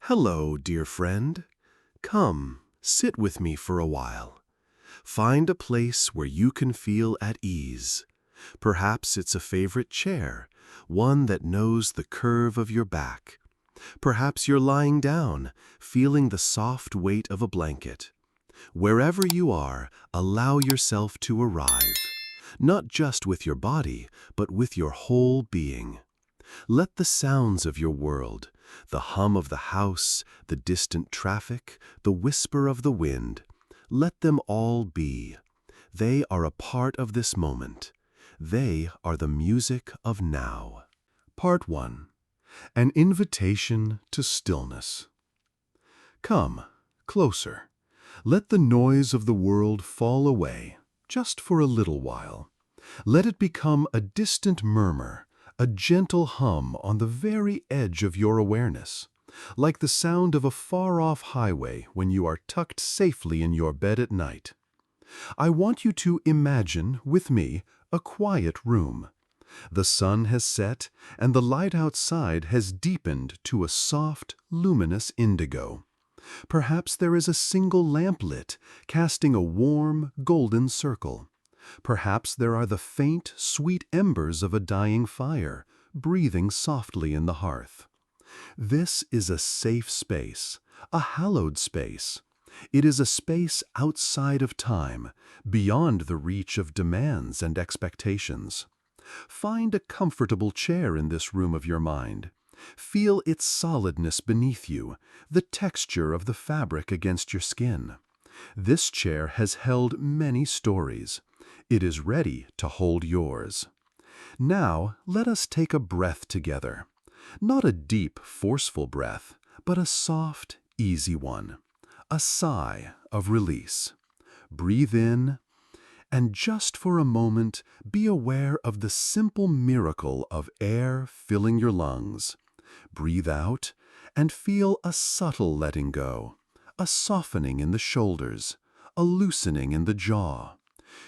Hello, dear friend. Come, sit with me for a while. Find a place where you can feel at ease. Perhaps it's a favorite chair, one that knows the curve of your back. Perhaps you're lying down, feeling the soft weight of a blanket. Wherever you are, allow yourself to arrive, not just with your body, but with your whole being. Let the sounds of your world, the hum of the house, the distant traffic, the whisper of the wind, let them all be. They are a part of this moment. They are the music of now. Part 1. An invitation to stillness. Come, closer. Let the noise of the world fall away, just for a little while. Let it become a distant murmur, a gentle hum on the very edge of your awareness, like the sound of a far-off highway when you are tucked safely in your bed at night. I want you to imagine, with me, a quiet room. The sun has set, and the light outside has deepened to a soft, luminous indigo. Perhaps there is a single lamp lit, casting a warm, golden circle. Perhaps there are the faint, sweet embers of a dying fire, breathing softly in the hearth. This is a safe space, a hallowed space. It is a space outside of time, beyond the reach of demands and expectations. Find a comfortable chair in this room of your mind. Feel its solidness beneath you, the texture of the fabric against your skin. This chair has held many stories. It is ready to hold yours. Now, let us take a breath together. Not a deep, forceful breath, but a soft, easy one. A sigh of release. Breathe in, and just for a moment, be aware of the simple miracle of air filling your lungs. Breathe out, and feel a subtle letting go, a softening in the shoulders, a loosening in the jaw.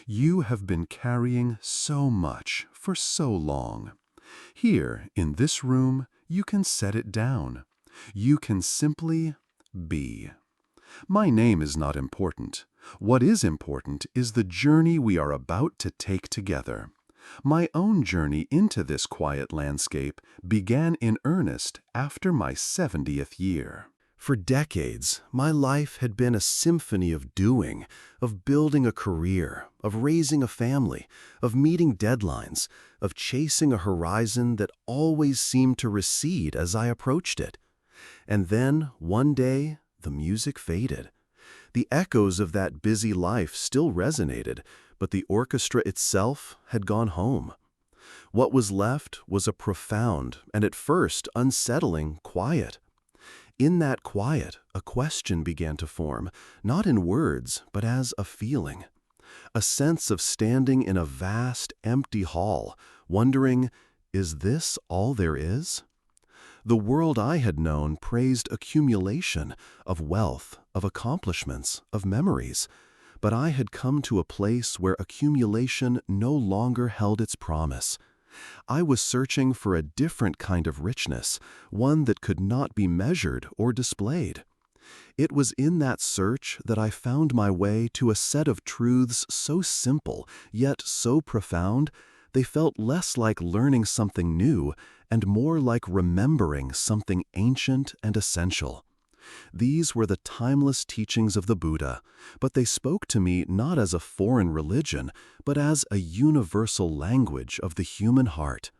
You have been carrying so much for so long. Here, in this room, you can set it down. You can simply be. My name is not important. What is important is the journey we are about to take together. My own journey into this quiet landscape began in earnest after my 70th year. For decades, my life had been a symphony of doing, of building a career, of raising a family, of meeting deadlines, of chasing a horizon that always seemed to recede as I approached it. And then, one day, the music faded. The echoes of that busy life still resonated, but the orchestra itself had gone home. What was left was a profound and at first unsettling quiet. In that quiet, a question began to form, not in words, but as a feeling. A sense of standing in a vast, empty hall, wondering, is this all there is? The world I had known praised accumulation of wealth, of accomplishments, of memories, but I had come to a place where accumulation no longer held its promise. I was searching for a different kind of richness, one that could not be measured or displayed. It was in that search that I found my way to a set of truths so simple, yet so profound, they felt less like learning something new and more like remembering something ancient and essential. These were the timeless teachings of the Buddha, but they spoke to me not as a foreign religion, but as a universal language of the human heart.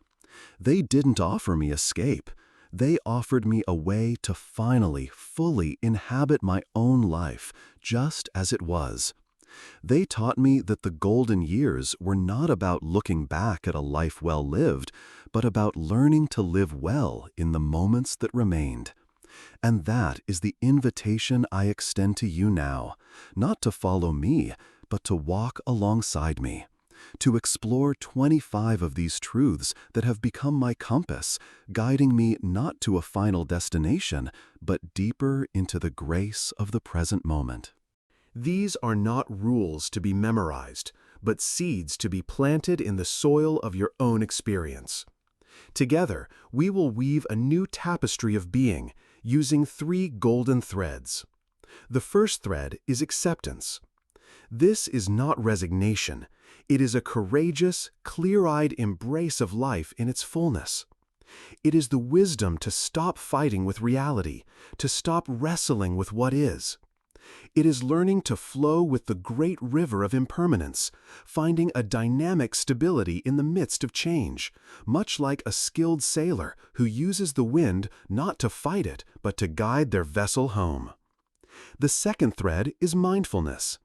They didn't offer me escape. They offered me a way to finally, fully inhabit my own life, just as it was. They taught me that the golden years were not about looking back at a life well lived, but about learning to live well in the moments that remained. And that is the invitation I extend to you now, not to follow me, but to walk alongside me, to explore 25 of these truths that have become my compass, guiding me not to a final destination, but deeper into the grace of the present moment. These are not rules to be memorized, but seeds to be planted in the soil of your own experience. Together, we will weave a new tapestry of being, using 3 golden threads. The first thread is acceptance. This is not resignation. It is a courageous, clear-eyed embrace of life in its fullness. It is the wisdom to stop fighting with reality, to stop wrestling with what is. It is learning to flow with the great river of impermanence, finding a dynamic stability in the midst of change, much like a skilled sailor who uses the wind not to fight it, but to guide their vessel home. The second thread is mindfulness.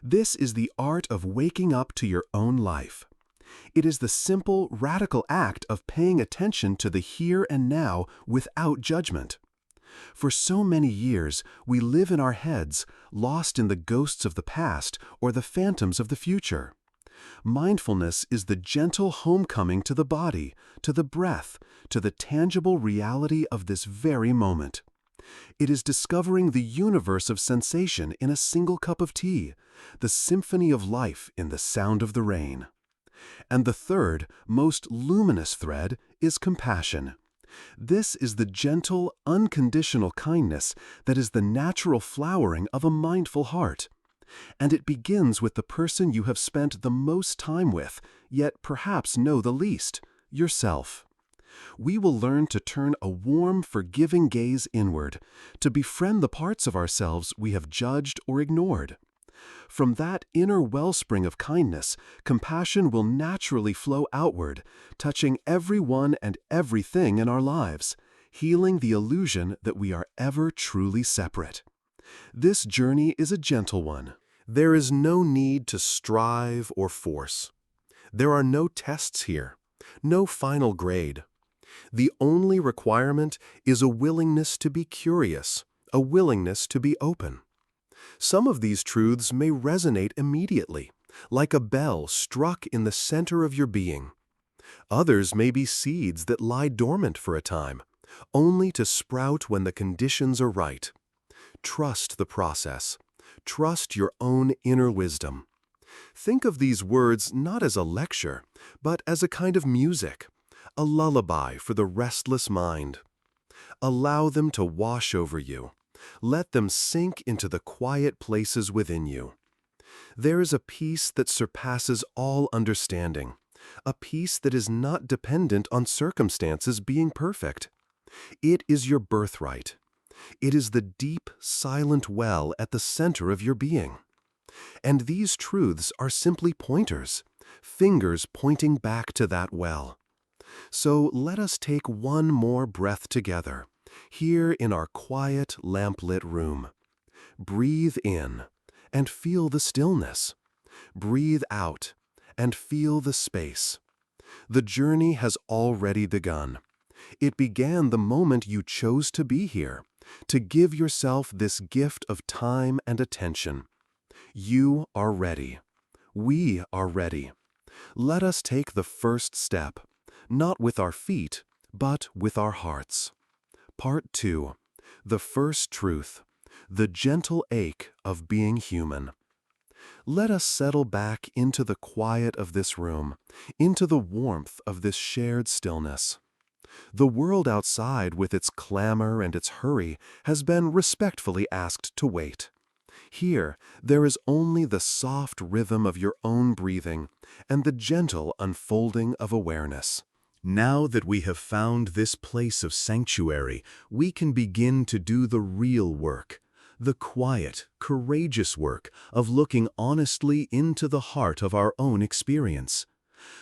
This is the art of waking up to your own life. It is the simple, radical act of paying attention to the here and now without judgment. For so many years, we live in our heads, lost in the ghosts of the past or the phantoms of the future. Mindfulness is the gentle homecoming to the body, to the breath, to the tangible reality of this very moment. It is discovering the universe of sensation in a single cup of tea, the symphony of life in the sound of the rain. And the third, most luminous thread is compassion. This is the gentle, unconditional kindness that is the natural flowering of a mindful heart. And it begins with the person you have spent the most time with, yet perhaps know the least, yourself. We will learn to turn a warm, forgiving gaze inward, to befriend the parts of ourselves we have judged or ignored. From that inner wellspring of kindness, compassion will naturally flow outward, touching everyone and everything in our lives, healing the illusion that we are ever truly separate. This journey is a gentle one. There is no need to strive or force. There are no tests here, no final grade. The only requirement is a willingness to be curious, a willingness to be open. Some of these truths may resonate immediately, like a bell struck in the center of your being. Others may be seeds that lie dormant for a time, only to sprout when the conditions are right. Trust the process. Trust your own inner wisdom. Think of these words not as a lecture, but as a kind of music, a lullaby for the restless mind. Allow them to wash over you. Let them sink into the quiet places within you. There is a peace that surpasses all understanding, a peace that is not dependent on circumstances being perfect. It is your birthright. It is the deep, silent well at the center of your being. And these truths are simply pointers, fingers pointing back to that well. So let us take one more breath together, here in our quiet, lamplit room. Breathe in and feel the stillness. Breathe out and feel the space. The journey has already begun. It began the moment you chose to be here, to give yourself this gift of time and attention. You are ready. We are ready. Let us take the first step, not with our feet, but with our hearts. Part 2. The first truth. The gentle ache of being human. Let us settle back into the quiet of this room, into the warmth of this shared stillness. The world outside, with its clamor and its hurry, has been respectfully asked to wait. Here, there is only the soft rhythm of your own breathing and the gentle unfolding of awareness. Now that we have found this place of sanctuary, we can begin to do the real work, the quiet, courageous work of looking honestly into the heart of our own experience.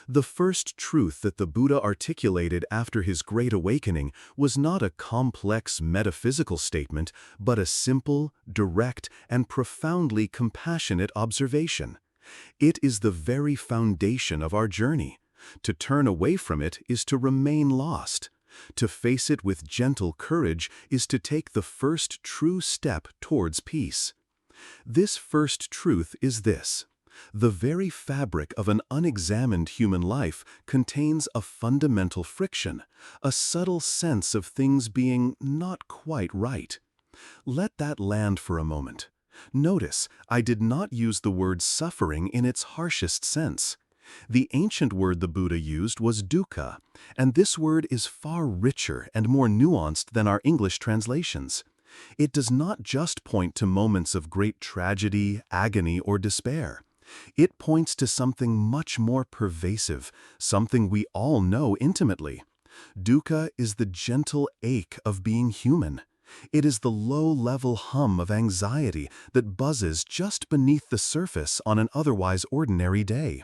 The first truth that the Buddha articulated after his Great Awakening was not a complex metaphysical statement, but a simple, direct, and profoundly compassionate observation. It is the very foundation of our journey. To turn away from it is to remain lost. To face it with gentle courage is to take the first true step towards peace. This first truth is this: the very fabric of an unexamined human life contains a fundamental friction, a subtle sense of things being not quite right. Let that land for a moment. Notice, I did not use the word suffering in its harshest sense. The ancient word the Buddha used was dukkha, and this word is far richer and more nuanced than our English translations. It does not just point to moments of great tragedy, agony, or despair. It points to something much more pervasive, something we all know intimately. Dukkha is the gentle ache of being human. It is the low-level hum of anxiety that buzzes just beneath the surface on an otherwise ordinary day.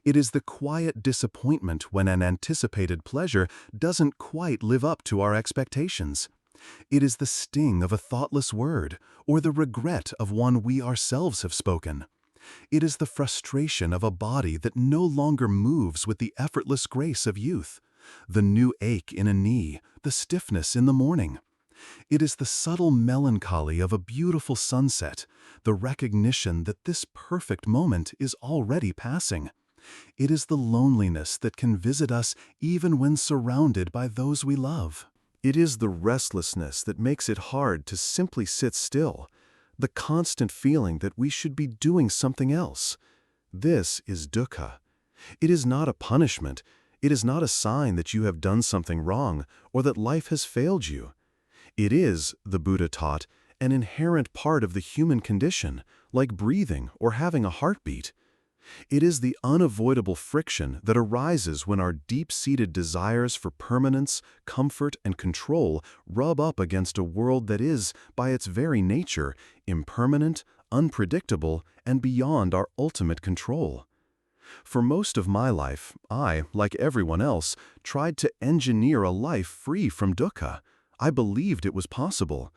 It is the quiet disappointment when an anticipated pleasure doesn't quite live up to our expectations. It is the sting of a thoughtless word, or the regret of one we ourselves have spoken. It is the frustration of a body that no longer moves with the effortless grace of youth, the new ache in a knee, the stiffness in the morning. It is the subtle melancholy of a beautiful sunset, the recognition that this perfect moment is already passing. It is the loneliness that can visit us even when surrounded by those we love. It is the restlessness that makes it hard to simply sit still, the constant feeling that we should be doing something else. This is dukkha. It is not a punishment. It is not a sign that you have done something wrong or that life has failed you. It is, the Buddha taught, an inherent part of the human condition, like breathing or having a heartbeat. It is the unavoidable friction that arises when our deep-seated desires for permanence, comfort, and control rub up against a world that is, by its very nature, impermanent, unpredictable, and beyond our ultimate control. For most of my life, I, like everyone else, tried to engineer a life free from dukkha. I believed it was possible.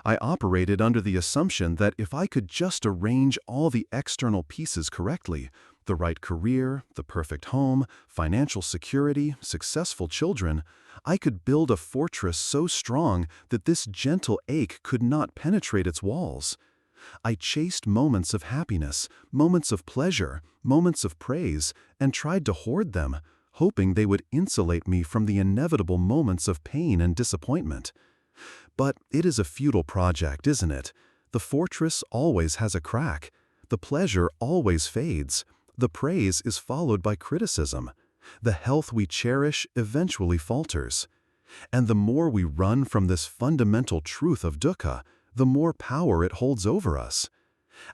I operated under the assumption that if I could just arrange all the external pieces correctly, the right career, the perfect home, financial security, successful children, I could build a fortress so strong that this gentle ache could not penetrate its walls. I chased moments of happiness, moments of pleasure, moments of praise, and tried to hoard them, hoping they would insulate me from the inevitable moments of pain and disappointment. But it is a futile project, isn't it? The fortress always has a crack. The pleasure always fades. The praise is followed by criticism. The health we cherish eventually falters. And the more we run from this fundamental truth of dukkha, the more power it holds over us.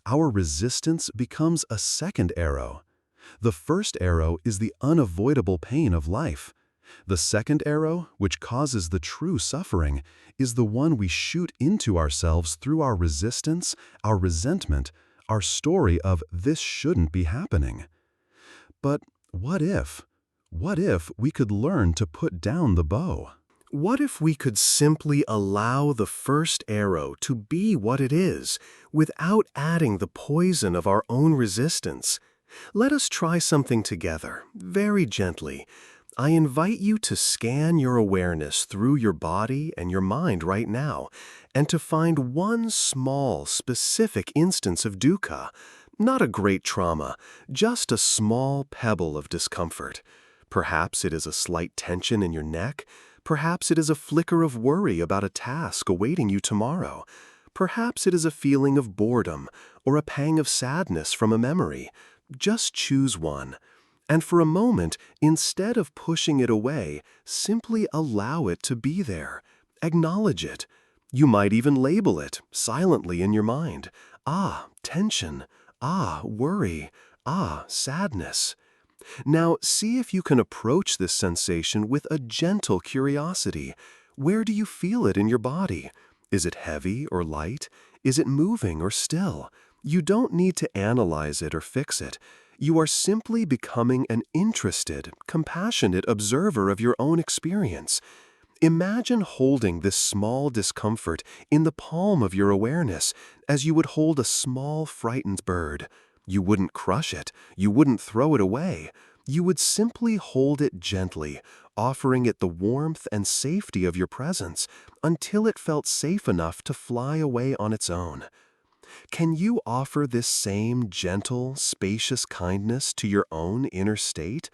Our resistance becomes a second arrow. The first arrow is the unavoidable pain of life. The second arrow, which causes the true suffering, is the one we shoot into ourselves through our resistance, our resentment, our story of "this shouldn't be happening." But what if? What if we could learn to put down the bow? What if we could simply allow the first arrow to be what it is, without adding the poison of our own resistance? Let us try something together, very gently. I invite you to scan your awareness through your body and your mind right now, and to find one small, specific instance of dukkha, not a great trauma, just a small pebble of discomfort. Perhaps it is a slight tension in your neck. Perhaps it is a flicker of worry about a task awaiting you tomorrow. Perhaps it is a feeling of boredom or a pang of sadness from a memory. Just choose one. And for a moment, instead of pushing it away, simply allow it to be there. Acknowledge it. You might even label it, silently in your mind. Ah, tension. Ah, worry. Ah, sadness. Now, see if you can approach this sensation with a gentle curiosity. Where do you feel it in your body? Is it heavy or light? Is it moving or still? You don't need to analyze it or fix it. You are simply becoming an interested, compassionate observer of your own experience. Imagine holding this small discomfort in the palm of your awareness as you would hold a small, frightened bird. You wouldn't crush it. You wouldn't throw it away. You would simply hold it gently, offering it the warmth and safety of your presence until it felt safe enough to fly away on its own. Can you offer this same gentle, spacious kindness to your own inner state?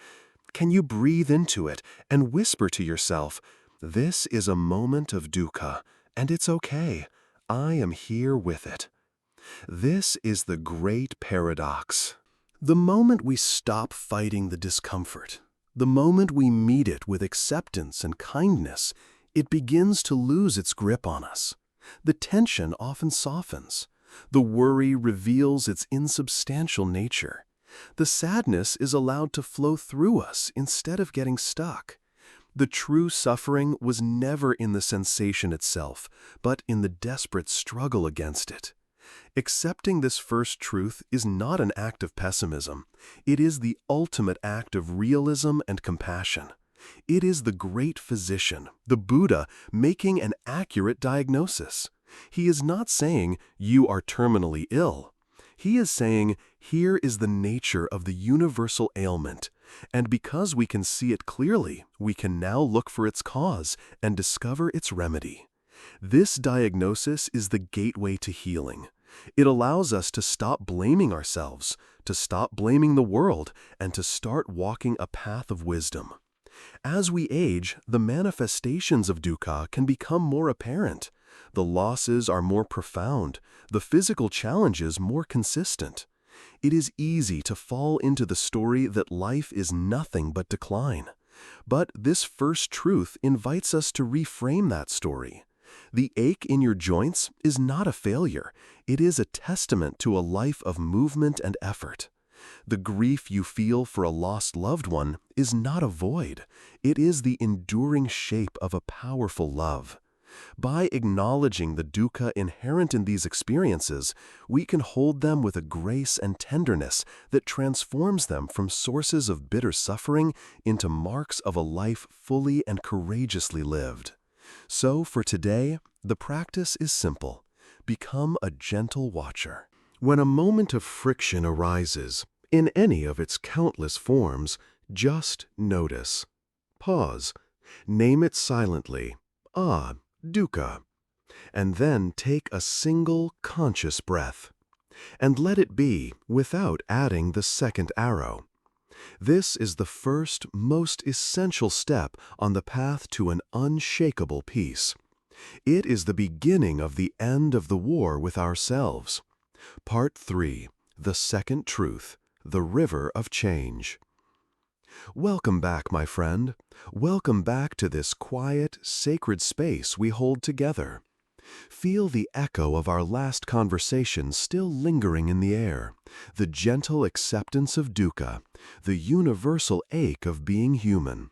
Can you breathe into it and whisper to yourself, "This is a moment of dukkha, and it's okay. I am here with it." This is the great paradox. The moment we stop fighting the discomfort, the moment we meet it with acceptance and kindness, it begins to lose its grip on us. The tension often softens. The worry reveals its insubstantial nature. The sadness is allowed to flow through us instead of getting stuck. The true suffering was never in the sensation itself, but in the desperate struggle against it. Accepting this first truth is not an act of pessimism. It is the ultimate act of realism and compassion. It is the great physician, the Buddha, making an accurate diagnosis. He is not saying, "You are terminally ill." He is saying, "Here is the nature of the universal ailment, and because we can see it clearly, we can now look for its cause and discover its remedy." This diagnosis is the gateway to healing. It allows us to stop blaming ourselves, to stop blaming the world, and to start walking a path of wisdom. As we age, the manifestations of dukkha can become more apparent. The losses are more profound, the physical challenges more consistent. It is easy to fall into the story that life is nothing but decline. But this first truth invites us to reframe that story. The ache in your joints is not a failure. It is a testament to a life of movement and effort. The grief you feel for a lost loved one is not a void. It is the enduring shape of a powerful love. By acknowledging the dukkha inherent in these experiences, we can hold them with a grace and tenderness that transforms them from sources of bitter suffering into marks of a life fully and courageously lived. So for today, the practice is simple. Become a gentle watcher. When a moment of friction arises, in any of its countless forms, just notice. Pause. Name it silently. Dukkha. And then take a single conscious breath. And let it be without adding the second arrow. This is the first, most essential step on the path to an unshakable peace. It is the beginning of the end of the war with ourselves. Part 3. The Second Truth, the River of Change. Welcome back, my friend. Welcome back to this quiet, sacred space we hold together. Feel the echo of our last conversation still lingering in the air, the gentle acceptance of dukkha, the universal ache of being human.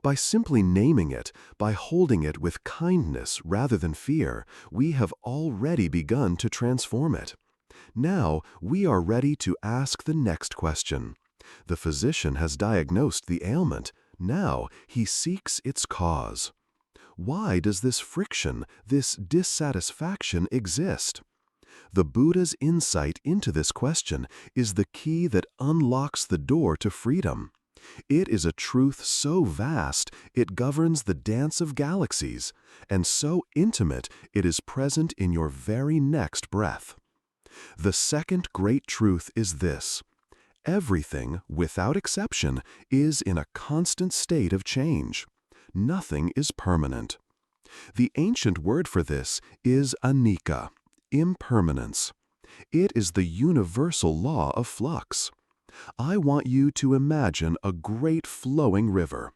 By simply naming it, by holding it with kindness rather than fear, we have already begun to transform it. Now we are ready to ask the next question. The physician has diagnosed the ailment. Now he seeks its cause. Why does this friction, this dissatisfaction exist? The Buddha's insight into this question is the key that unlocks the door to freedom. It is a truth so vast it governs the dance of galaxies, and so intimate it is present in your very next breath. The second great truth is this: everything, without exception, is in a constant state of change. Nothing is permanent. The ancient word for this is anicca, impermanence. It is the universal law of flux. I want you to imagine a great flowing river.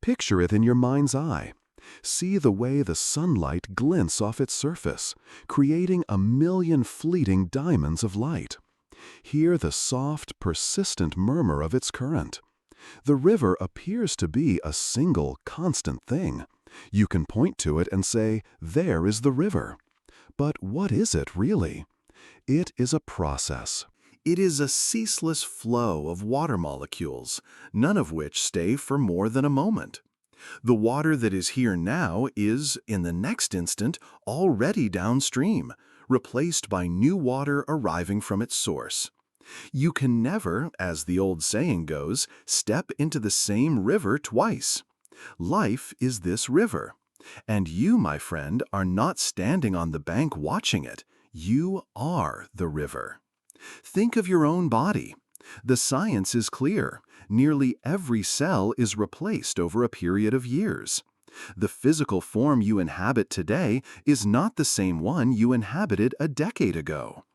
Picture it in your mind's eye. See the way the sunlight glints off its surface, creating a million fleeting diamonds of light. Hear the soft, persistent murmur of its current. The river appears to be a single, constant thing. You can point to it and say, "There is the river." But what is it really? It is a process. It is a ceaseless flow of water molecules, none of which stay for more than a moment. The water that is here now is, in the next instant, already downstream, replaced by new water arriving from its source. You can never, as the old saying goes, step into the same river twice. Life is this river. And you, my friend, are not standing on the bank watching it. You are the river. Think of your own body. The science is clear. Nearly every cell is replaced over a period of years. The physical form you inhabit today is not the same one you inhabited a decade ago.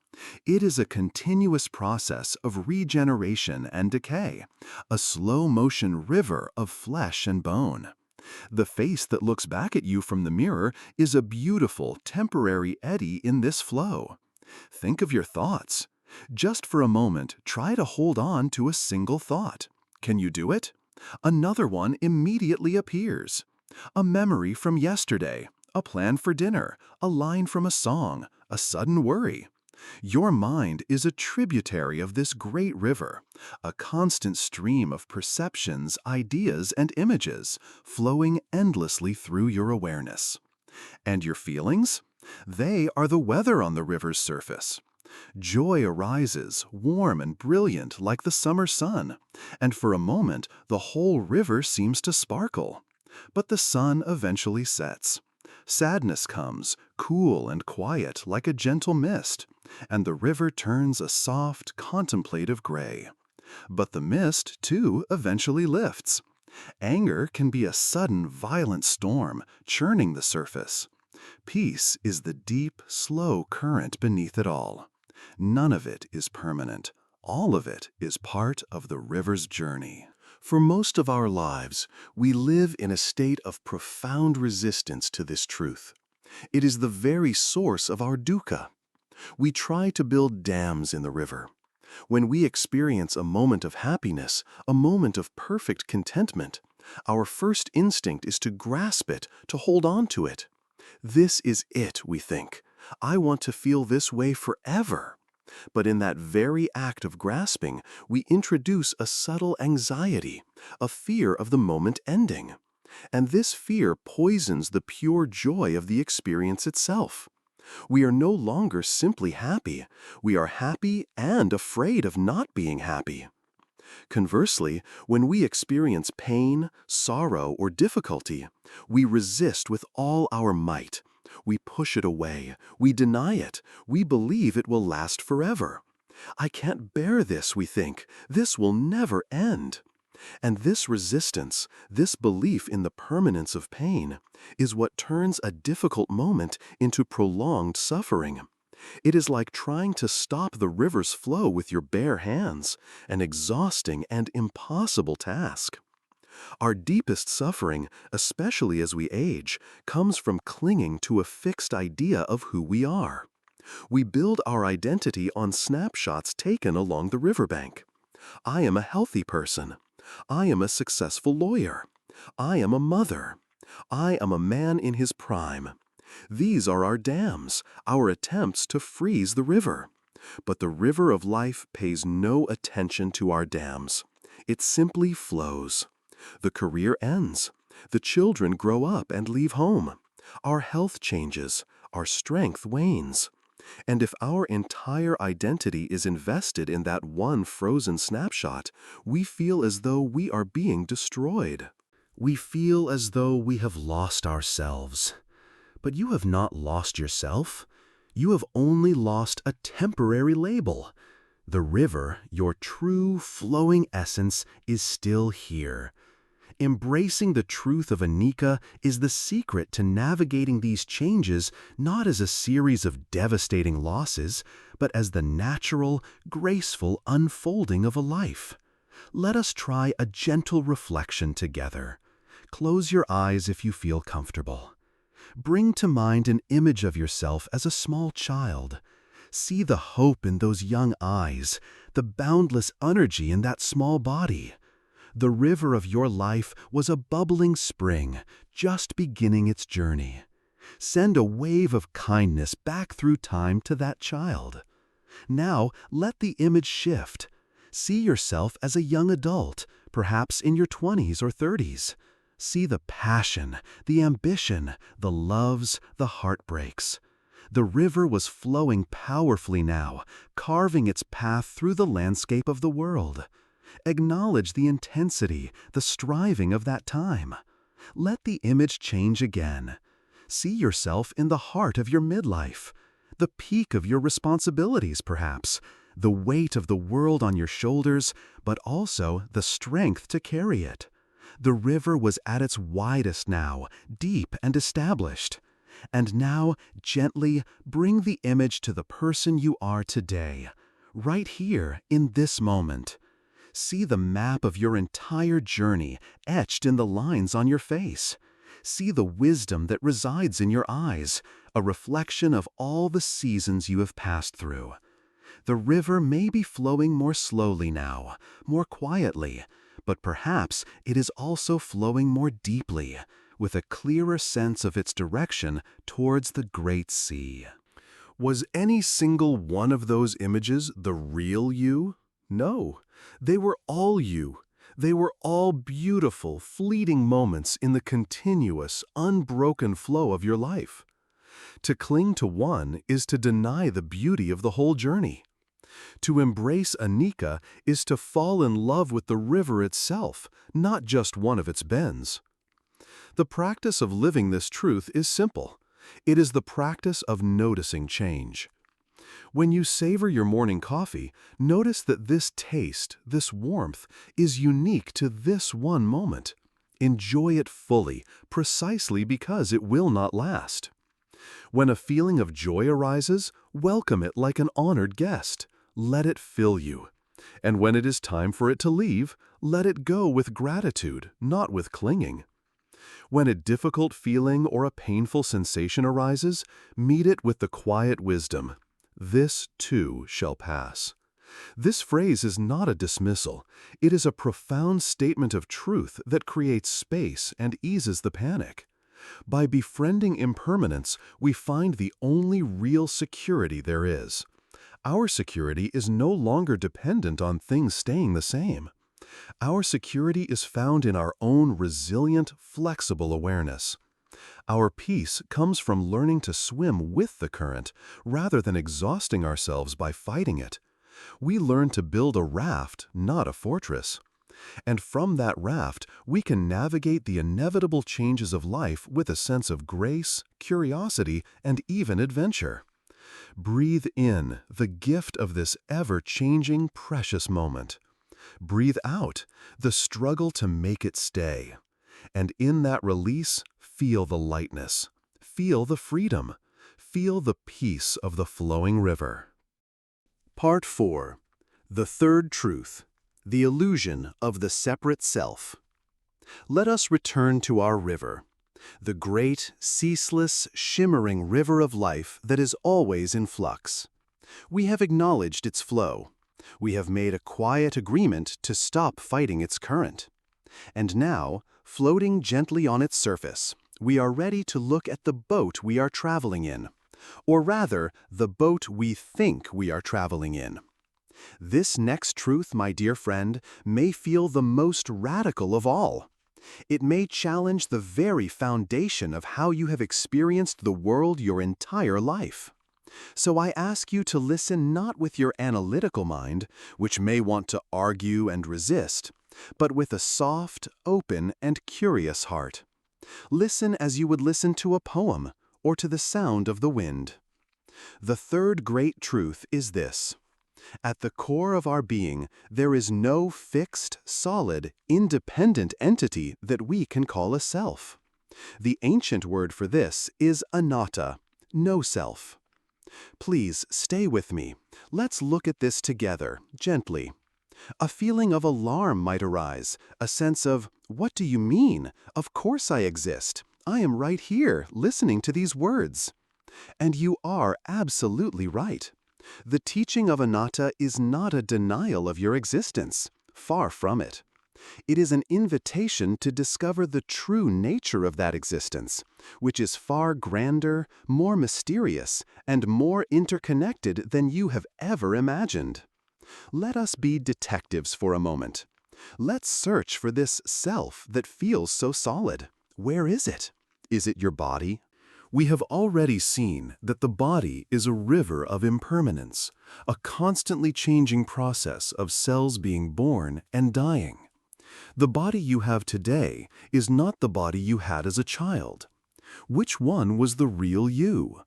It is a continuous process of regeneration and decay, a slow-motion river of flesh and bone. The face that looks back at you from the mirror is a beautiful, temporary eddy in this flow. Think of your thoughts. Just for a moment, try to hold on to a single thought. Can you do it? Another one immediately appears. A memory from yesterday, a plan for dinner, a line from a song, a sudden worry. Your mind is a tributary of this great river, a constant stream of perceptions, ideas, and images flowing endlessly through your awareness. And your feelings? They are the weather on the river's surface. Joy arises, warm and brilliant like the summer sun, and for a moment the whole river seems to sparkle. But the sun eventually sets. Sadness comes, cool and quiet like a gentle mist, and the river turns a soft, contemplative gray. But the mist, too, eventually lifts. Anger can be a sudden, violent storm, churning the surface. Peace is the deep, slow current beneath it all. None of it is permanent. All of it is part of the river's journey. For most of our lives, we live in a state of profound resistance to this truth. It is the very source of our dukkha. We try to build dams in the river. When we experience a moment of happiness, a moment of perfect contentment, our first instinct is to grasp it, to hold on to it. This is it, we think. I want to feel this way forever. But in that very act of grasping, we introduce a subtle anxiety, a fear of the moment ending. And this fear poisons the pure joy of the experience itself. We are no longer simply happy. We are happy and afraid of not being happy. Conversely, when we experience pain, sorrow, or difficulty, we resist with all our might. We push it away. We deny it. We believe it will last forever. I can't bear this, we think. This will never end. And this resistance, this belief in the permanence of pain, is what turns a difficult moment into prolonged suffering. It is like trying to stop the river's flow with your bare hands, an exhausting and impossible task. Our deepest suffering, especially as we age, comes from clinging to a fixed idea of who we are. We build our identity on snapshots taken along the riverbank. I am a healthy person. I am a successful lawyer. I am a mother. I am a man in his prime. These are our dams, our attempts to freeze the river. But the river of life pays no attention to our dams. It simply flows. The career ends. The children grow up and leave home. Our health changes. Our strength wanes. And if our entire identity is invested in that one frozen snapshot, we feel as though we are being destroyed. We feel as though we have lost ourselves. But you have not lost yourself. You have only lost a temporary label. The river, your true, flowing essence, is still here. Embracing the truth of anicca is the secret to navigating these changes not as a series of devastating losses, but as the natural, graceful unfolding of a life. Let us try a gentle reflection together. Close your eyes if you feel comfortable. Bring to mind an image of yourself as a small child. See the hope in those young eyes, the boundless energy in that small body. The river of your life was a bubbling spring, just beginning its journey. Send a wave of kindness back through time to that child. Now, let the image shift. See yourself as a young adult, perhaps in your 20s or 30s. See the passion, the ambition, the loves, the heartbreaks. The river was flowing powerfully now, carving its path through the landscape of the world. Acknowledge the intensity, the striving of that time. Let the image change again. See yourself in the heart of your midlife, the peak of your responsibilities perhaps, the weight of the world on your shoulders, but also the strength to carry it. The river was at its widest now, deep and established. And now, gently bring the image to the person you are today, right here in this moment. See the map of your entire journey etched in the lines on your face. See the wisdom that resides in your eyes, a reflection of all the seasons you have passed through. The river may be flowing more slowly now, more quietly, but perhaps it is also flowing more deeply, with a clearer sense of its direction towards the great sea. Was any single one of those images the real you? No, they were all you. They were all beautiful, fleeting moments in the continuous, unbroken flow of your life. To cling to one is to deny the beauty of the whole journey. To embrace Anika is to fall in love with the river itself, not just one of its bends. The practice of living this truth is simple. It is the practice of noticing change. When you savor your morning coffee, notice that this taste, this warmth, is unique to this one moment. Enjoy it fully, precisely because it will not last. When a feeling of joy arises, welcome it like an honored guest. Let it fill you. And when it is time for it to leave, let it go with gratitude, not with clinging. When a difficult feeling or a painful sensation arises, meet it with the quiet wisdom. This too shall pass. This phrase is not a dismissal. It is a profound statement of truth that creates space and eases the panic. By befriending impermanence, we find the only real security there is. Our security is no longer dependent on things staying the same. Our security is found in our own resilient, flexible awareness. Our peace comes from learning to swim with the current rather than exhausting ourselves by fighting it. We learn to build a raft, not a fortress. And from that raft, we can navigate the inevitable changes of life with a sense of grace, curiosity, and even adventure. Breathe in the gift of this ever-changing, precious moment. Breathe out the struggle to make it stay. And in that release, feel the lightness. Feel the freedom. Feel the peace of the flowing river. Part 4. The third truth. The illusion of the separate self. Let us return to our river. The great, ceaseless, shimmering river of life that is always in flux. We have acknowledged its flow. We have made a quiet agreement to stop fighting its current. And now, floating gently on its surface, we are ready to look at the boat we are traveling in. Or rather, the boat we think we are traveling in. This next truth, my dear friend, may feel the most radical of all. It may challenge the very foundation of how you have experienced the world your entire life. So I ask you to listen not with your analytical mind, which may want to argue and resist, but with a soft, open, and curious heart. Listen as you would listen to a poem or to the sound of the wind. The third great truth is this. At the core of our being, there is no fixed, solid, independent entity that we can call a self. The ancient word for this is anatta, no self. Please stay with me. Let's look at this together, gently. A feeling of alarm might arise, a sense of, what do you mean? Of course I exist. I am right here, listening to these words. And you are absolutely right. The teaching of anatta is not a denial of your existence. Far from it. It is an invitation to discover the true nature of that existence, which is far grander, more mysterious, and more interconnected than you have ever imagined. Let us be detectives for a moment. Let's search for this self that feels so solid. Where is it? Is it your body? We have already seen that the body is a river of impermanence, a constantly changing process of cells being born and dying. The body you have today is not the body you had as a child. Which one was the real you?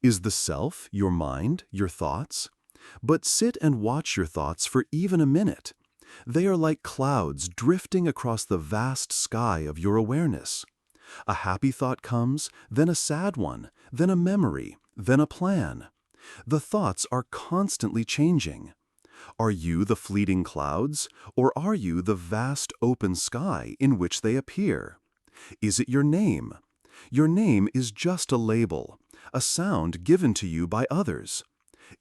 Is the self your mind, your thoughts? But sit and watch your thoughts for even a minute. They are like clouds drifting across the vast sky of your awareness. A happy thought comes, then a sad one, then a memory, then a plan. The thoughts are constantly changing. Are you the fleeting clouds, or are you the vast open sky in which they appear? Is it your name? Your name is just a label, a sound given to you by others.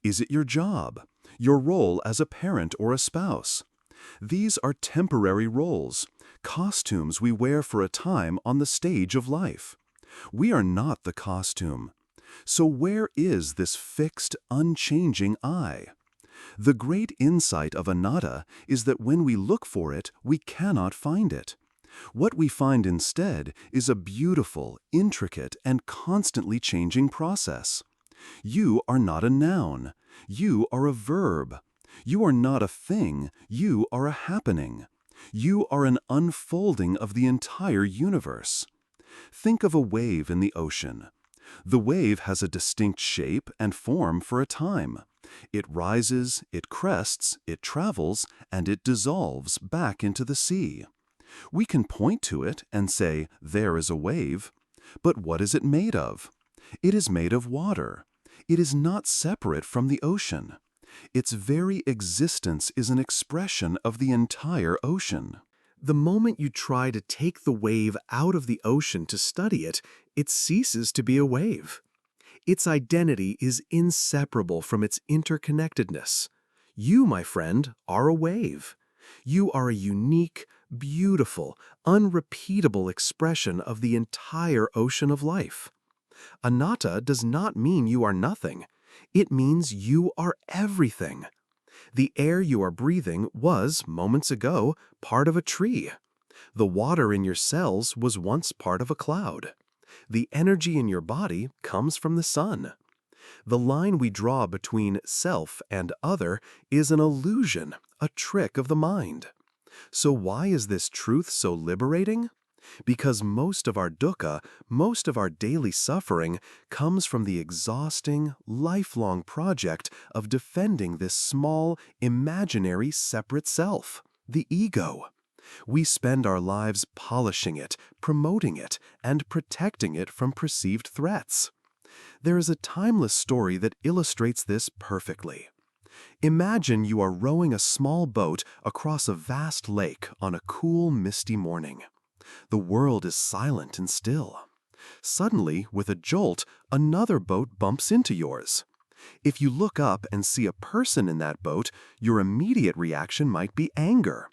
Is it your job, your role as a parent or a spouse? These are temporary roles, costumes we wear for a time on the stage of life. We are not the costume. So where is this fixed, unchanging I? The great insight of anatta is that when we look for it, we cannot find it. What we find instead is a beautiful, intricate, and constantly changing process. You are not a noun. You are a verb. You are not a thing. You are a happening. You are an unfolding of the entire universe. Think of a wave in the ocean. The wave has a distinct shape and form for a time. It rises, it crests, it travels, and it dissolves back into the sea. We can point to it and say, there is a wave. But what is it made of? It is made of water. It is not separate from the ocean. Its very existence is an expression of the entire ocean. The moment you try to take the wave out of the ocean to study it, it ceases to be a wave. Its identity is inseparable from its interconnectedness. You, my friend, are a wave. You are a unique, beautiful, unrepeatable expression of the entire ocean of life. Anatta does not mean you are nothing. It means you are everything. The air you are breathing was, moments ago, part of a tree. The water in your cells was once part of a cloud. The energy in your body comes from the sun. The line we draw between self and other is an illusion, a trick of the mind. So why is this truth so liberating? Because most of our dukkha, most of our daily suffering, comes from the exhausting, lifelong project of defending this small, imaginary separate self, the ego. We spend our lives polishing it, promoting it, and protecting it from perceived threats. There is a timeless story that illustrates this perfectly. Imagine you are rowing a small boat across a vast lake on a cool, misty morning. The world is silent and still. Suddenly, with a jolt, another boat bumps into yours. If you look up and see a person in that boat, your immediate reaction might be anger.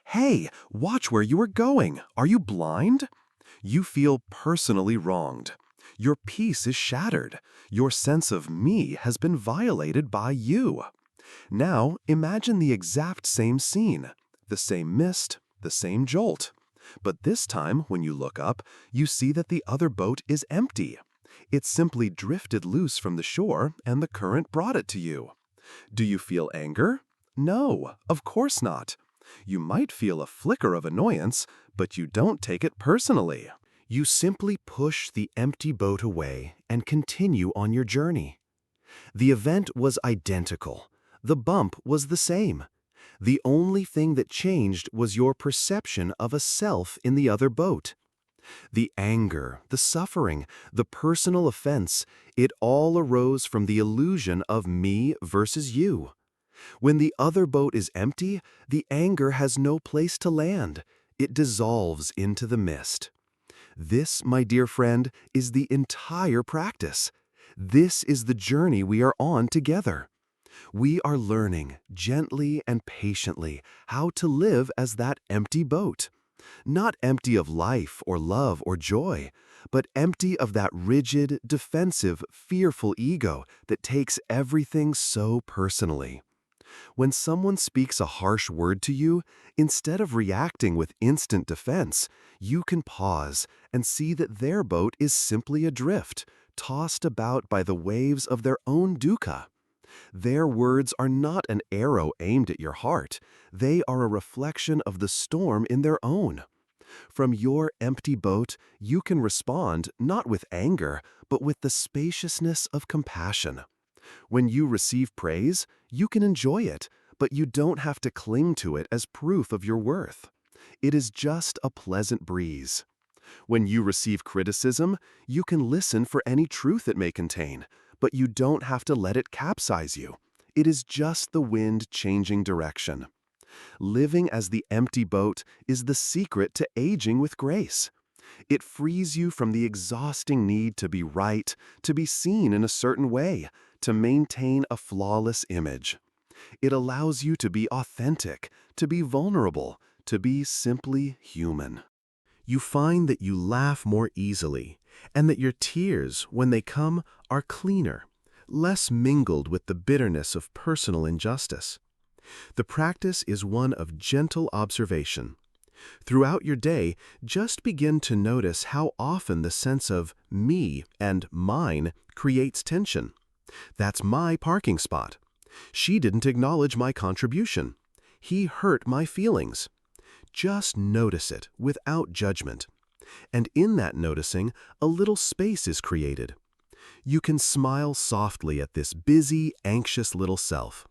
Hey, watch where you are going. Are you blind? You feel personally wronged. Your peace is shattered. Your sense of me has been violated by you. Now, imagine the exact same scene, the same mist, the same jolt. But this time, when you look up, you see that the other boat is empty. It simply drifted loose from the shore and the current brought it to you. Do you feel anger? No, of course not. You might feel a flicker of annoyance, but you don't take it personally. You simply push the empty boat away and continue on your journey. The event was identical. The bump was the same. The only thing that changed was your perception of a self in the other boat. The anger, the suffering, the personal offense, it all arose from the illusion of me versus you. When the other boat is empty, the anger has no place to land. It dissolves into the mist. This, my dear friend, is the entire practice. This is the journey we are on together. We are learning, gently and patiently, how to live as that empty boat. Not empty of life or love or joy, but empty of that rigid, defensive, fearful ego that takes everything so personally. When someone speaks a harsh word to you, instead of reacting with instant defense, you can pause and see that their boat is simply adrift, tossed about by the waves of their own dukkha. Their words are not an arrow aimed at your heart. They are a reflection of the storm in their own. From your empty boat, you can respond not with anger, but with the spaciousness of compassion. When you receive praise, you can enjoy it, but you don't have to cling to it as proof of your worth. It is just a pleasant breeze. When you receive criticism, you can listen for any truth it may contain, but you don't have to let it capsize you. It is just the wind changing direction. Living as the empty boat is the secret to aging with grace. It frees you from the exhausting need to be right, to be seen in a certain way, to maintain a flawless image. It allows you to be authentic, to be vulnerable, to be simply human. You find that you laugh more easily, and that your tears, when they come, are cleaner, less mingled with the bitterness of personal injustice. The practice is one of gentle observation. Throughout your day, just begin to notice how often the sense of me and mine creates tension. That's my parking spot. She didn't acknowledge my contribution. He hurt my feelings. Just notice it without judgment. And in that noticing, a little space is created. You can smile softly at this busy, anxious little self.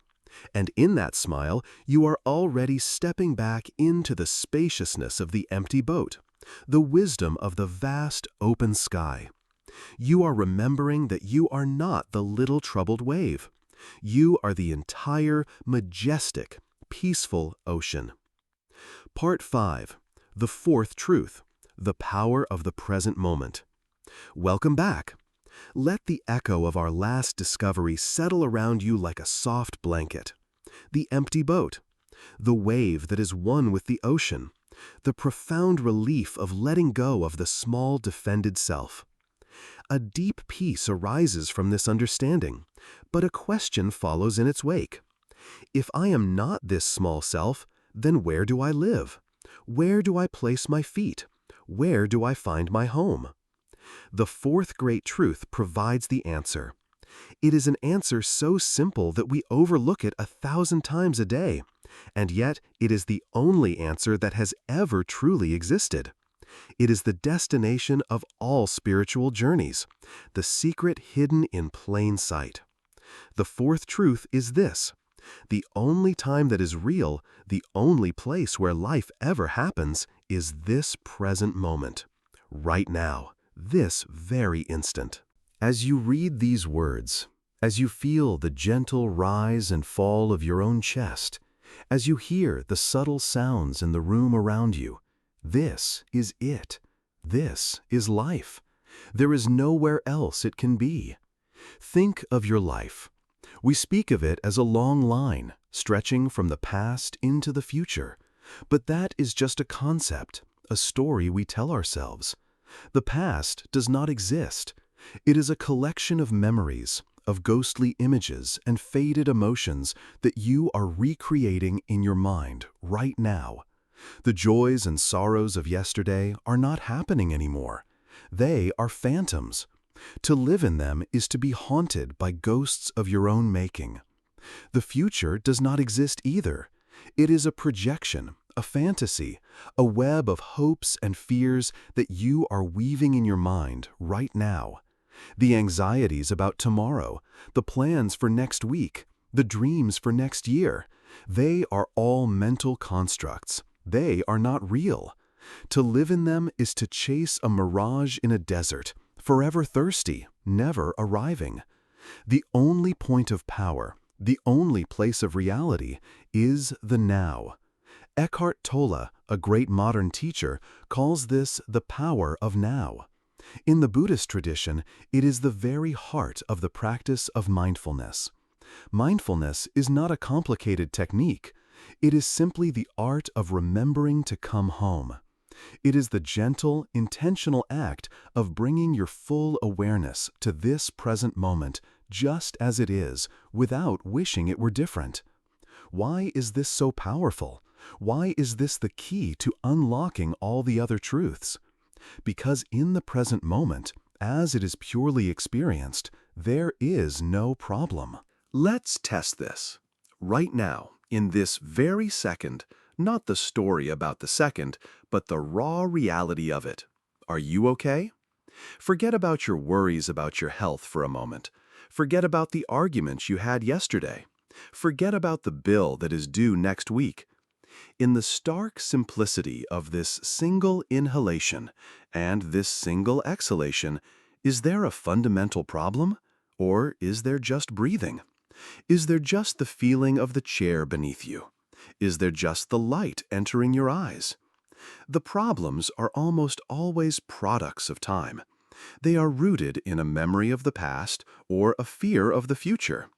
And in that smile, you are already stepping back into the spaciousness of the empty boat, the wisdom of the vast open sky. You are remembering that you are not the little troubled wave. You are the entire, majestic, peaceful ocean. Part 5. The fourth truth, the power of the present moment. Welcome back. Let the echo of our last discovery settle around you like a soft blanket. The empty boat, the wave that is one with the ocean, the profound relief of letting go of the small defended self. A deep peace arises from this understanding, but a question follows in its wake. If I am not this small self, then where do I live? Where do I place my feet? Where do I find my home? The fourth great truth provides the answer. It is an answer so simple that we overlook it 1,000 times a day, and yet it is the only answer that has ever truly existed. It is the destination of all spiritual journeys, the secret hidden in plain sight. The fourth truth is this: the only time that is real, the only place where life ever happens, is this present moment, right now, this very instant. As you read these words, as you feel the gentle rise and fall of your own chest, as you hear the subtle sounds in the room around you, this is it. This is life. There is nowhere else it can be. Think of your life. We speak of it as a long line, stretching from the past into the future. But that is just a concept, a story we tell ourselves. The past does not exist. It is a collection of memories, of ghostly images and faded emotions that you are recreating in your mind right now. The joys and sorrows of yesterday are not happening anymore. They are phantoms. To live in them is to be haunted by ghosts of your own making. The future does not exist either. It is a projection, a fantasy, a web of hopes and fears that you are weaving in your mind right now. The anxieties about tomorrow, the plans for next week, the dreams for next year, they are all mental constructs. They are not real. To live in them is to chase a mirage in a desert, forever thirsty, never arriving. The only point of power, the only place of reality, is the now. Eckhart Tolle, a great modern teacher, calls this the power of now. In the Buddhist tradition, it is the very heart of the practice of mindfulness. Mindfulness is not a complicated technique. It is simply the art of remembering to come home. It is the gentle, intentional act of bringing your full awareness to this present moment just as it is, without wishing it were different. Why is this so powerful? Why is this the key to unlocking all the other truths? Because in the present moment, as it is purely experienced, there is no problem. Let's test this. Right now, in this very second, not the story about the second, but the raw reality of it. Are you okay? Forget about your worries about your health for a moment. Forget about the arguments you had yesterday. Forget about the bill that is due next week. In the stark simplicity of this single inhalation and this single exhalation, is there a fundamental problem? Or is there just breathing? Is there just the feeling of the chair beneath you? Is there just the light entering your eyes? The problems are almost always products of time. They are rooted in a memory of the past or a fear of the future.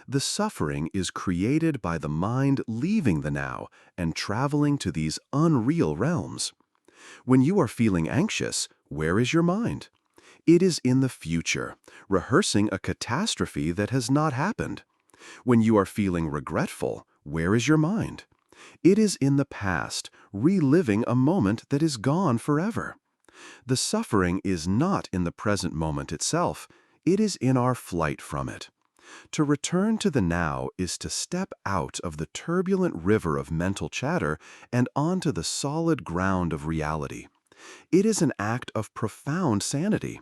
The suffering is created by the mind leaving the now and traveling to these unreal realms. When you are feeling anxious, where is your mind? It is in the future, rehearsing a catastrophe that has not happened. When you are feeling regretful, where is your mind? It is in the past, reliving a moment that is gone forever. The suffering is not in the present moment itself, it is in our flight from it. To return to the now is to step out of the turbulent river of mental chatter and onto the solid ground of reality. It is an act of profound sanity.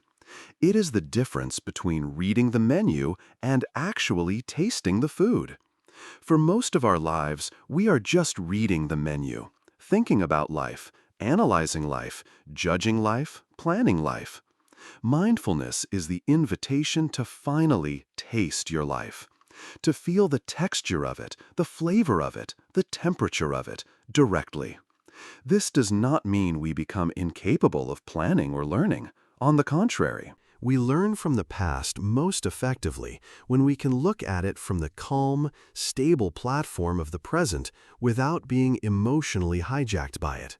It is the difference between reading the menu and actually tasting the food. For most of our lives, we are just reading the menu, thinking about life, analyzing life, judging life, planning life. Mindfulness is the invitation to finally taste your life, to feel the texture of it, the flavor of it, the temperature of it, directly. This does not mean we become incapable of planning or learning. On the contrary, We learn from the past most effectively when we can look at it from the calm, stable platform of the present without being emotionally hijacked by it.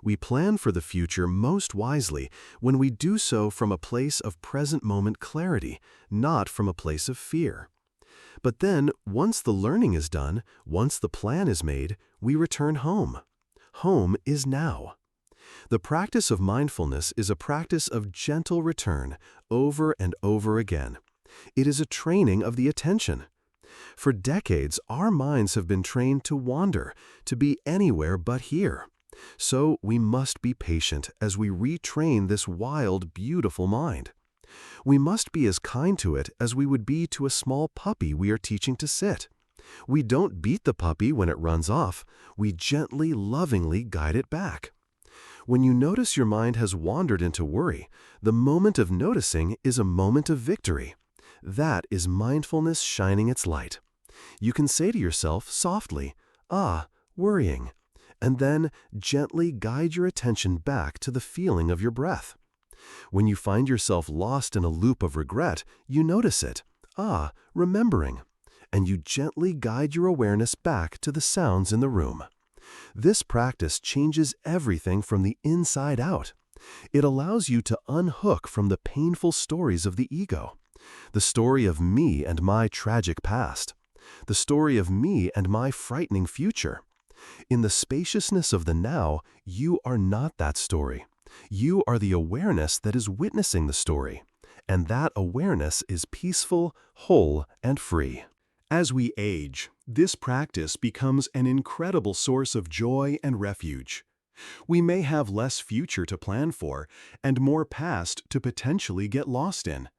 We plan for the future most wisely when we do so from a place of present moment clarity, not from a place of fear. But then, once the learning is done, once the plan is made, we return home. Home is now. The practice of mindfulness is a practice of gentle return over and over again. It is a training of the attention. For decades, our minds have been trained to wander, to be anywhere but here. So we must be patient as we retrain this wild, beautiful mind. We must be as kind to it as we would be to a small puppy we are teaching to sit. We don't beat the puppy when it runs off. We gently, lovingly guide it back. When you notice your mind has wandered into worry, the moment of noticing is a moment of victory. That is mindfulness shining its light. You can say to yourself softly, "Ah, worrying," and then gently guide your attention back to the feeling of your breath. When you find yourself lost in a loop of regret, you notice it, "Ah, remembering," and you gently guide your awareness back to the sounds in the room. This practice changes everything from the inside out. It allows you to unhook from the painful stories of the ego, the story of me and my tragic past, the story of me and my frightening future. In the spaciousness of the now, you are not that story. You are the awareness that is witnessing the story, and that awareness is peaceful, whole, and free. As we age, this practice becomes an incredible source of joy and refuge. We may have less future to plan for and more past to potentially get lost in.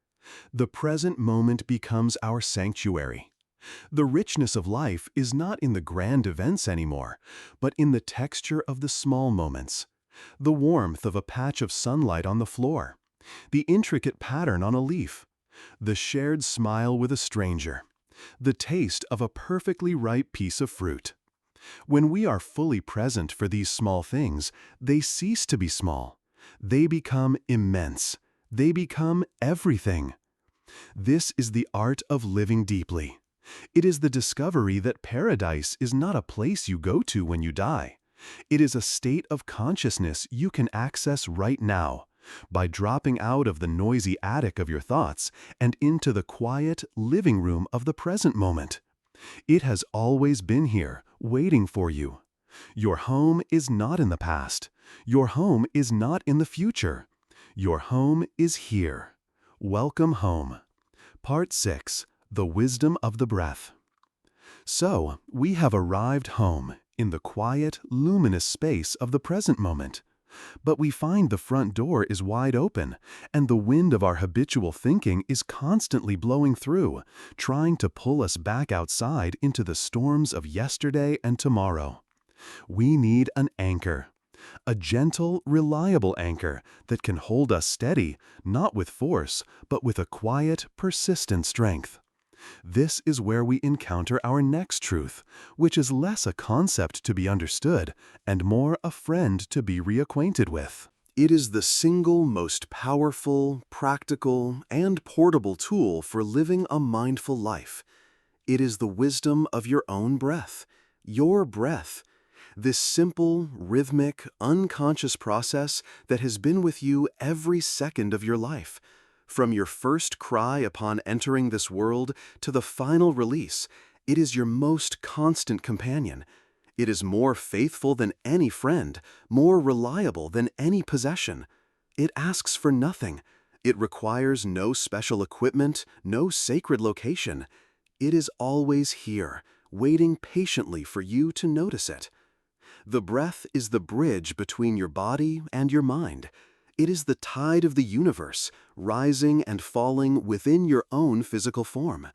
The present moment becomes our sanctuary. The richness of life is not in the grand events anymore, but in the texture of the small moments. The warmth of a patch of sunlight on the floor, the intricate pattern on a leaf, the shared smile with a stranger, the taste of a perfectly ripe piece of fruit. When we are fully present for these small things, they cease to be small. They become immense. They become everything. This is the art of living deeply. It is the discovery that paradise is not a place you go to when you die. It is a state of consciousness you can access right now, by dropping out of the noisy attic of your thoughts and into the quiet living room of the present moment. It has always been here, waiting for you. Your home is not in the past. Your home is not in the future. Your home is here. Welcome home. Part 6. The Wisdom of the Breath. So, we have arrived home, in the quiet, luminous space of the present moment. But we find the front door is wide open, and the wind of our habitual thinking is constantly blowing through, trying to pull us back outside into the storms of yesterday and tomorrow. We need an anchor. A gentle, reliable anchor that can hold us steady, not with force, but with a quiet, persistent strength. This is where we encounter our next truth, which is less a concept to be understood and more a friend to be reacquainted with. It is the single most powerful, practical, and portable tool for living a mindful life. It is the wisdom of your own breath. Your breath. This simple, rhythmic, unconscious process that has been with you every second of your life. From your first cry upon entering this world to the final release, it is your most constant companion. It is more faithful than any friend, more reliable than any possession. It asks for nothing. It requires no special equipment, no sacred location. It is always here, waiting patiently for you to notice it. The breath is the bridge between your body and your mind. It is the tide of the universe, rising and falling within your own physical form.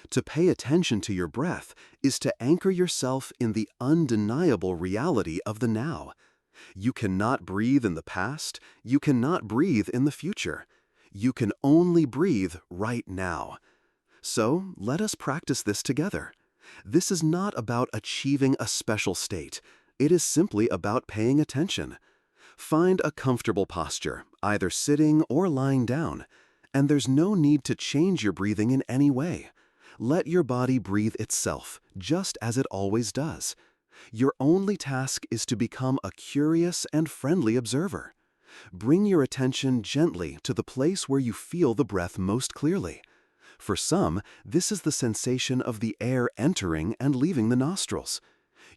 To pay attention to your breath is to anchor yourself in the undeniable reality of the now. You cannot breathe in the past. You cannot breathe in the future. You can only breathe right now. So let us practice this together. This is not about achieving a special state. It is simply about paying attention. Find a comfortable posture, either sitting or lying down, and there's no need to change your breathing in any way. Let your body breathe itself, just as it always does. Your only task is to become a curious and friendly observer. Bring your attention gently to the place where you feel the breath most clearly. For some, this is the sensation of the air entering and leaving the nostrils.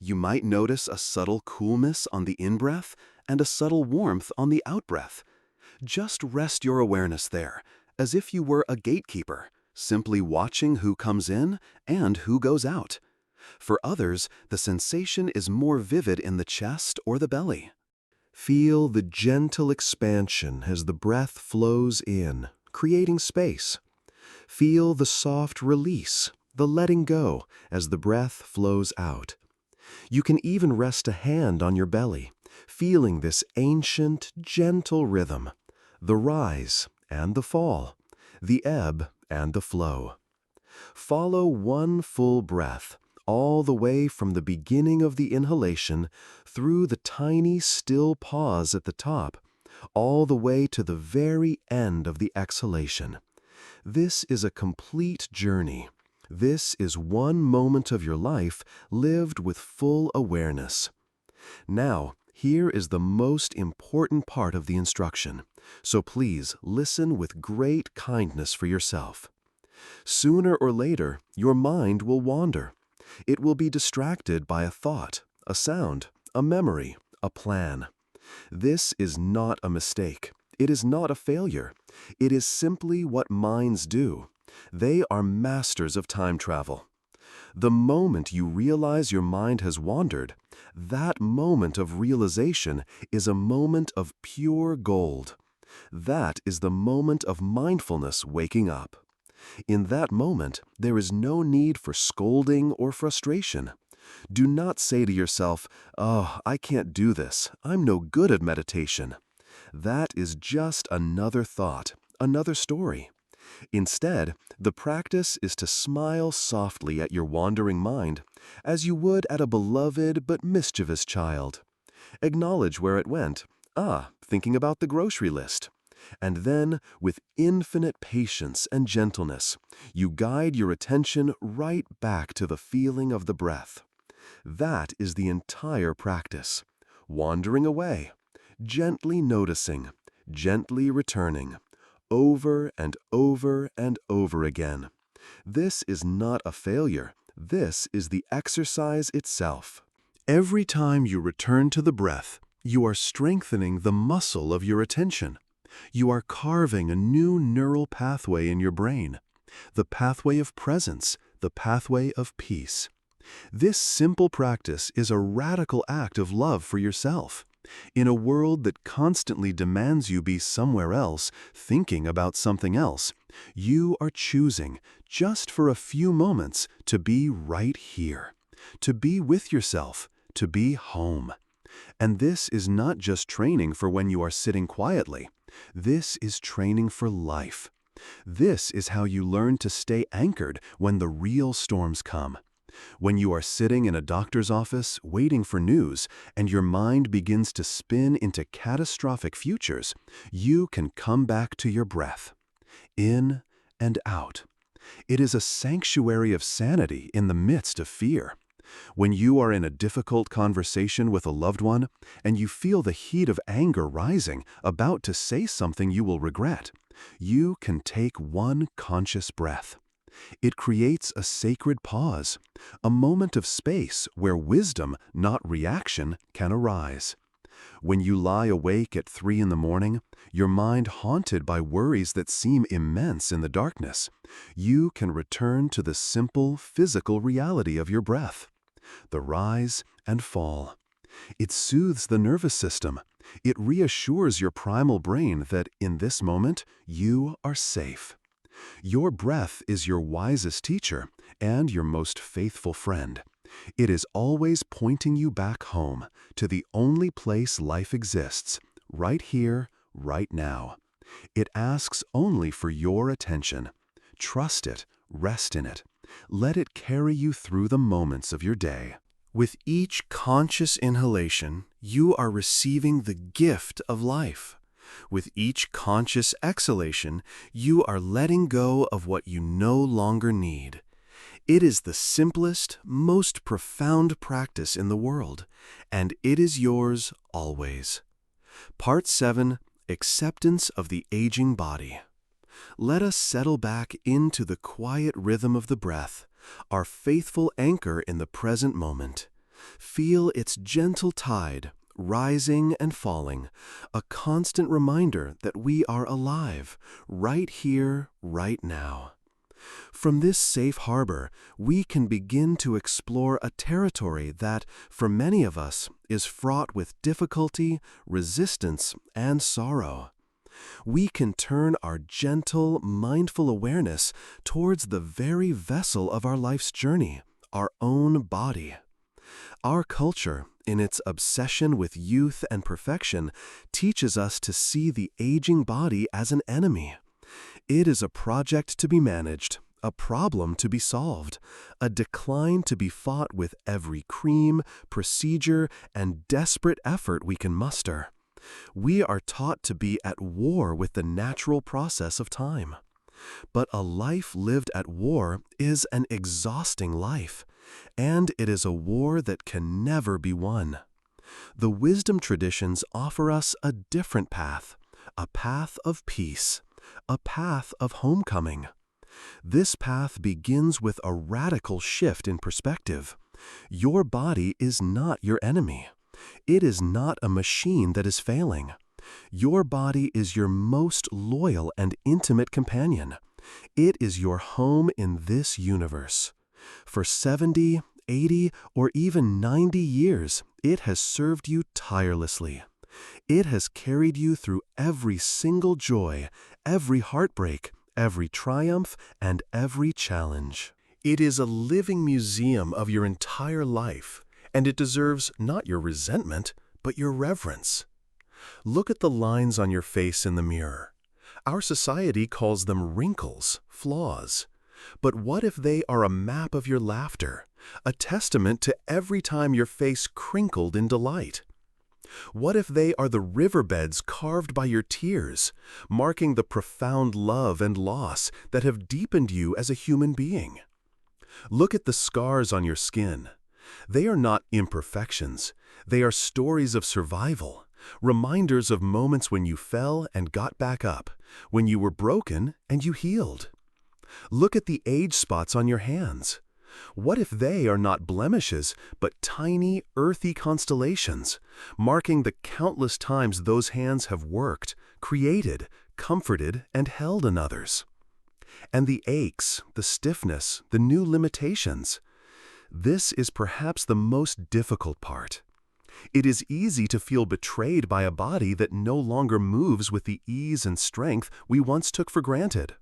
You might notice a subtle coolness on the in-breath and a subtle warmth on the out-breath. Just rest your awareness there, as if you were a gatekeeper, simply watching who comes in and who goes out. For others, the sensation is more vivid in the chest or the belly. Feel the gentle expansion as the breath flows in, creating space. Feel the soft release, the letting go, as the breath flows out. You can even rest a hand on your belly, feeling this ancient, gentle rhythm, the rise and the fall, the ebb and the flow. Follow one full breath, all the way from the beginning of the inhalation through the tiny, still pause at the top, all the way to the very end of the exhalation. This is a complete journey. This is one moment of your life lived with full awareness. Now, here is the most important part of the instruction, so please listen with great kindness for yourself. Sooner or later, your mind will wander. It will be distracted by a thought, a sound, a memory, a plan. This is not a mistake. It is not a failure. It is simply what minds do. They are masters of time travel. The moment you realize your mind has wandered, that moment of realization is a moment of pure gold. That is the moment of mindfulness waking up. In that moment, there is no need for scolding or frustration. Do not say to yourself, "Oh, I can't do this. I'm no good at meditation." That is just another thought, another story. Instead, the practice is to smile softly at your wandering mind, as you would at a beloved but mischievous child. Acknowledge where it went. Thinking about the grocery list. And then, with infinite patience and gentleness, you guide your attention right back to the feeling of the breath. That is the entire practice. Wandering away, gently noticing, gently returning, over and over and over again. This is not a failure. This is the exercise itself. Every time you return to the breath, you are strengthening the muscle of your attention. You are carving a new neural pathway in your brain, the pathway of presence, the pathway of peace. This simple practice is a radical act of love for yourself. In a world that constantly demands you be somewhere else, thinking about something else, you are choosing, just for a few moments, to be right here, to be with yourself, to be home. And this is not just training for when you are sitting quietly. This is training for life. This is how you learn to stay anchored when the real storms come. When you are sitting in a doctor's office waiting for news and your mind begins to spin into catastrophic futures, you can come back to your breath. In and out. It is a sanctuary of sanity in the midst of fear. When you are in a difficult conversation with a loved one and you feel the heat of anger rising, about to say something you will regret, you can take one conscious breath. It creates a sacred pause, a moment of space where wisdom, not reaction, can arise. When you lie awake at 3 in the morning, your mind haunted by worries that seem immense in the darkness, you can return to the simple physical reality of your breath. The rise and fall. It soothes the nervous system. It reassures your primal brain that in this moment, you are safe. Your breath is your wisest teacher and your most faithful friend. It is always pointing you back home, to the only place life exists, right here, right now. It asks only for your attention. Trust it, rest in it. Let it carry you through the moments of your day. With each conscious inhalation, you are receiving the gift of life. With each conscious exhalation, you are letting go of what you no longer need. It is the simplest, most profound practice in the world, and it is yours always. Part 7, Acceptance of the Aging Body. Let us settle back into the quiet rhythm of the breath, our faithful anchor in the present moment. Feel its gentle tide, rising and falling, a constant reminder that we are alive, right here, right now. From this safe harbor, we can begin to explore a territory that, for many of us, is fraught with difficulty, resistance, and sorrow. We can turn our gentle, mindful awareness towards the very vessel of our life's journey, our own body. Our culture, in its obsession with youth and perfection, teaches us to see the aging body as an enemy. It is a project to be managed, a problem to be solved, a decline to be fought with every cream, procedure, and desperate effort we can muster. We are taught to be at war with the natural process of time. But a life lived at war is an exhausting life, and it is a war that can never be won. The wisdom traditions offer us a different path, a path of peace, a path of homecoming. This path begins with a radical shift in perspective. Your body is not your enemy. It is not a machine that is failing. Your body is your most loyal and intimate companion. It is your home in this universe. For 70, 80, or even 90 years, it has served you tirelessly. It has carried you through every single joy, every heartbreak, every triumph, and every challenge. It is a living museum of your entire life, and it deserves not your resentment, but your reverence. Look at the lines on your face in the mirror. Our society calls them wrinkles, flaws. But what if they are a map of your laughter, a testament to every time your face crinkled in delight? What if they are the riverbeds carved by your tears, marking the profound love and loss that have deepened you as a human being? Look at the scars on your skin. They are not imperfections. They are stories of survival, reminders of moments when you fell and got back up, when you were broken and you healed. Look at the age spots on your hands. What if they are not blemishes, but tiny, earthy constellations, marking the countless times those hands have worked, created, comforted, and held another's? And the aches, the stiffness, the new limitations. This is perhaps the most difficult part. It is easy to feel betrayed by a body that no longer moves with the ease and strength we once took for granted.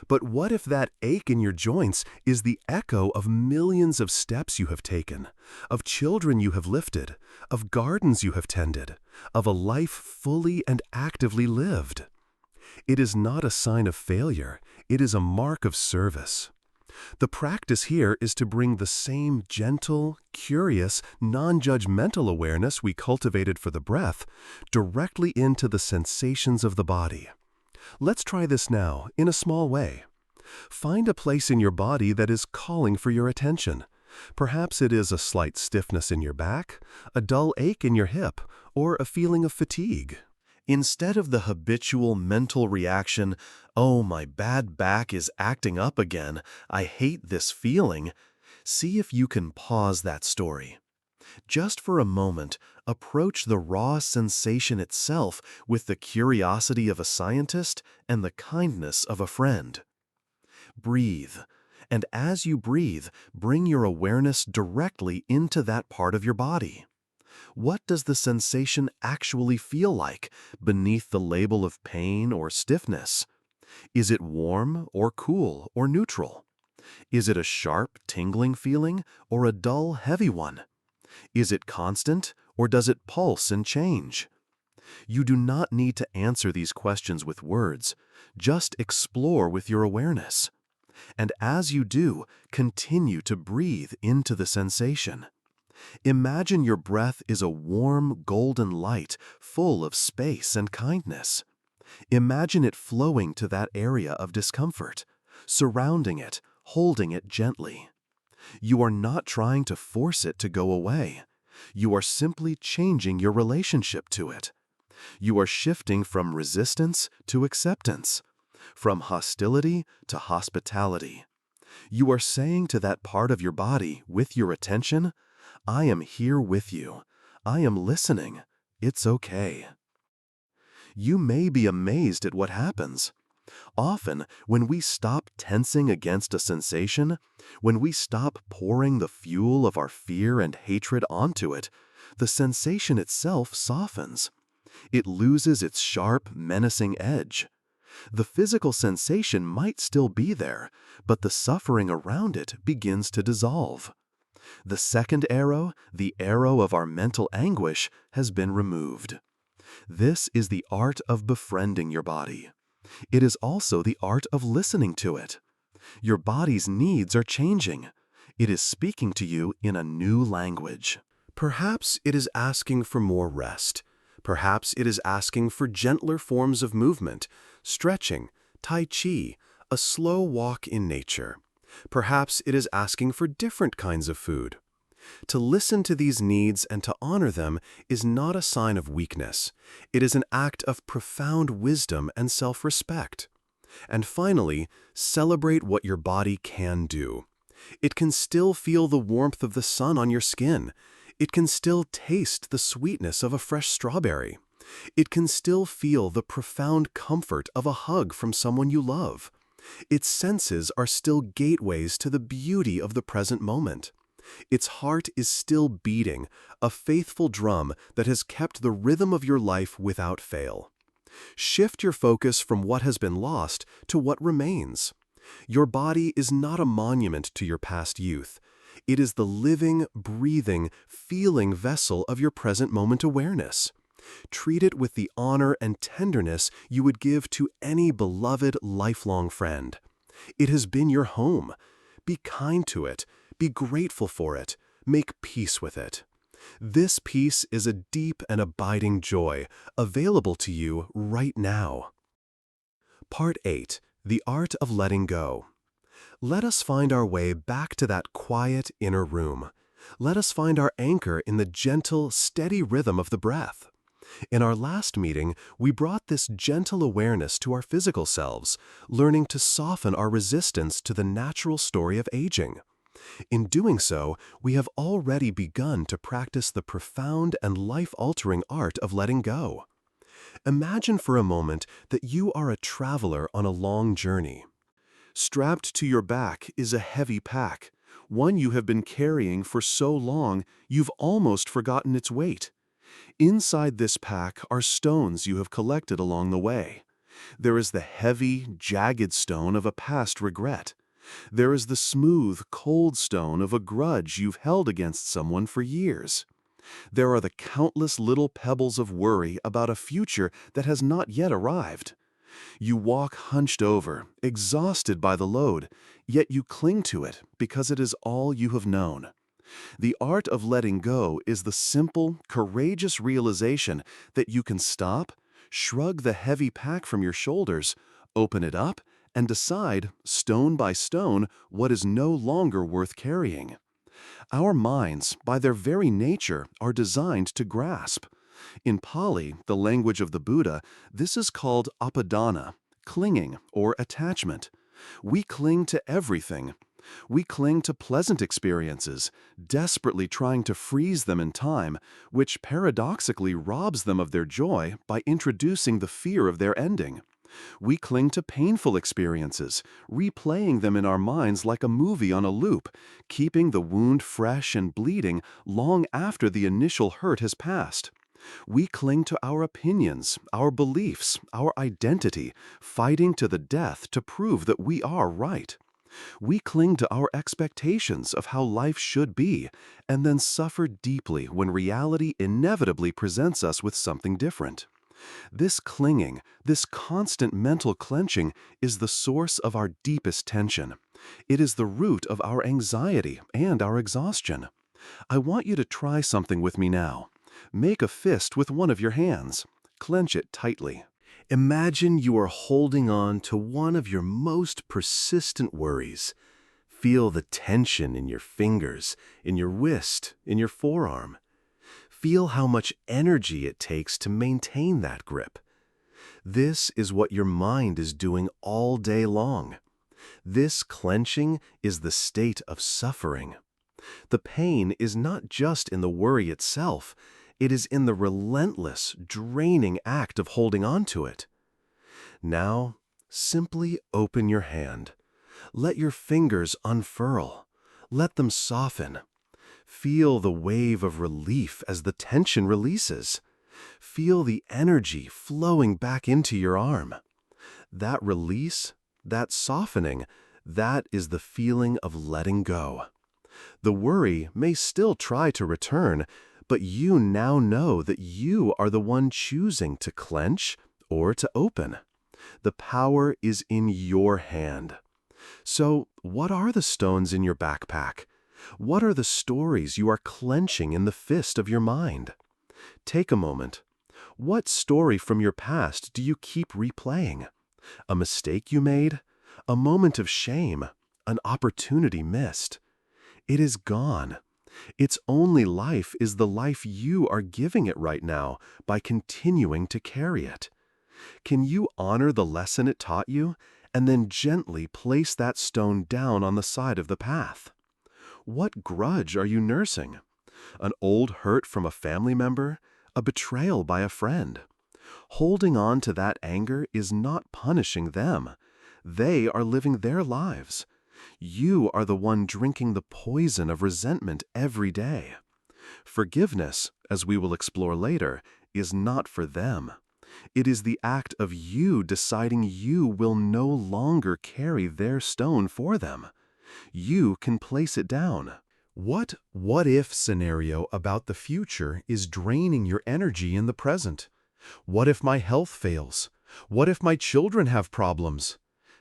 But what if that ache in your joints is the echo of millions of steps you have taken, of children you have lifted, of gardens you have tended, of a life fully and actively lived? It is not a sign of failure, it is a mark of service. The practice here is to bring the same gentle, curious, non-judgmental awareness we cultivated for the breath directly into the sensations of the body. Let's try this now, in a small way. Find a place in your body that is calling for your attention. Perhaps it is a slight stiffness in your back, a dull ache in your hip, or a feeling of fatigue. Instead of the habitual mental reaction, "Oh, my bad back is acting up again, I hate this feeling," see if you can pause that story. Just for a moment, approach the raw sensation itself with the curiosity of a scientist and the kindness of a friend. Breathe, and as you breathe, bring your awareness directly into that part of your body. What does the sensation actually feel like beneath the label of pain or stiffness? Is it warm or cool or neutral? Is it a sharp, tingling feeling or a dull, heavy one? Is it constant or does it pulse and change? You do not need to answer these questions with words. Just explore with your awareness. And as you do, continue to breathe into the sensation. Imagine your breath is a warm, golden light full of space and kindness. Imagine it flowing to that area of discomfort, surrounding it, holding it gently. You are not trying to force it to go away. You are simply changing your relationship to it. You are shifting from resistance to acceptance, from hostility to hospitality. You are saying to that part of your body with your attention, "I am here with you. I am listening. It's okay." You may be amazed at what happens. Often, when we stop tensing against a sensation, when we stop pouring the fuel of our fear and hatred onto it, the sensation itself softens. It loses its sharp, menacing edge. The physical sensation might still be there, but the suffering around it begins to dissolve. The second arrow, the arrow of our mental anguish, has been removed. This is the art of befriending your body. It is also the art of listening to it. Your body's needs are changing. It is speaking to you in a new language. Perhaps it is asking for more rest. Perhaps it is asking for gentler forms of movement, stretching, tai chi, a slow walk in nature. Perhaps it is asking for different kinds of food. To listen to these needs and to honor them is not a sign of weakness. It is an act of profound wisdom and self-respect. And finally, celebrate what your body can do. It can still feel the warmth of the sun on your skin. It can still taste the sweetness of a fresh strawberry. It can still feel the profound comfort of a hug from someone you love. Its senses are still gateways to the beauty of the present moment. Its heart is still beating, a faithful drum that has kept the rhythm of your life without fail. Shift your focus from what has been lost to what remains. Your body is not a monument to your past youth. It is the living, breathing, feeling vessel of your present moment awareness. Treat it with the honor and tenderness you would give to any beloved lifelong friend. It has been your home. Be kind to it. Be grateful for it. Make peace with it. This peace is a deep and abiding joy available to you right now. Part 8. The Art of Letting Go. Let us find our way back to that quiet inner room. Let us find our anchor in the gentle, steady rhythm of the breath. In our last meeting, we brought this gentle awareness to our physical selves, learning to soften our resistance to the natural story of aging. In doing so, we have already begun to practice the profound and life-altering art of letting go. Imagine for a moment that you are a traveler on a long journey. Strapped to your back is a heavy pack, one you have been carrying for so long you've almost forgotten its weight. Inside this pack are stones you have collected along the way. There is the heavy, jagged stone of a past regret. There is the smooth, cold stone of a grudge you've held against someone for years. There are the countless little pebbles of worry about a future that has not yet arrived. You walk hunched over, exhausted by the load, yet you cling to it because it is all you have known. The art of letting go is the simple, courageous realization that you can stop, shrug the heavy pack from your shoulders, open it up, and decide, stone by stone, what is no longer worth carrying. Our minds, by their very nature, are designed to grasp. In Pali, the language of the Buddha, this is called apadana, clinging or attachment. We cling to everything. We cling to pleasant experiences, desperately trying to freeze them in time, which paradoxically robs them of their joy by introducing the fear of their ending. We cling to painful experiences, replaying them in our minds like a movie on a loop, keeping the wound fresh and bleeding long after the initial hurt has passed. We cling to our opinions, our beliefs, our identity, fighting to the death to prove that we are right. We cling to our expectations of how life should be, and then suffer deeply when reality inevitably presents us with something different. This clinging, this constant mental clenching, is the source of our deepest tension. It is the root of our anxiety and our exhaustion. I want you to try something with me now. Make a fist with one of your hands. Clench it tightly. Imagine you are holding on to one of your most persistent worries. Feel the tension in your fingers, in your wrist, in your forearm. Feel how much energy it takes to maintain that grip. This is what your mind is doing all day long. This clenching is the state of suffering. The pain is not just in the worry itself, it is in the relentless, draining act of holding on to it. Now, simply open your hand. Let your fingers unfurl. Let them soften. Feel the wave of relief as the tension releases. Feel the energy flowing back into your arm. That release, that softening, that is the feeling of letting go. The worry may still try to return, but you now know that you are the one choosing to clench or to open. The power is in your hand. So, what are the stones in your backpack? What are the stories you are clenching in the fist of your mind? Take a moment. What story from your past do you keep replaying? A mistake you made? A moment of shame? An opportunity missed? It is gone. Its only life is the life you are giving it right now by continuing to carry it. Can you honor the lesson it taught you, and then gently place that stone down on the side of the path? What grudge are you nursing? An old hurt from a family member? A betrayal by a friend? Holding on to that anger is not punishing them. They are living their lives. You are the one drinking the poison of resentment every day. Forgiveness, as we will explore later, is not for them. It is the act of you deciding you will no longer carry their stone for them. You can place it down. What if scenario about the future is draining your energy in the present? What if my health fails? What if my children have problems?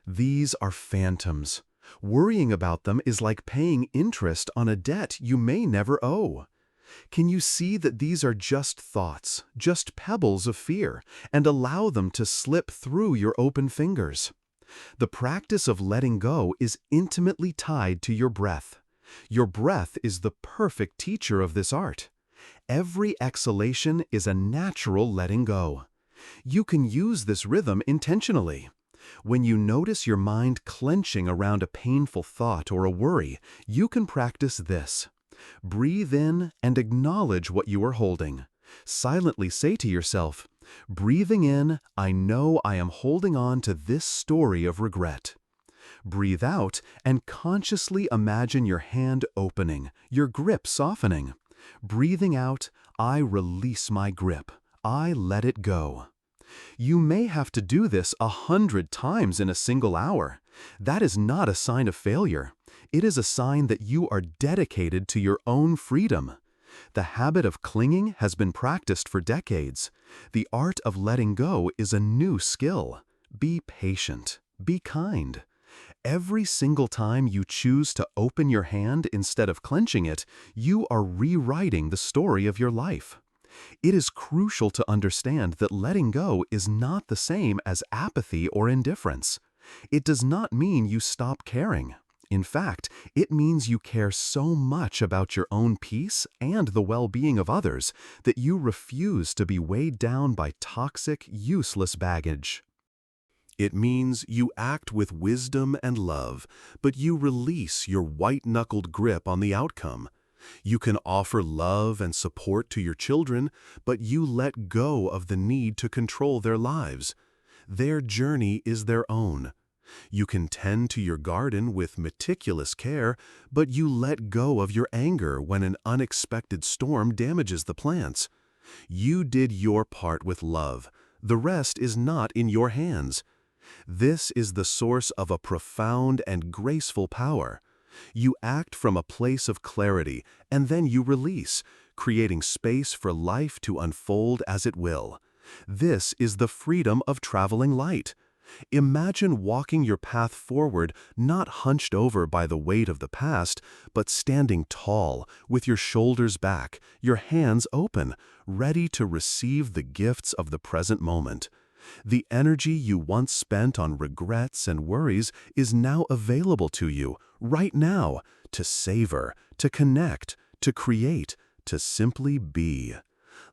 These are phantoms. Worrying about them is like paying interest on a debt you may never owe. Can you see that these are just thoughts, just pebbles of fear, and allow them to slip through your open fingers? The practice of letting go is intimately tied to your breath. Your breath is the perfect teacher of this art. Every exhalation is a natural letting go. You can use this rhythm intentionally. When you notice your mind clenching around a painful thought or a worry, you can practice this. Breathe in and acknowledge what you are holding. Silently say to yourself, breathing in, I know I am holding on to this story of regret. Breathe out and consciously imagine your hand opening, your grip softening. Breathing out, I release my grip. I let it go. You may have to do this 100 times in a single hour. That is not a sign of failure. It is a sign that you are dedicated to your own freedom. The habit of clinging has been practiced for decades. The art of letting go is a new skill. Be patient. Be kind. Every single time you choose to open your hand instead of clenching it, you are rewriting the story of your life. It is crucial to understand that letting go is not the same as apathy or indifference. It does not mean you stop caring. In fact, it means you care so much about your own peace and the well-being of others that you refuse to be weighed down by toxic, useless baggage. It means you act with wisdom and love, but you release your white-knuckled grip on the outcome. You can offer love and support to your children, but you let go of the need to control their lives. Their journey is their own. You can tend to your garden with meticulous care, but you let go of your anger when an unexpected storm damages the plants. You did your part with love. The rest is not in your hands. This is the source of a profound and graceful power. You act from a place of clarity, and then you release, creating space for life to unfold as it will. This is the freedom of traveling light. Imagine walking your path forward, not hunched over by the weight of the past, but standing tall, with your shoulders back, your hands open, ready to receive the gifts of the present moment. The energy you once spent on regrets and worries is now available to you, right now, to savor, to connect, to create, to simply be.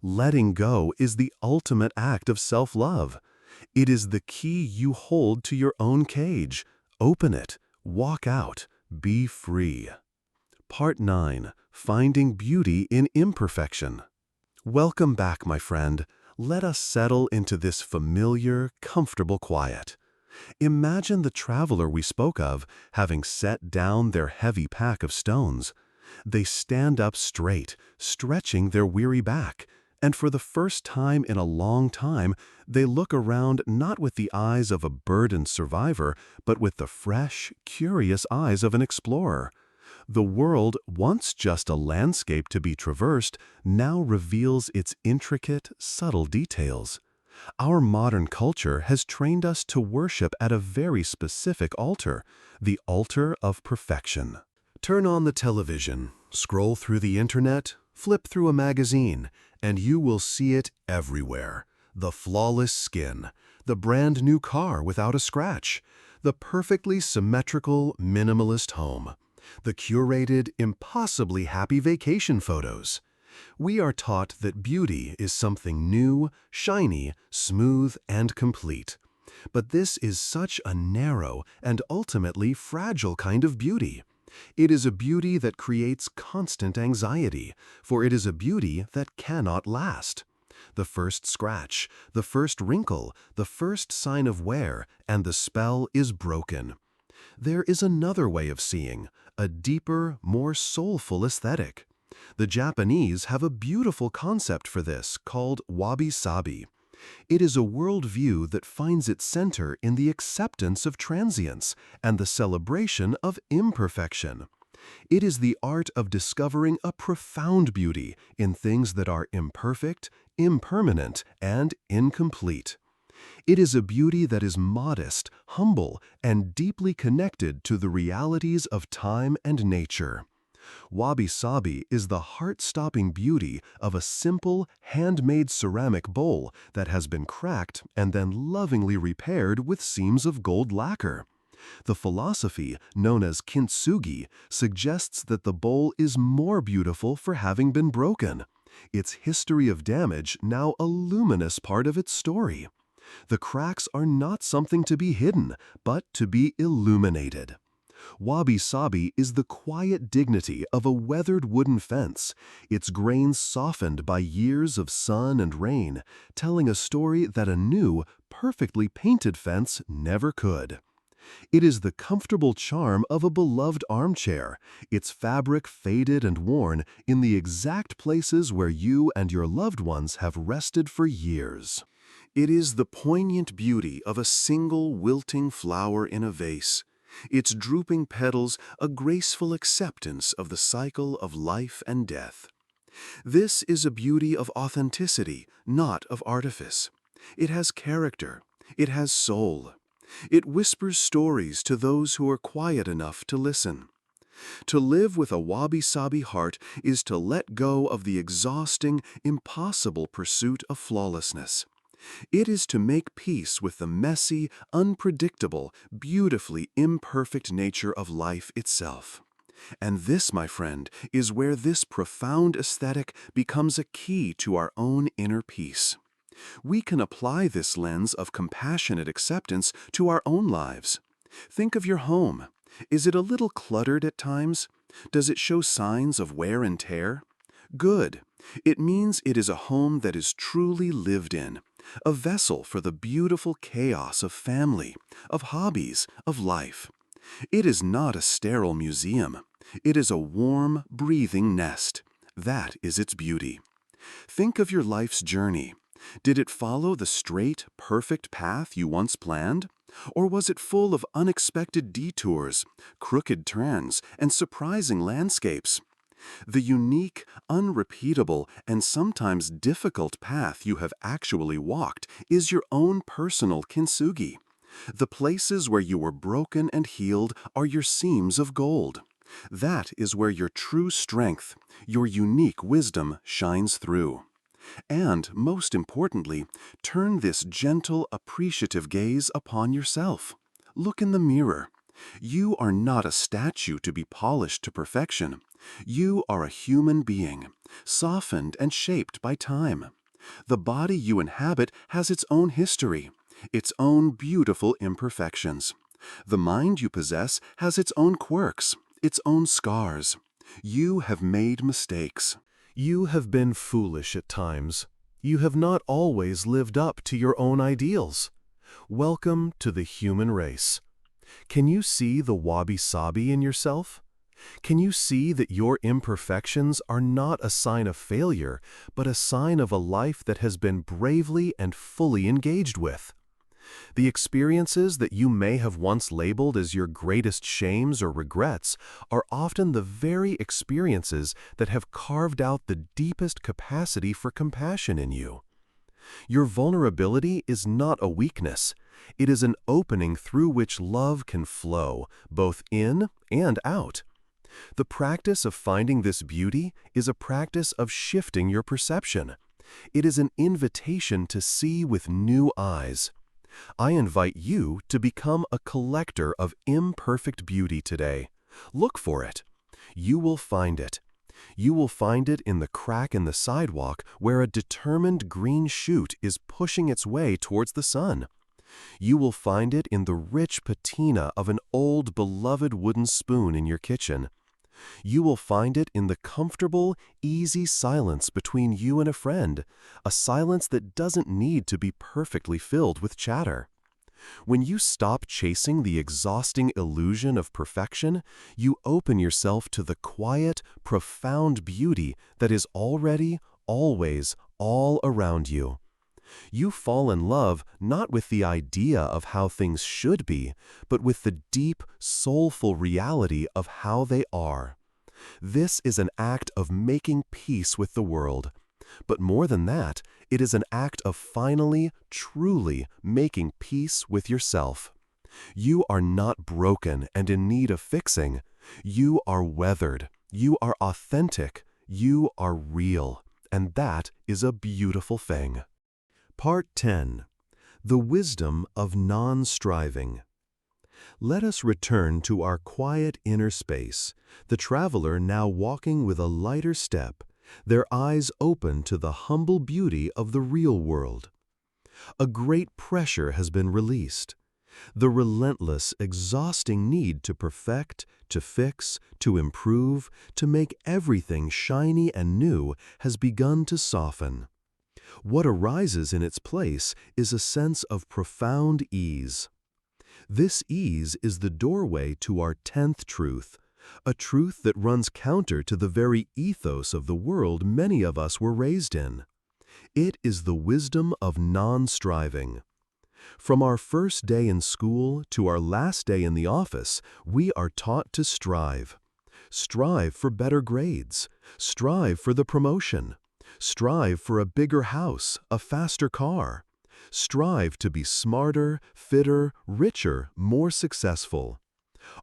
Letting go is the ultimate act of self-love. It is the key you hold to your own cage. Open it, walk out, be free. Part 9. Finding Beauty in Imperfection. Welcome back, my friend. Let us settle into this familiar, comfortable quiet. Imagine the traveler we spoke of having set down their heavy pack of stones. They stand up straight, stretching their weary back, and for the first time in a long time, they look around not with the eyes of a burdened survivor, but with the fresh, curious eyes of an explorer. The world, once just a landscape to be traversed, now reveals its intricate, subtle details. Our modern culture has trained us to worship at a very specific altar, the altar of perfection. Turn on the television, scroll through the internet, flip through a magazine, and you will see it everywhere. The flawless skin, the brand new car without a scratch, the perfectly symmetrical, minimalist home, the curated, impossibly happy vacation photos. We are taught that beauty is something new, shiny, smooth, and complete. But this is such a narrow and ultimately fragile kind of beauty. It is a beauty that creates constant anxiety, for it is a beauty that cannot last. The first scratch, the first wrinkle, the first sign of wear, and the spell is broken. There is another way of seeing, a deeper, more soulful aesthetic. The Japanese have a beautiful concept for this called wabi-sabi. It is a worldview that finds its center in the acceptance of transience and the celebration of imperfection. It is the art of discovering a profound beauty in things that are imperfect, impermanent, and incomplete. It is a beauty that is modest, humble, and deeply connected to the realities of time and nature. Wabi-sabi is the heart-stopping beauty of a simple, handmade ceramic bowl that has been cracked and then lovingly repaired with seams of gold lacquer. The philosophy, known as kintsugi, suggests that the bowl is more beautiful for having been broken. Its history of damage now a luminous part of its story. The cracks are not something to be hidden, but to be illuminated. Wabi-sabi is the quiet dignity of a weathered wooden fence, its grains softened by years of sun and rain, telling a story that a new, perfectly painted fence never could. It is the comfortable charm of a beloved armchair, its fabric faded and worn in the exact places where you and your loved ones have rested for years. It is the poignant beauty of a single wilting flower in a vase, its drooping petals a graceful acceptance of the cycle of life and death. This is a beauty of authenticity, not of artifice. It has character. It has soul. It whispers stories to those who are quiet enough to listen. To live with a wabi-sabi heart is to let go of the exhausting, impossible pursuit of flawlessness. It is to make peace with the messy, unpredictable, beautifully imperfect nature of life itself. And this, my friend, is where this profound aesthetic becomes a key to our own inner peace. We can apply this lens of compassionate acceptance to our own lives. Think of your home. Is it a little cluttered at times? Does it show signs of wear and tear? Good. It means it is a home that is truly lived in, a vessel for the beautiful chaos of family, of hobbies, of life. It is not a sterile museum. It is a warm, breathing nest. That is its beauty. Think of your life's journey. Did it follow the straight, perfect path you once planned? Or was it full of unexpected detours, crooked turns, and surprising landscapes? The unique, unrepeatable, and sometimes difficult path you have actually walked is your own personal kintsugi. The places where you were broken and healed are your seams of gold. That is where your true strength, your unique wisdom shines through. And, most importantly, turn this gentle, appreciative gaze upon yourself. Look in the mirror. You are not a statue to be polished to perfection. You are a human being, softened and shaped by time. The body you inhabit has its own history, its own beautiful imperfections. The mind you possess has its own quirks, its own scars. You have made mistakes. You have been foolish at times. You have not always lived up to your own ideals. Welcome to the human race. Can you see the wabi-sabi in yourself? Can you see that your imperfections are not a sign of failure, but a sign of a life that has been bravely and fully engaged with? The experiences that you may have once labeled as your greatest shames or regrets are often the very experiences that have carved out the deepest capacity for compassion in you. Your vulnerability is not a weakness. It is an opening through which love can flow, both in and out. The practice of finding this beauty is a practice of shifting your perception. It is an invitation to see with new eyes. I invite you to become a collector of imperfect beauty today. Look for it. You will find it. You will find it in the crack in the sidewalk where a determined green shoot is pushing its way towards the sun. You will find it in the rich patina of an old beloved wooden spoon in your kitchen. You will find it in the comfortable, easy silence between you and a friend, a silence that doesn't need to be perfectly filled with chatter. When you stop chasing the exhausting illusion of perfection, you open yourself to the quiet, profound beauty that is already, always, all around you. You fall in love not with the idea of how things should be, but with the deep, soulful reality of how they are. This is an act of making peace with the world. But more than that, it is an act of finally, truly making peace with yourself. You are not broken and in need of fixing. You are weathered. You are authentic. You are real. And that is a beautiful thing. Part 10. The Wisdom of Non-Striving. Let us return to our quiet inner space, the traveler now walking with a lighter step, their eyes open to the humble beauty of the real world. A great pressure has been released. The relentless, exhausting need to perfect, to fix, to improve, to make everything shiny and new has begun to soften. What arises in its place is a sense of profound ease. This ease is the doorway to our 10th truth, a truth that runs counter to the very ethos of the world many of us were raised in. It is the wisdom of non-striving. From our first day in school to our last day in the office, we are taught to strive. Strive for better grades. Strive for the promotion. Strive for a bigger house, a faster car. Strive to be smarter, fitter, richer, more successful.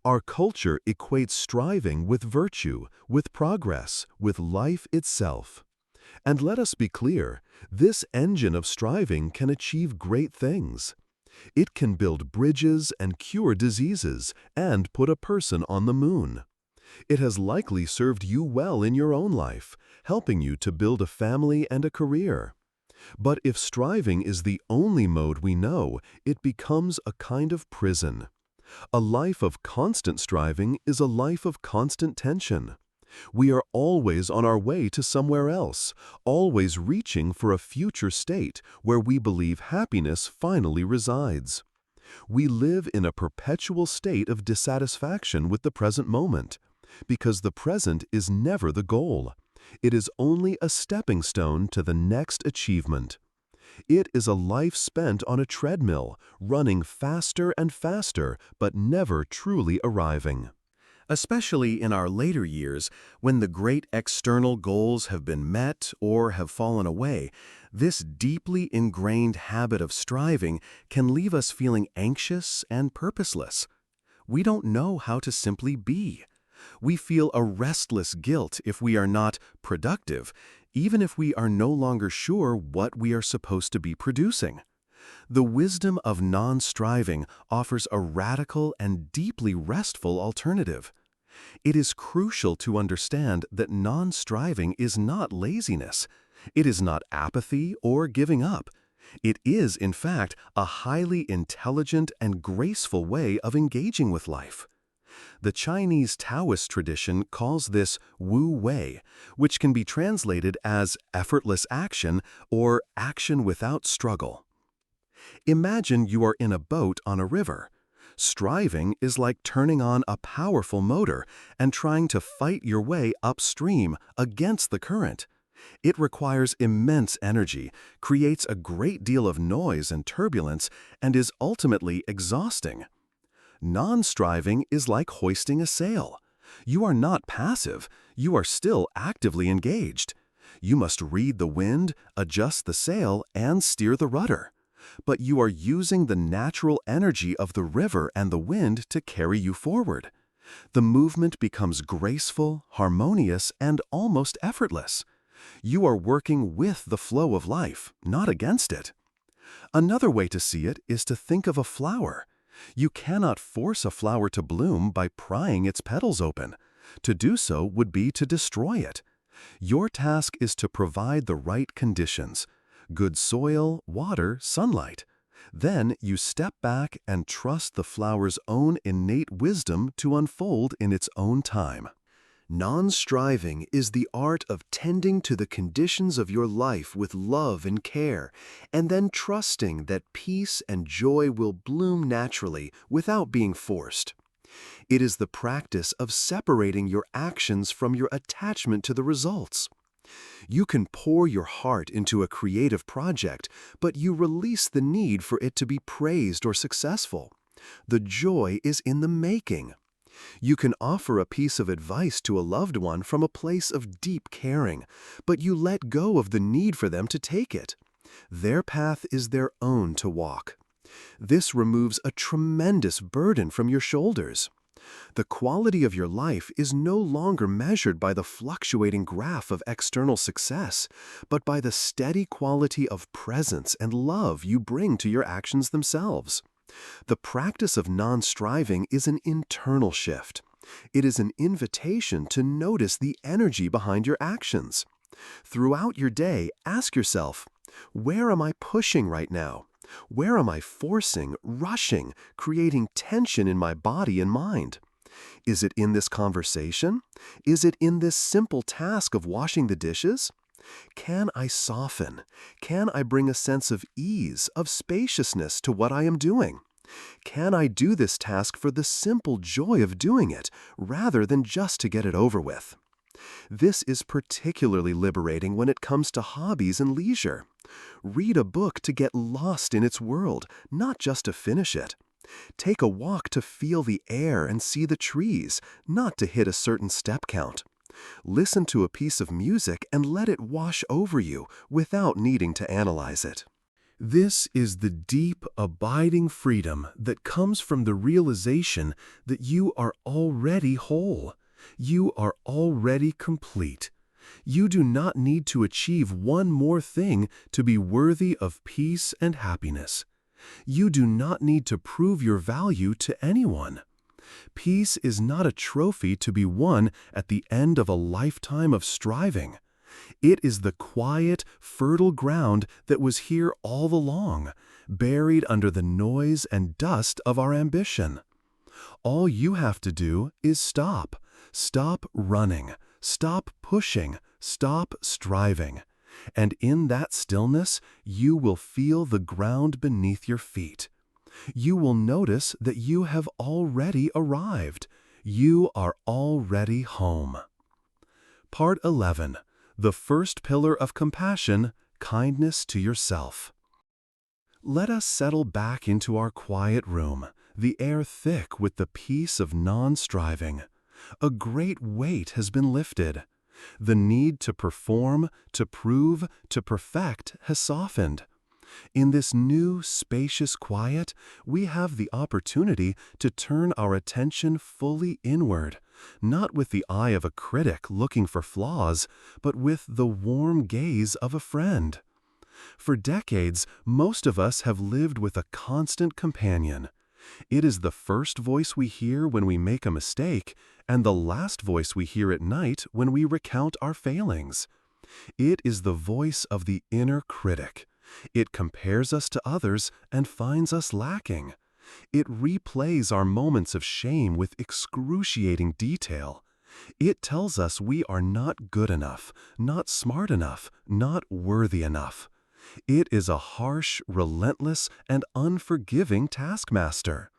Our culture equates striving with virtue, with progress, with life itself. And let us be clear, this engine of striving can achieve great things. It can build bridges and cure diseases and put a person on the moon. It has likely served you well in your own life, helping you to build a family and a career. But if striving is the only mode we know, it becomes a kind of prison. A life of constant striving is a life of constant tension. We are always on our way to somewhere else, always reaching for a future state where we believe happiness finally resides. We live in a perpetual state of dissatisfaction with the present moment, because the present is never the goal. It is only a stepping stone to the next achievement. It is a life spent on a treadmill, running faster and faster, but never truly arriving. Especially in our later years, when the great external goals have been met or have fallen away, this deeply ingrained habit of striving can leave us feeling anxious and purposeless. We don't know how to simply be. We feel a restless guilt if we are not productive, even if we are no longer sure what we are supposed to be producing. The wisdom of non-striving offers a radical and deeply restful alternative. It is crucial to understand that non-striving is not laziness. It is not apathy or giving up. It is, in fact, a highly intelligent and graceful way of engaging with life. The Chinese Taoist tradition calls this Wu Wei, which can be translated as effortless action or action without struggle. Imagine you are in a boat on a river. Striving is like turning on a powerful motor and trying to fight your way upstream against the current. It requires immense energy, creates a great deal of noise and turbulence, and is ultimately exhausting. Non-striving is like hoisting a sail. You are not passive, you are still actively engaged. You must read the wind, adjust the sail, and steer the rudder. But you are using the natural energy of the river and the wind to carry you forward. The movement becomes graceful, harmonious, and almost effortless. You are working with the flow of life, not against it. Another way to see it is to think of a flower. You cannot force a flower to bloom by prying its petals open. To do so would be to destroy it. Your task is to provide the right conditions: good soil, water, sunlight. Then you step back and trust the flower's own innate wisdom to unfold in its own time. Non-striving is the art of tending to the conditions of your life with love and care, and then trusting that peace and joy will bloom naturally without being forced. It is the practice of separating your actions from your attachment to the results. You can pour your heart into a creative project, but you release the need for it to be praised or successful. The joy is in the making. You can offer a piece of advice to a loved one from a place of deep caring, but you let go of the need for them to take it. Their path is their own to walk. This removes a tremendous burden from your shoulders. The quality of your life is no longer measured by the fluctuating graph of external success, but by the steady quality of presence and love you bring to your actions themselves. The practice of non-striving is an internal shift. It is an invitation to notice the energy behind your actions. Throughout your day, ask yourself, where am I pushing right now? Where am I forcing, rushing, creating tension in my body and mind? Is it in this conversation? Is it in this simple task of washing the dishes? Can I soften? Can I bring a sense of ease, of spaciousness to what I am doing? Can I do this task for the simple joy of doing it, rather than just to get it over with? This is particularly liberating when it comes to hobbies and leisure. Read a book to get lost in its world, not just to finish it. Take a walk to feel the air and see the trees, not to hit a certain step count. Listen to a piece of music and let it wash over you without needing to analyze it. This is the deep, abiding freedom that comes from the realization that you are already whole. You are already complete. You do not need to achieve one more thing to be worthy of peace and happiness. You do not need to prove your value to anyone. Peace is not a trophy to be won at the end of a lifetime of striving. It is the quiet, fertile ground that was here all along, buried under the noise and dust of our ambition. All you have to do is stop. Stop running. Stop pushing. Stop striving. And in that stillness, you will feel the ground beneath your feet. You will notice that you have already arrived. You are already home. Part 11. The first pillar of compassion, kindness to yourself. Let us settle back into our quiet room, the air thick with the peace of non-striving. A great weight has been lifted. The need to perform, to prove, to perfect has softened. In this new, spacious quiet, we have the opportunity to turn our attention fully inward, not with the eye of a critic looking for flaws, but with the warm gaze of a friend. For decades, most of us have lived with a constant companion. It is the first voice we hear when we make a mistake, and the last voice we hear at night when we recount our failings. It is the voice of the inner critic. It compares us to others and finds us lacking. It replays our moments of shame with excruciating detail. It tells us we are not good enough, not smart enough, not worthy enough. It is a harsh, relentless, and unforgiving taskmaster.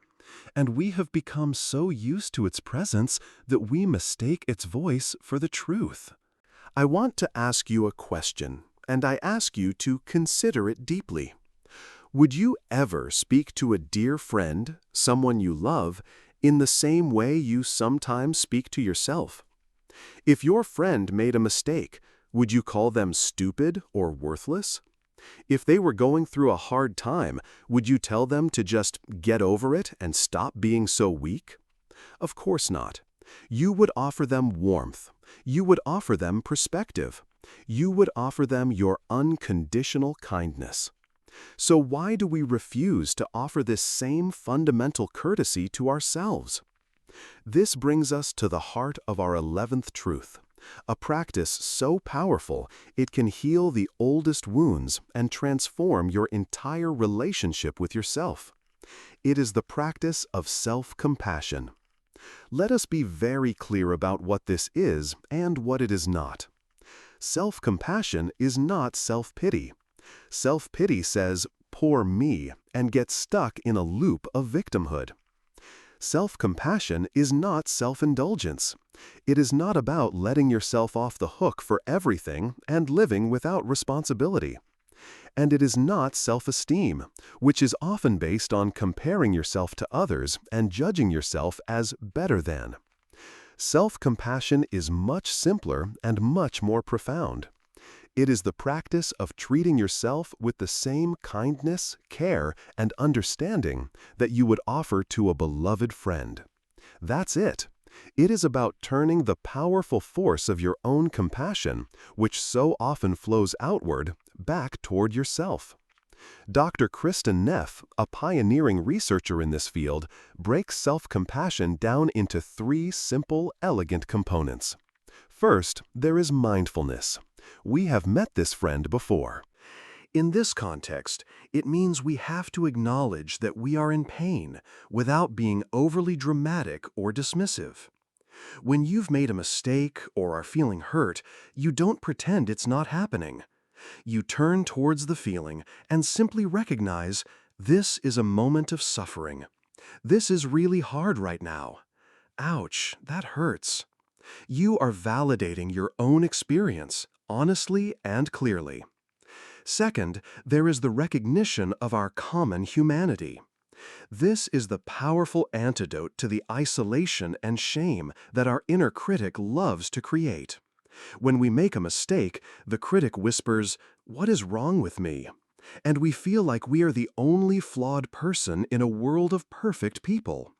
And we have become so used to its presence that we mistake its voice for the truth. I want to ask you a question, and I ask you to consider it deeply. Would you ever speak to a dear friend, someone you love, in the same way you sometimes speak to yourself? If your friend made a mistake, would you call them stupid or worthless? If they were going through a hard time, would you tell them to just get over it and stop being so weak? Of course not. You would offer them warmth. You would offer them perspective. You would offer them your unconditional kindness. So why do we refuse to offer this same fundamental courtesy to ourselves? This brings us to the heart of our 11th truth, a practice so powerful it can heal the oldest wounds and transform your entire relationship with yourself. It is the practice of self-compassion. Let us be very clear about what this is and what it is not. Self-compassion is not self-pity. Self-pity says, "Poor me," and gets stuck in a loop of victimhood. Self-compassion is not self-indulgence. It is not about letting yourself off the hook for everything and living without responsibility. And it is not self-esteem, which is often based on comparing yourself to others and judging yourself as better than. Self-compassion is much simpler and much more profound. It is the practice of treating yourself with the same kindness, care, and understanding that you would offer to a beloved friend. That's it. It is about turning the powerful force of your own compassion, which so often flows outward, back toward yourself. Dr. Kristen Neff, a pioneering researcher in this field, breaks self-compassion down into 3 simple, elegant components. First, there is mindfulness. We have met this friend before. In this context, it means we have to acknowledge that we are in pain without being overly dramatic or dismissive. When you've made a mistake or are feeling hurt, you don't pretend it's not happening. You turn towards the feeling and simply recognize, this is a moment of suffering. This is really hard right now. Ouch, that hurts. You are validating your own experience, honestly and clearly. Second, there is the recognition of our common humanity. This is the powerful antidote to the isolation and shame that our inner critic loves to create. When we make a mistake, the critic whispers, "What is wrong with me?" And we feel like we are the only flawed person in a world of perfect people.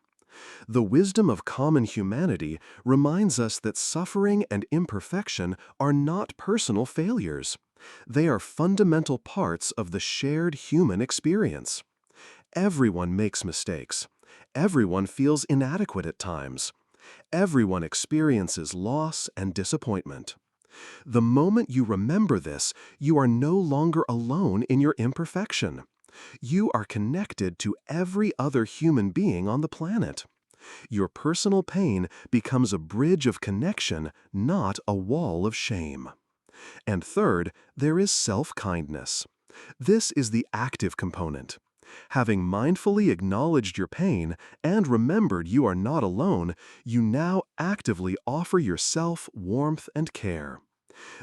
The wisdom of common humanity reminds us that suffering and imperfection are not personal failures. They are fundamental parts of the shared human experience. Everyone makes mistakes. Everyone feels inadequate at times. Everyone experiences loss and disappointment. The moment you remember this, you are no longer alone in your imperfection. You are connected to every other human being on the planet. Your personal pain becomes a bridge of connection, not a wall of shame. And third, there is self-kindness. This is the active component. Having mindfully acknowledged your pain and remembered you are not alone, you now actively offer yourself warmth and care.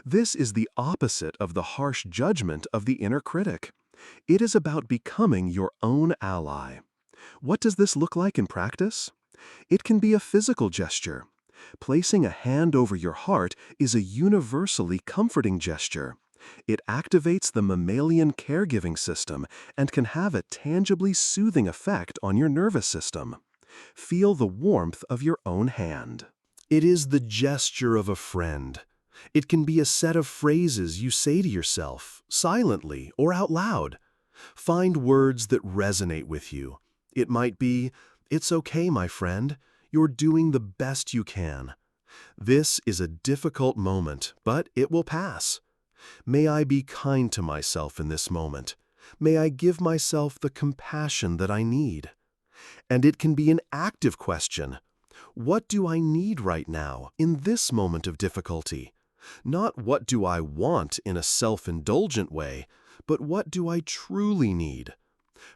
This is the opposite of the harsh judgment of the inner critic. It is about becoming your own ally. What does this look like in practice? It can be a physical gesture. Placing a hand over your heart is a universally comforting gesture. It activates the mammalian caregiving system and can have a tangibly soothing effect on your nervous system. Feel the warmth of your own hand. It is the gesture of a friend. It can be a set of phrases you say to yourself, silently or out loud. Find words that resonate with you. It might be, "It's okay, my friend. You're doing the best you can." This is a difficult moment, but it will pass. May I be kind to myself in this moment. May I give myself the compassion that I need. And it can be an active question. What do I need right now, in this moment of difficulty? Not what do I want in a self-indulgent way, but what do I truly need?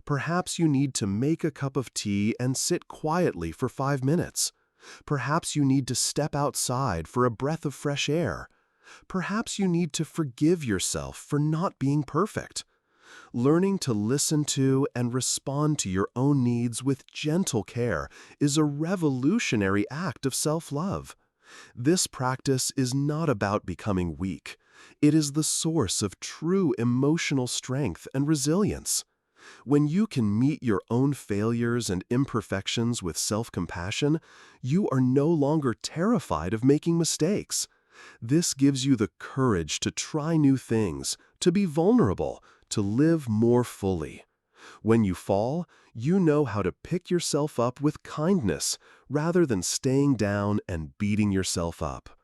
Perhaps you need to make a cup of tea and sit quietly for 5 minutes. Perhaps you need to step outside for a breath of fresh air. Perhaps you need to forgive yourself for not being perfect. Learning to listen to and respond to your own needs with gentle care is a revolutionary act of self-love. This practice is not about becoming weak. It is the source of true emotional strength and resilience. When you can meet your own failures and imperfections with self-compassion, you are no longer terrified of making mistakes. This gives you the courage to try new things, to be vulnerable, to live more fully. When you fall, you know how to pick yourself up with kindness rather than staying down and beating yourself up.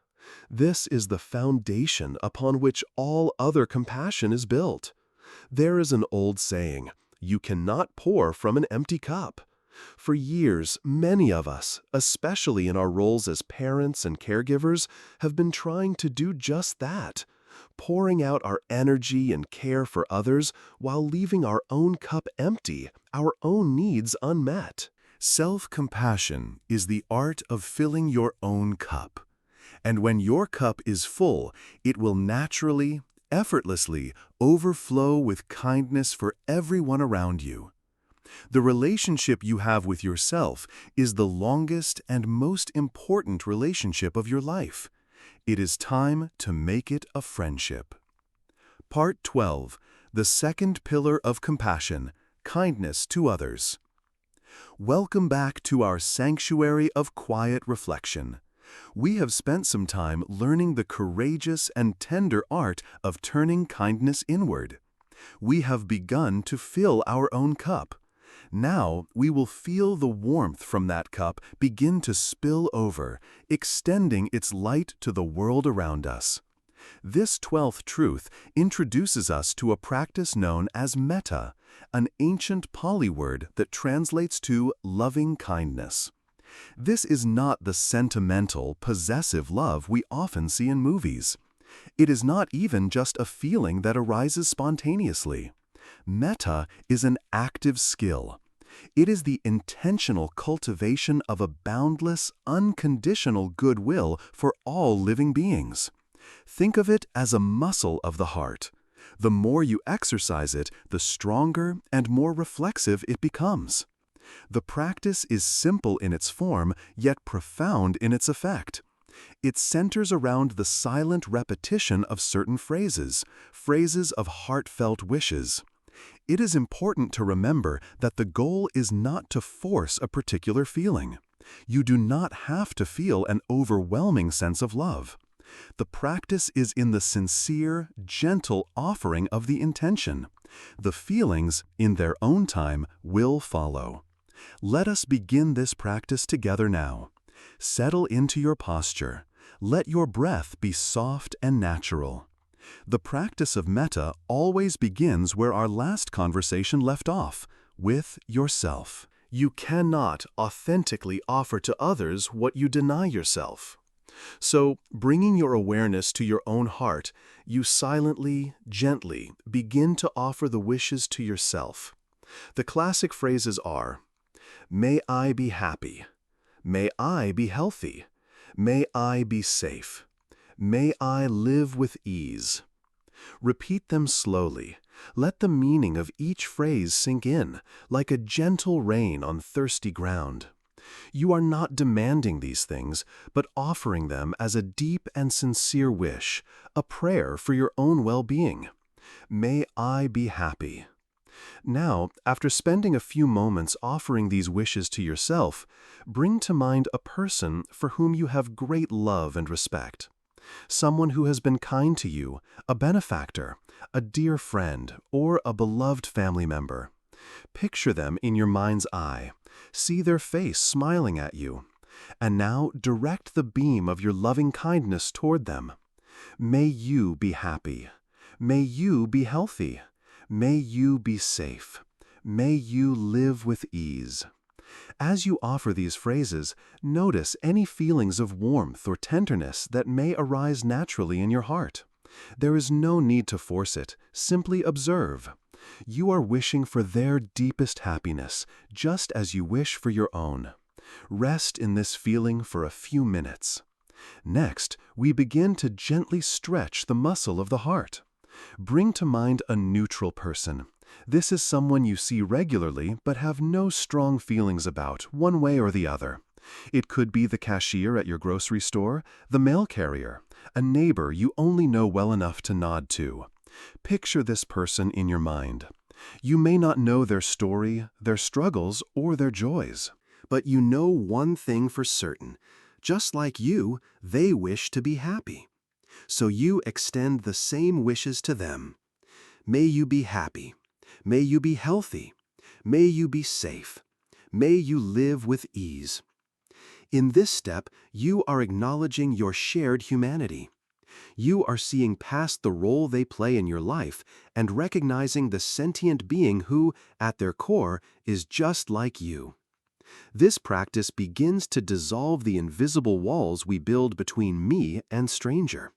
This is the foundation upon which all other compassion is built. There is an old saying, "You cannot pour from an empty cup." For years, many of us, especially in our roles as parents and caregivers, have been trying to do just that, pouring out our energy and care for others while leaving our own cup empty, our own needs unmet. Self-compassion is the art of filling your own cup. And when your cup is full, it will naturally, effortlessly overflow with kindness for everyone around you. The relationship you have with yourself is the longest and most important relationship of your life. It is time to make it a friendship. Part 12. The second pillar of compassion, kindness to others. Welcome back to our sanctuary of quiet reflection. We have spent some time learning the courageous and tender art of turning kindness inward. We have begun to fill our own cup. Now we will feel the warmth from that cup begin to spill over, extending its light to the world around us. This 12th truth introduces us to a practice known as metta, an ancient Pali word that translates to loving kindness. This is not the sentimental, possessive love we often see in movies. It is not even just a feeling that arises spontaneously. Metta is an active skill. It is the intentional cultivation of a boundless, unconditional goodwill for all living beings. Think of it as a muscle of the heart. The more you exercise it, the stronger and more reflexive it becomes. The practice is simple in its form, yet profound in its effect. It centers around the silent repetition of certain phrases, phrases of heartfelt wishes. It is important to remember that the goal is not to force a particular feeling. You do not have to feel an overwhelming sense of love. The practice is in the sincere, gentle offering of the intention. The feelings, in their own time, will follow. Let us begin this practice together now. Settle into your posture. Let your breath be soft and natural. The practice of metta always begins where our last conversation left off, with yourself. You cannot authentically offer to others what you deny yourself. So, bringing your awareness to your own heart, you silently, gently begin to offer the wishes to yourself. The classic phrases are, "May I be happy. May I be healthy. May I be safe. May I live with ease." Repeat them slowly. Let the meaning of each phrase sink in, like a gentle rain on thirsty ground. You are not demanding these things, but offering them as a deep and sincere wish, a prayer for your own well-being. May I be happy. Now, after spending a few moments offering these wishes to yourself, bring to mind a person for whom you have great love and respect. Someone who has been kind to you, a benefactor, a dear friend, or a beloved family member. Picture them in your mind's eye. See their face smiling at you. And now direct the beam of your loving kindness toward them. May you be happy. May you be healthy. May you be safe. May you live with ease. As you offer these phrases, notice any feelings of warmth or tenderness that may arise naturally in your heart. There is no need to force it. Simply observe. You are wishing for their deepest happiness, just as you wish for your own. Rest in this feeling for a few minutes. Next, we begin to gently stretch the muscle of the heart. Bring to mind a neutral person. This is someone you see regularly but have no strong feelings about, one way or the other. It could be the cashier at your grocery store, the mail carrier, a neighbor you only know well enough to nod to. Picture this person in your mind. You may not know their story, their struggles, or their joys. But you know one thing for certain. Just like you, they wish to be happy. So you extend the same wishes to them. May you be happy. May you be healthy. May you be safe. May you live with ease. In this step, you are acknowledging your shared humanity. You are seeing past the role they play in your life and recognizing the sentient being who, at their core, is just like you. This practice begins to dissolve the invisible walls we build between me and stranger.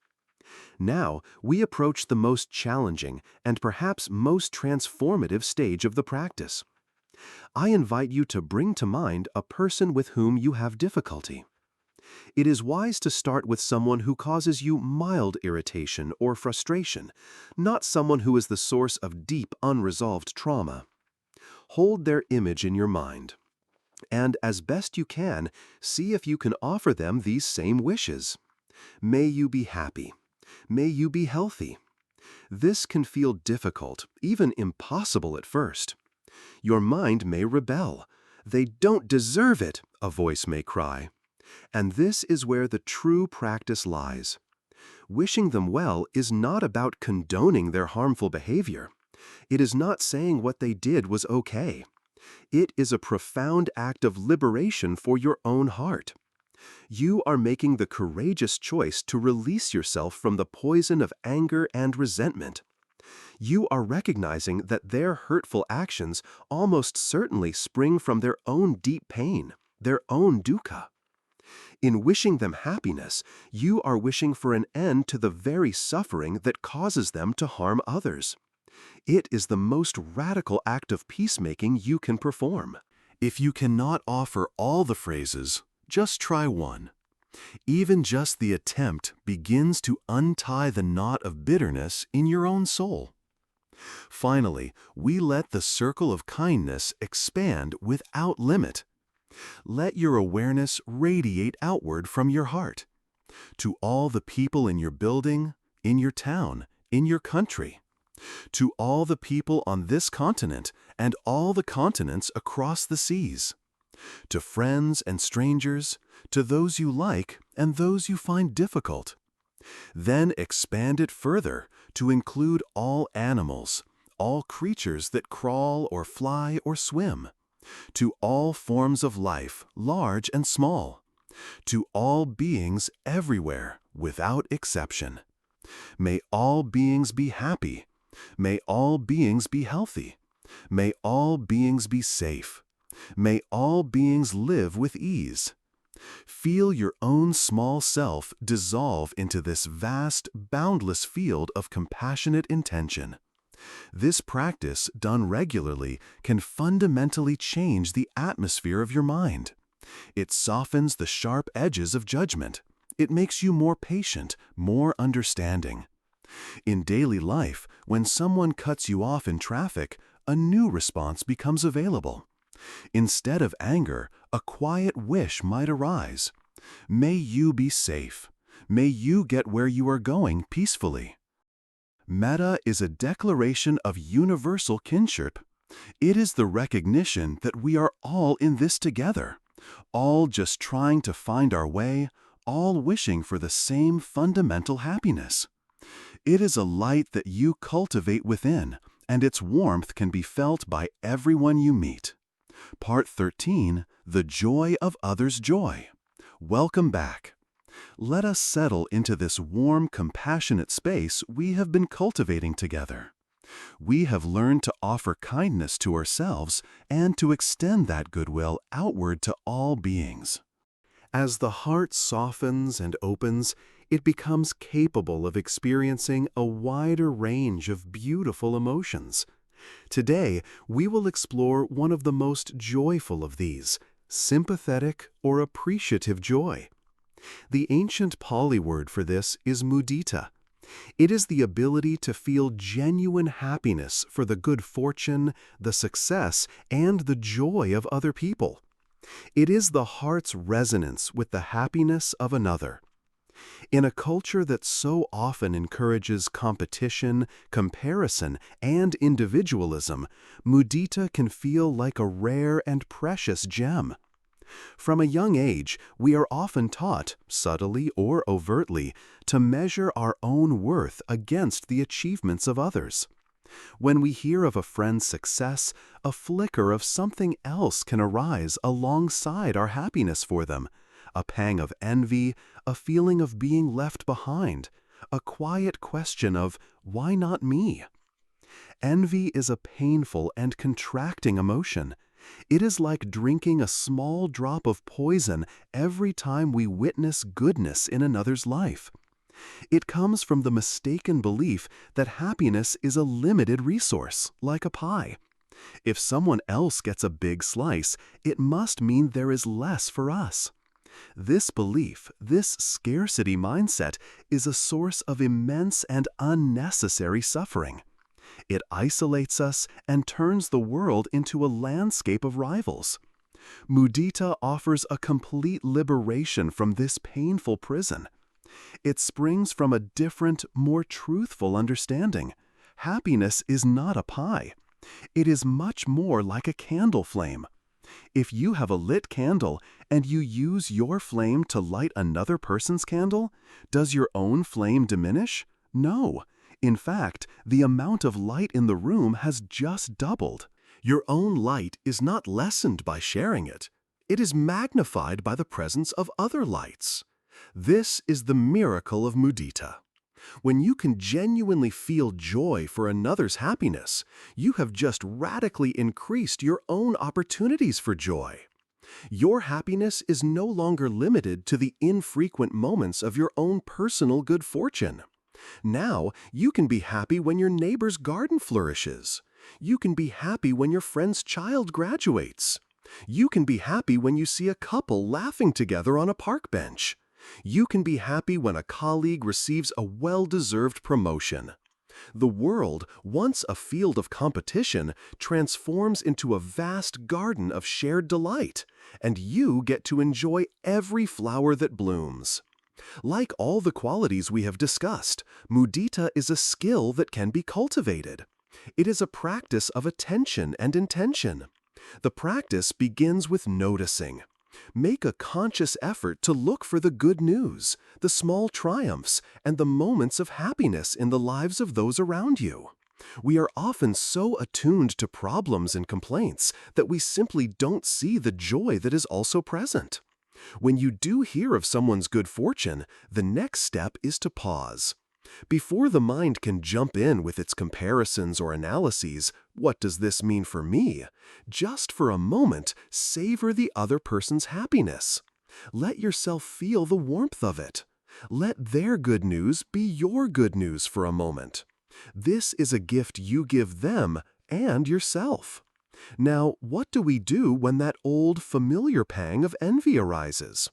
Now, we approach the most challenging and perhaps most transformative stage of the practice. I invite you to bring to mind a person with whom you have difficulty. It is wise to start with someone who causes you mild irritation or frustration, not someone who is the source of deep, unresolved trauma. Hold their image in your mind, and as best you can, see if you can offer them these same wishes. May you be happy. May you be healthy. This can feel difficult, even impossible at first. Your mind may rebel. They don't deserve it, a voice may cry. And this is where the true practice lies. Wishing them well is not about condoning their harmful behavior. It is not saying what they did was okay. It is a profound act of liberation for your own heart. You are making the courageous choice to release yourself from the poison of anger and resentment. You are recognizing that their hurtful actions almost certainly spring from their own deep pain, their own dukkha. In wishing them happiness, you are wishing for an end to the very suffering that causes them to harm others. It is the most radical act of peacemaking you can perform. If you cannot offer all the phrases, just try one. Even just the attempt begins to untie the knot of bitterness in your own soul. Finally, we let the circle of kindness expand without limit. Let your awareness radiate outward from your heart to all the people in your building, in your town, in your country, to all the people on this continent and all the continents across the seas, to friends and strangers, to those you like and those you find difficult. Then expand it further to include all animals, all creatures that crawl or fly or swim, to all forms of life, large and small, to all beings everywhere, without exception. May all beings be happy. May all beings be healthy. May all beings be safe. May all beings live with ease. Feel your own small self dissolve into this vast, boundless field of compassionate intention. This practice, done regularly, can fundamentally change the atmosphere of your mind. It softens the sharp edges of judgment. It makes you more patient, more understanding. In daily life, when someone cuts you off in traffic, a new response becomes available. Instead of anger, a quiet wish might arise. May you be safe. May you get where you are going peacefully. Metta is a declaration of universal kinship. It is the recognition that we are all in this together, all just trying to find our way, all wishing for the same fundamental happiness. It is a light that you cultivate within, and its warmth can be felt by everyone you meet. Part 13, The Joy of Others' Joy. Welcome back. Let us settle into this warm, compassionate space we have been cultivating together. We have learned to offer kindness to ourselves and to extend that goodwill outward to all beings. As the heart softens and opens, it becomes capable of experiencing a wider range of beautiful emotions. Today, we will explore one of the most joyful of these, sympathetic or appreciative joy. The ancient Pali word for this is mudita. It is the ability to feel genuine happiness for the good fortune, the success, and the joy of other people. It is the heart's resonance with the happiness of another. In a culture that so often encourages competition, comparison, and individualism, mudita can feel like a rare and precious gem. From a young age, we are often taught, subtly or overtly, to measure our own worth against the achievements of others. When we hear of a friend's success, a flicker of something else can arise alongside our happiness for them. A pang of envy, a feeling of being left behind, a quiet question of, why not me? Envy is a painful and contracting emotion. It is like drinking a small drop of poison every time we witness goodness in another's life. It comes from the mistaken belief that happiness is a limited resource, like a pie. If someone else gets a big slice, it must mean there is less for us. This belief, this scarcity mindset, is a source of immense and unnecessary suffering. It isolates us and turns the world into a landscape of rivals. Mudita offers a complete liberation from this painful prison. It springs from a different, more truthful understanding. Happiness is not a pie. It is much more like a candle flame. If you have a lit candle and you use your flame to light another person's candle, does your own flame diminish? No. In fact, the amount of light in the room has just doubled. Your own light is not lessened by sharing it. It is magnified by the presence of other lights. This is the miracle of mudita. When you can genuinely feel joy for another's happiness, you have just radically increased your own opportunities for joy. Your happiness is no longer limited to the infrequent moments of your own personal good fortune. Now, you can be happy when your neighbor's garden flourishes. You can be happy when your friend's child graduates. You can be happy when you see a couple laughing together on a park bench. You can be happy when a colleague receives a well-deserved promotion. The world, once a field of competition, transforms into a vast garden of shared delight, and you get to enjoy every flower that blooms. Like all the qualities we have discussed, mudita is a skill that can be cultivated. It is a practice of attention and intention. The practice begins with noticing. Make a conscious effort to look for the good news, the small triumphs, and the moments of happiness in the lives of those around you. We are often so attuned to problems and complaints that we simply don't see the joy that is also present. When you do hear of someone's good fortune, the next step is to pause. Before the mind can jump in with its comparisons or analyses, what does this mean for me? Just for a moment, savor the other person's happiness. Let yourself feel the warmth of it. Let their good news be your good news for a moment. This is a gift you give them and yourself. Now, what do we do when that old, familiar pang of envy arises?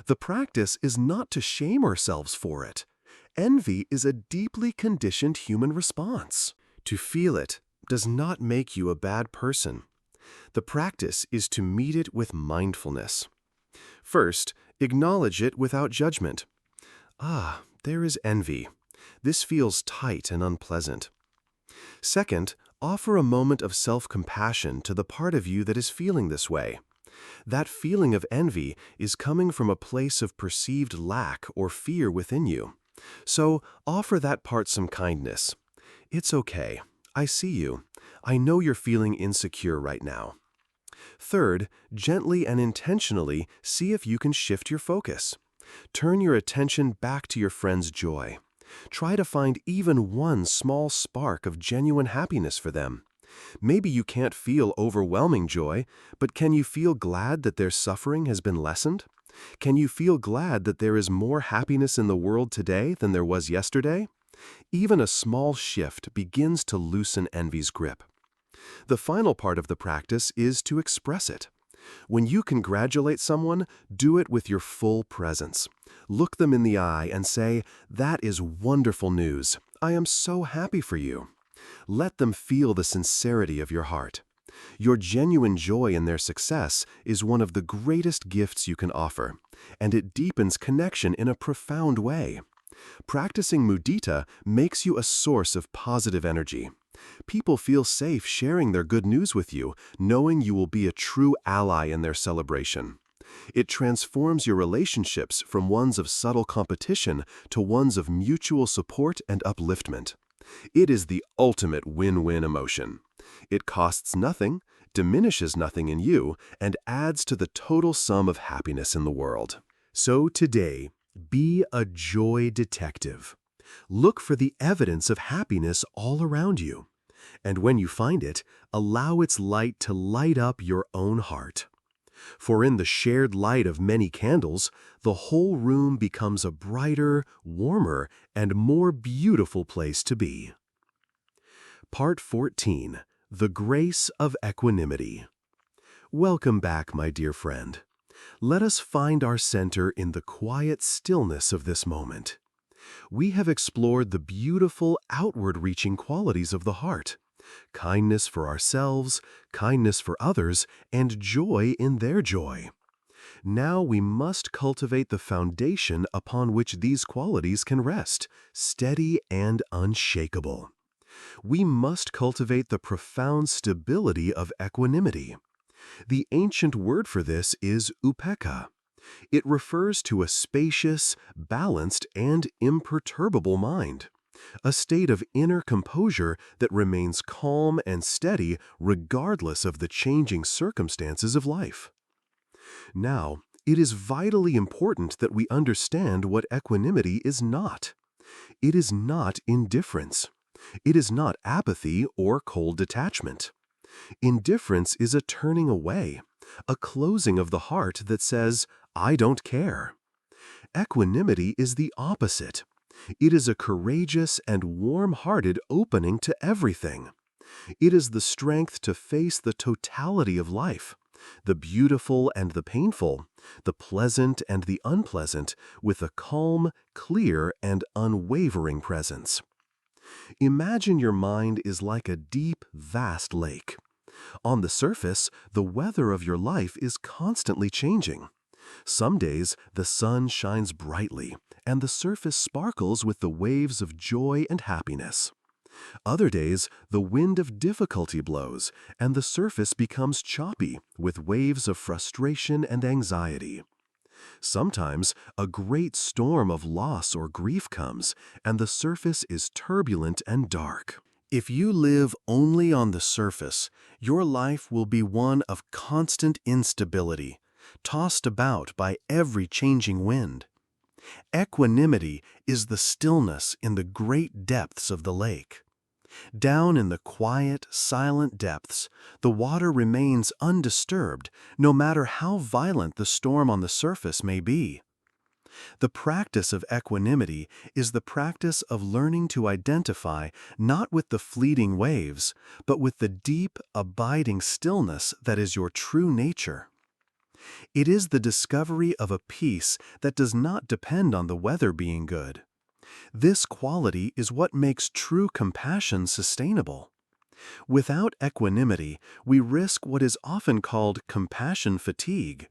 The practice is not to shame ourselves for it. Envy is a deeply conditioned human response. To feel it does not make you a bad person. The practice is to meet it with mindfulness. First, acknowledge it without judgment. Ah, there is envy. This feels tight and unpleasant. Second, offer a moment of self-compassion to the part of you that is feeling this way. That feeling of envy is coming from a place of perceived lack or fear within you. So offer that part some kindness. It's okay. I see you. I know you're feeling insecure right now. Third, gently and intentionally see if you can shift your focus. Turn your attention back to your friend's joy. Try to find even one small spark of genuine happiness for them. Maybe you can't feel overwhelming joy, but can you feel glad that their suffering has been lessened? Can you feel glad that there is more happiness in the world today than there was yesterday? Even a small shift begins to loosen envy's grip. The final part of the practice is to express it. When you congratulate someone, do it with your full presence. Look them in the eye and say, "That is wonderful news. I am so happy for you." Let them feel the sincerity of your heart. Your genuine joy in their success is one of the greatest gifts you can offer, and it deepens connection in a profound way. Practicing mudita makes you a source of positive energy. People feel safe sharing their good news with you, knowing you will be a true ally in their celebration. It transforms your relationships from ones of subtle competition to ones of mutual support and upliftment. It is the ultimate win-win emotion. It costs nothing, diminishes nothing in you, and adds to the total sum of happiness in the world. So today, be a joy detective. Look for the evidence of happiness all around you. And when you find it, allow its light to light up your own heart. For in the shared light of many candles, the whole room becomes a brighter, warmer, and more beautiful place to be. Part 14. The Grace of Equanimity. Welcome back, my dear friend. Let us find our center in the quiet stillness of this moment. We have explored the beautiful outward-reaching qualities of the heart: kindness for ourselves, kindness for others, and joy in their joy. Now we must cultivate the foundation upon which these qualities can rest, steady and unshakable. We must cultivate the profound stability of equanimity. The ancient word for this is upekkha. It refers to a spacious, balanced, and imperturbable mind, a state of inner composure that remains calm and steady regardless of the changing circumstances of life. Now, it is vitally important that we understand what equanimity is not. It is not indifference. It is not apathy or cold detachment. Indifference is a turning away, a closing of the heart that says, "I don't care." Equanimity is the opposite. It is a courageous and warm-hearted opening to everything. It is the strength to face the totality of life, the beautiful and the painful, the pleasant and the unpleasant, with a calm, clear, and unwavering presence. Imagine your mind is like a deep, vast lake. On the surface, the weather of your life is constantly changing. Some days, the sun shines brightly, and the surface sparkles with the waves of joy and happiness. Other days, the wind of difficulty blows, and the surface becomes choppy, with waves of frustration and anxiety. Sometimes, a great storm of loss or grief comes, and the surface is turbulent and dark. If you live only on the surface, your life will be one of constant instability, tossed about by every changing wind. Equanimity is the stillness in the great depths of the lake. Down in the quiet, silent depths, the water remains undisturbed, no matter how violent the storm on the surface may be. The practice of equanimity is the practice of learning to identify not with the fleeting waves, but with the deep, abiding stillness that is your true nature. It is the discovery of a peace that does not depend on the weather being good. This quality is what makes true compassion sustainable. Without equanimity, we risk what is often called compassion fatigue.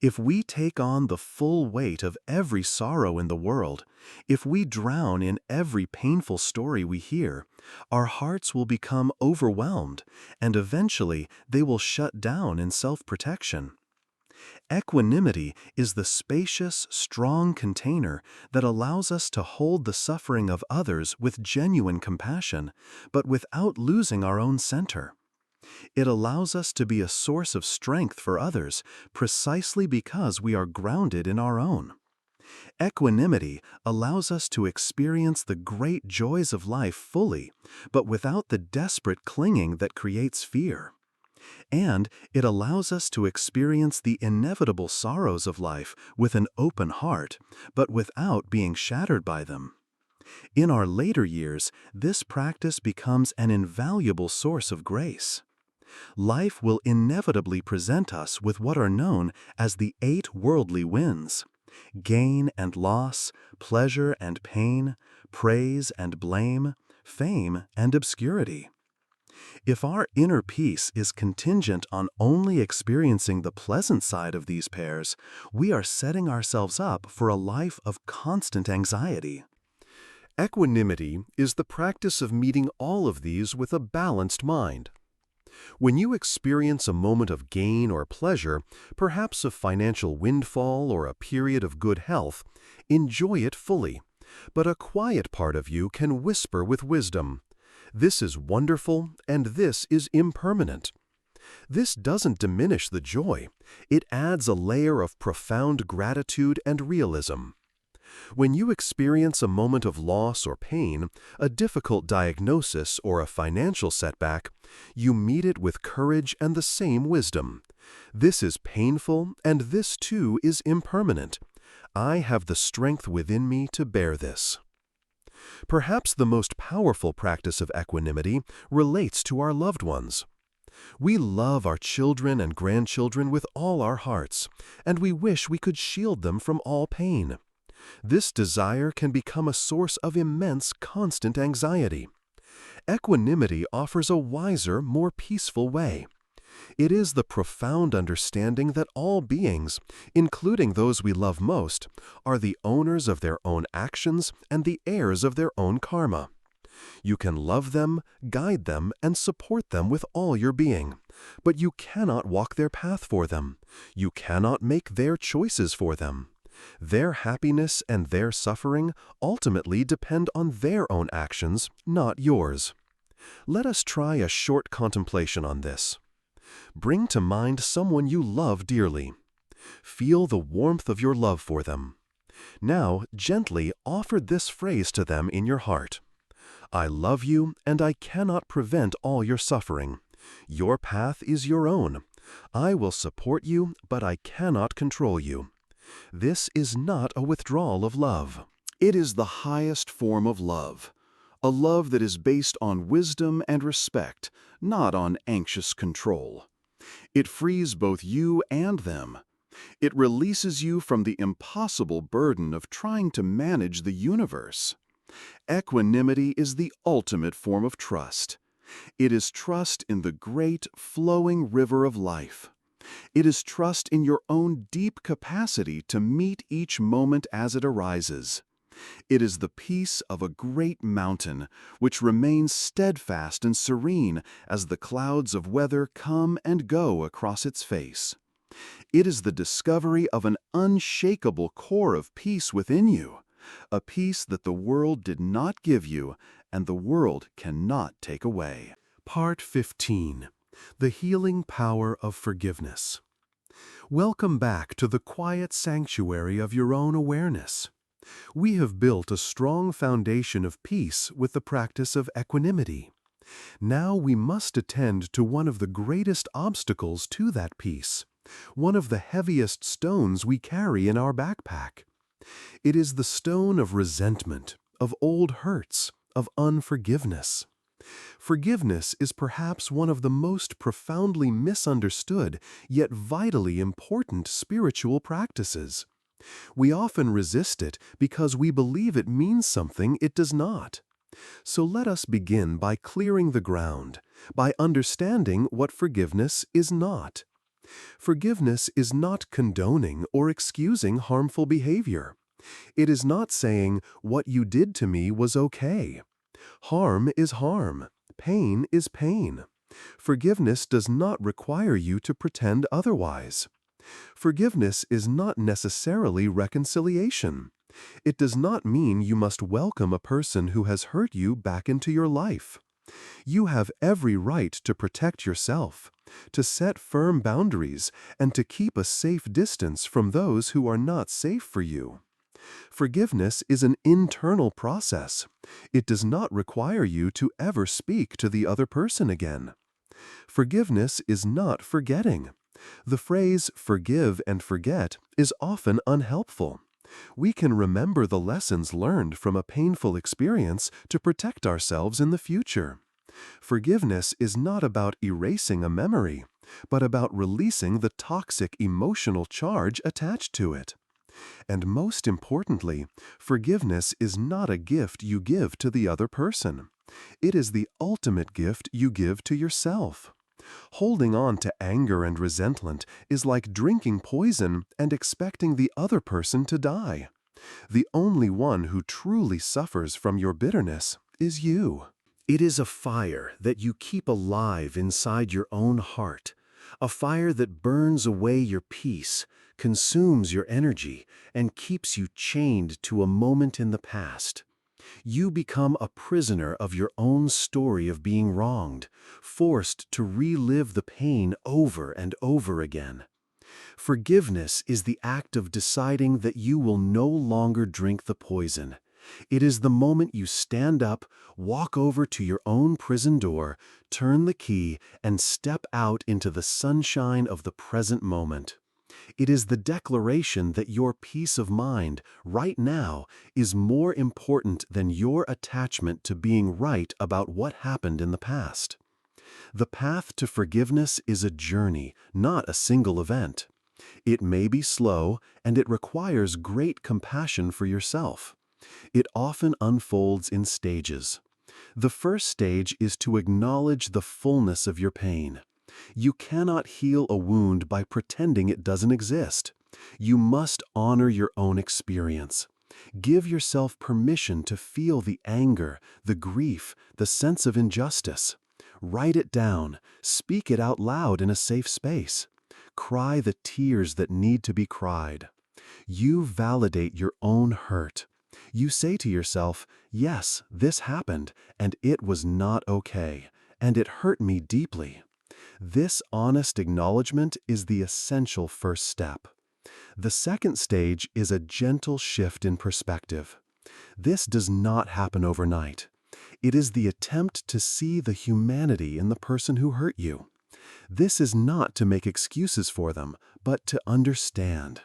If we take on the full weight of every sorrow in the world, if we drown in every painful story we hear, our hearts will become overwhelmed, and eventually they will shut down in self-protection. Equanimity is the spacious, strong container that allows us to hold the suffering of others with genuine compassion, but without losing our own center. It allows us to be a source of strength for others precisely because we are grounded in our own. Equanimity allows us to experience the great joys of life fully, but without the desperate clinging that creates fear. And it allows us to experience the inevitable sorrows of life with an open heart, but without being shattered by them. In our later years, this practice becomes an invaluable source of grace. Life will inevitably present us with what are known as the 8 worldly winds: gain and loss, pleasure and pain, praise and blame, fame and obscurity. If our inner peace is contingent on only experiencing the pleasant side of these pairs, we are setting ourselves up for a life of constant anxiety. Equanimity is the practice of meeting all of these with a balanced mind. When you experience a moment of gain or pleasure, perhaps a financial windfall or a period of good health, enjoy it fully. But a quiet part of you can whisper with wisdom, "This is wonderful, and this is impermanent." This doesn't diminish the joy. It adds a layer of profound gratitude and realism. When you experience a moment of loss or pain, a difficult diagnosis, or a financial setback, you meet it with courage and the same wisdom. This is painful, and this too is impermanent. I have the strength within me to bear this. Perhaps the most powerful practice of equanimity relates to our loved ones. We love our children and grandchildren with all our hearts, and we wish we could shield them from all pain. This desire can become a source of immense constant anxiety. Equanimity offers a wiser, more peaceful way. It is the profound understanding that all beings, including those we love most, are the owners of their own actions and the heirs of their own karma. You can love them, guide them, and support them with all your being, but you cannot walk their path for them. You cannot make their choices for them. Their happiness and their suffering ultimately depend on their own actions, not yours. Let us try a short contemplation on this. Bring to mind someone you love dearly. Feel the warmth of your love for them. Now, gently offer this phrase to them in your heart. I love you, and I cannot prevent all your suffering. Your path is your own. I will support you, but I cannot control you. This is not a withdrawal of love. It is the highest form of love, a love that is based on wisdom and respect, not on anxious control. It frees both you and them. It releases you from the impossible burden of trying to manage the universe. Equanimity is the ultimate form of trust. It is trust in the great, flowing river of life. It is trust in your own deep capacity to meet each moment as it arises. It is the peace of a great mountain, which remains steadfast and serene as the clouds of weather come and go across its face. It is the discovery of an unshakable core of peace within you, a peace that the world did not give you and the world cannot take away. Part 15. The Healing Power of Forgiveness. Welcome back to the quiet sanctuary of your own awareness. We have built a strong foundation of peace with the practice of equanimity. Now we must attend to one of the greatest obstacles to that peace, one of the heaviest stones we carry in our backpack. It is the stone of resentment, of old hurts, of unforgiveness. Forgiveness is perhaps one of the most profoundly misunderstood yet vitally important spiritual practices. We often resist it because we believe it means something it does not. So let us begin by clearing the ground, by understanding what forgiveness is not. Forgiveness is not condoning or excusing harmful behavior. It is not saying, "What you did to me was okay." Harm is harm. Pain is pain. Forgiveness does not require you to pretend otherwise. Forgiveness is not necessarily reconciliation. It does not mean you must welcome a person who has hurt you back into your life. You have every right to protect yourself, to set firm boundaries, and to keep a safe distance from those who are not safe for you. Forgiveness is an internal process. It does not require you to ever speak to the other person again. Forgiveness is not forgetting. The phrase "forgive and forget" is often unhelpful. We can remember the lessons learned from a painful experience to protect ourselves in the future. Forgiveness is not about erasing a memory, but about releasing the toxic emotional charge attached to it. And most importantly, forgiveness is not a gift you give to the other person. It is the ultimate gift you give to yourself. Holding on to anger and resentment is like drinking poison and expecting the other person to die. The only one who truly suffers from your bitterness is you. It is a fire that you keep alive inside your own heart, a fire that burns away your peace, consumes your energy, and keeps you chained to a moment in the past. You become a prisoner of your own story of being wronged, forced to relive the pain over and over again. Forgiveness is the act of deciding that you will no longer drink the poison. It is the moment you stand up, walk over to your own prison door, turn the key, and step out into the sunshine of the present moment. It is the declaration that your peace of mind, right now, is more important than your attachment to being right about what happened in the past. The path to forgiveness is a journey, not a single event. It may be slow, and it requires great compassion for yourself. It often unfolds in stages. The first stage is to acknowledge the fullness of your pain. You cannot heal a wound by pretending it doesn't exist. You must honor your own experience. Give yourself permission to feel the anger, the grief, the sense of injustice. Write it down. Speak it out loud in a safe space. Cry the tears that need to be cried. You validate your own hurt. You say to yourself, "Yes, this happened, and it was not okay, and it hurt me deeply." This honest acknowledgement is the essential first step. The second stage is a gentle shift in perspective. This does not happen overnight. It is the attempt to see the humanity in the person who hurt you. This is not to make excuses for them, but to understand.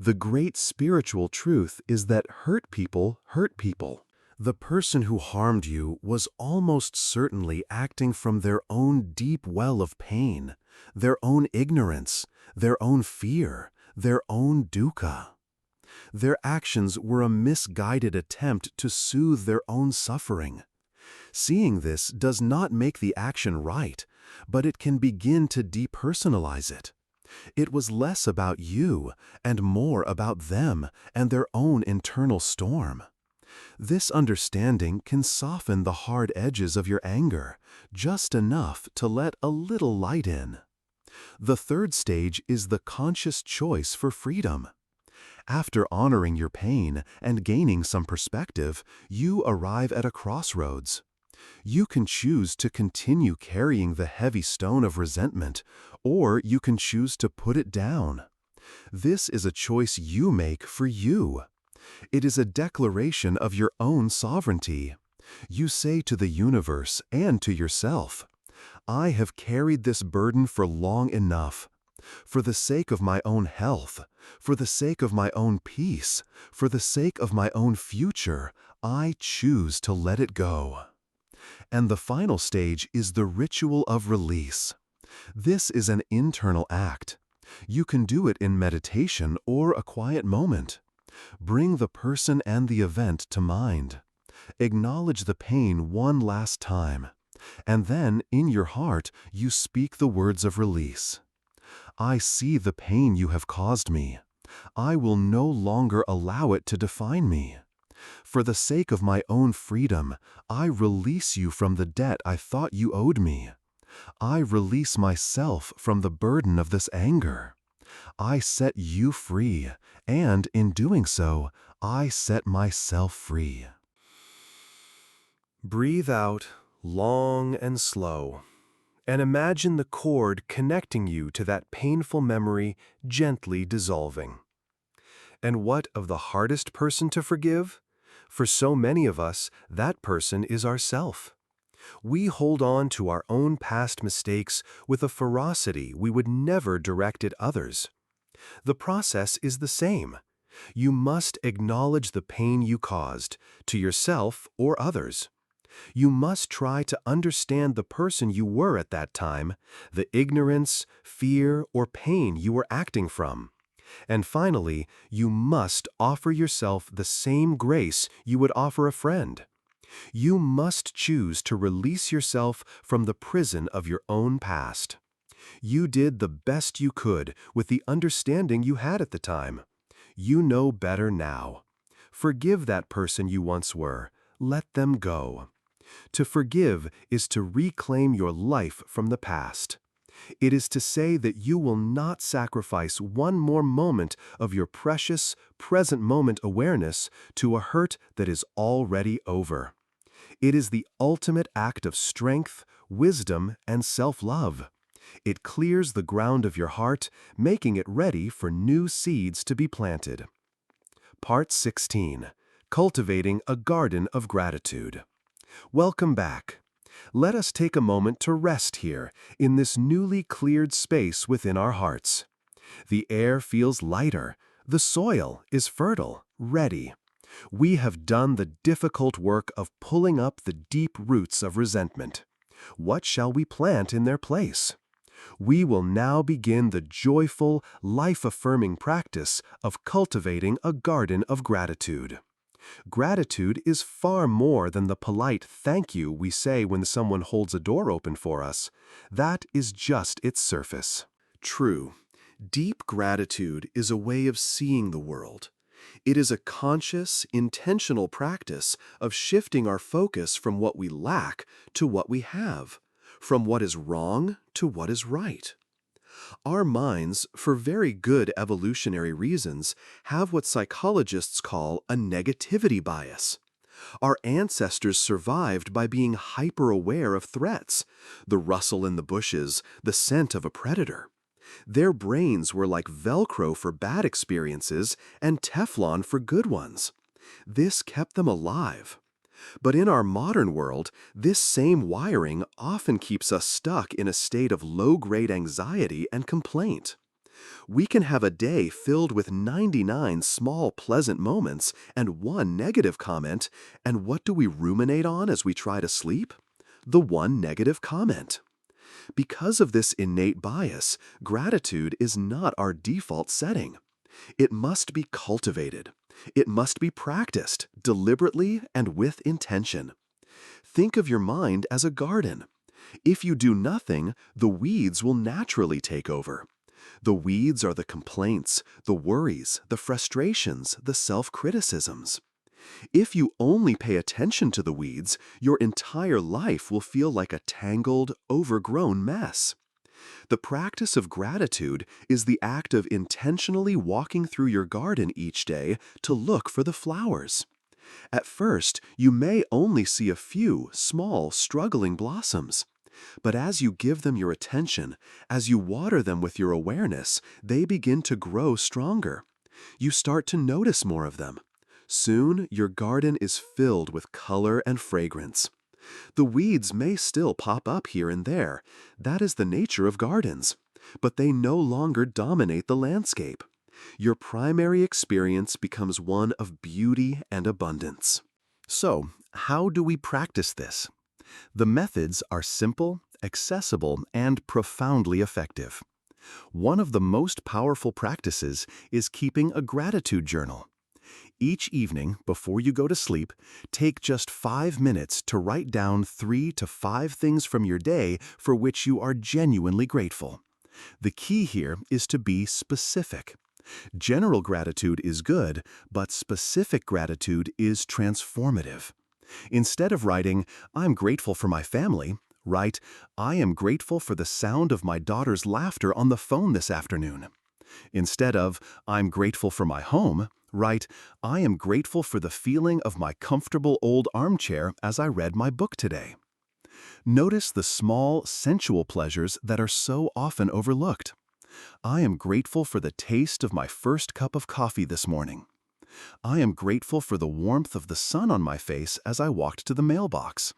The great spiritual truth is that hurt people hurt people. The person who harmed you was almost certainly acting from their own deep well of pain, their own ignorance, their own fear, their own dukkha. Their actions were a misguided attempt to soothe their own suffering. Seeing this does not make the action right, but it can begin to depersonalize it. It was less about you and more about them and their own internal storm. This understanding can soften the hard edges of your anger, just enough to let a little light in. The third stage is the conscious choice for freedom. After honoring your pain and gaining some perspective, you arrive at a crossroads. You can choose to continue carrying the heavy stone of resentment, or you can choose to put it down. This is a choice you make for you. It is a declaration of your own sovereignty. You say to the universe and to yourself, "I have carried this burden for long enough. For the sake of my own health, for the sake of my own peace, for the sake of my own future, I choose to let it go." And the final stage is the ritual of release. This is an internal act. You can do it in meditation or a quiet moment. Bring the person and the event to mind. Acknowledge the pain one last time. And then, in your heart, you speak the words of release. "I see the pain you have caused me. I will no longer allow it to define me. For the sake of my own freedom, I release you from the debt I thought you owed me. I release myself from the burden of this anger. I set you free, and in doing so, I set myself free." Breathe out, long and slow, and imagine the cord connecting you to that painful memory gently dissolving. And what of the hardest person to forgive? For so many of us, that person is ourself. We hold on to our own past mistakes with a ferocity we would never direct at others. The process is the same. You must acknowledge the pain you caused, to yourself or others. You must try to understand the person you were at that time, the ignorance, fear, or pain you were acting from. And finally, you must offer yourself the same grace you would offer a friend. You must choose to release yourself from the prison of your own past. You did the best you could with the understanding you had at the time. You know better now. Forgive that person you once were. Let them go. To forgive is to reclaim your life from the past. It is to say that you will not sacrifice one more moment of your precious, present moment awareness to a hurt that is already over. It is the ultimate act of strength, wisdom, and self-love. It clears the ground of your heart, making it ready for new seeds to be planted. Part 16. Cultivating a Garden of Gratitude. Welcome back. Let us take a moment to rest here, in this newly cleared space within our hearts. The air feels lighter. The soil is fertile, ready. We have done the difficult work of pulling up the deep roots of resentment. What shall we plant in their place? We will now begin the joyful, life-affirming practice of cultivating a garden of gratitude. Gratitude is far more than the polite thank you we say when someone holds a door open for us. That is just its surface. True, deep gratitude is a way of seeing the world. It is a conscious, intentional practice of shifting our focus from what we lack to what we have, from what is wrong to what is right. Our minds, for very good evolutionary reasons, have what psychologists call a negativity bias. Our ancestors survived by being hyper-aware of threats, the rustle in the bushes, the scent of a predator. Their brains were like Velcro for bad experiences and Teflon for good ones. This kept them alive. But in our modern world, this same wiring often keeps us stuck in a state of low-grade anxiety and complaint. We can have a day filled with 99 small pleasant moments and one negative comment, and what do we ruminate on as we try to sleep? The one negative comment. Because of this innate bias, gratitude is not our default setting. It must be cultivated. It must be practiced deliberately and with intention. Think of your mind as a garden. If you do nothing, the weeds will naturally take over. The weeds are the complaints, the worries, the frustrations, the self-criticisms. If you only pay attention to the weeds, your entire life will feel like a tangled, overgrown mess. The practice of gratitude is the act of intentionally walking through your garden each day to look for the flowers. At first, you may only see a few small, struggling blossoms. But as you give them your attention, as you water them with your awareness, they begin to grow stronger. You start to notice more of them. Soon, your garden is filled with color and fragrance. The weeds may still pop up here and there. That is the nature of gardens. But they no longer dominate the landscape. Your primary experience becomes one of beauty and abundance. So, how do we practice this? The methods are simple, accessible, and profoundly effective. One of the most powerful practices is keeping a gratitude journal. Each evening, before you go to sleep, take just 5 minutes to write down 3 to 5 things from your day for which you are genuinely grateful. The key here is to be specific. General gratitude is good, but specific gratitude is transformative. Instead of writing, "I'm grateful for my family," write, "I am grateful for the sound of my daughter's laughter on the phone this afternoon." Instead of, "I'm grateful for my home," write, "I am grateful for the feeling of my comfortable old armchair as I read my book today." Notice the small, sensual pleasures that are so often overlooked. I am grateful for the taste of my first cup of coffee this morning. I am grateful for the warmth of the sun on my face as I walked to the mailbox.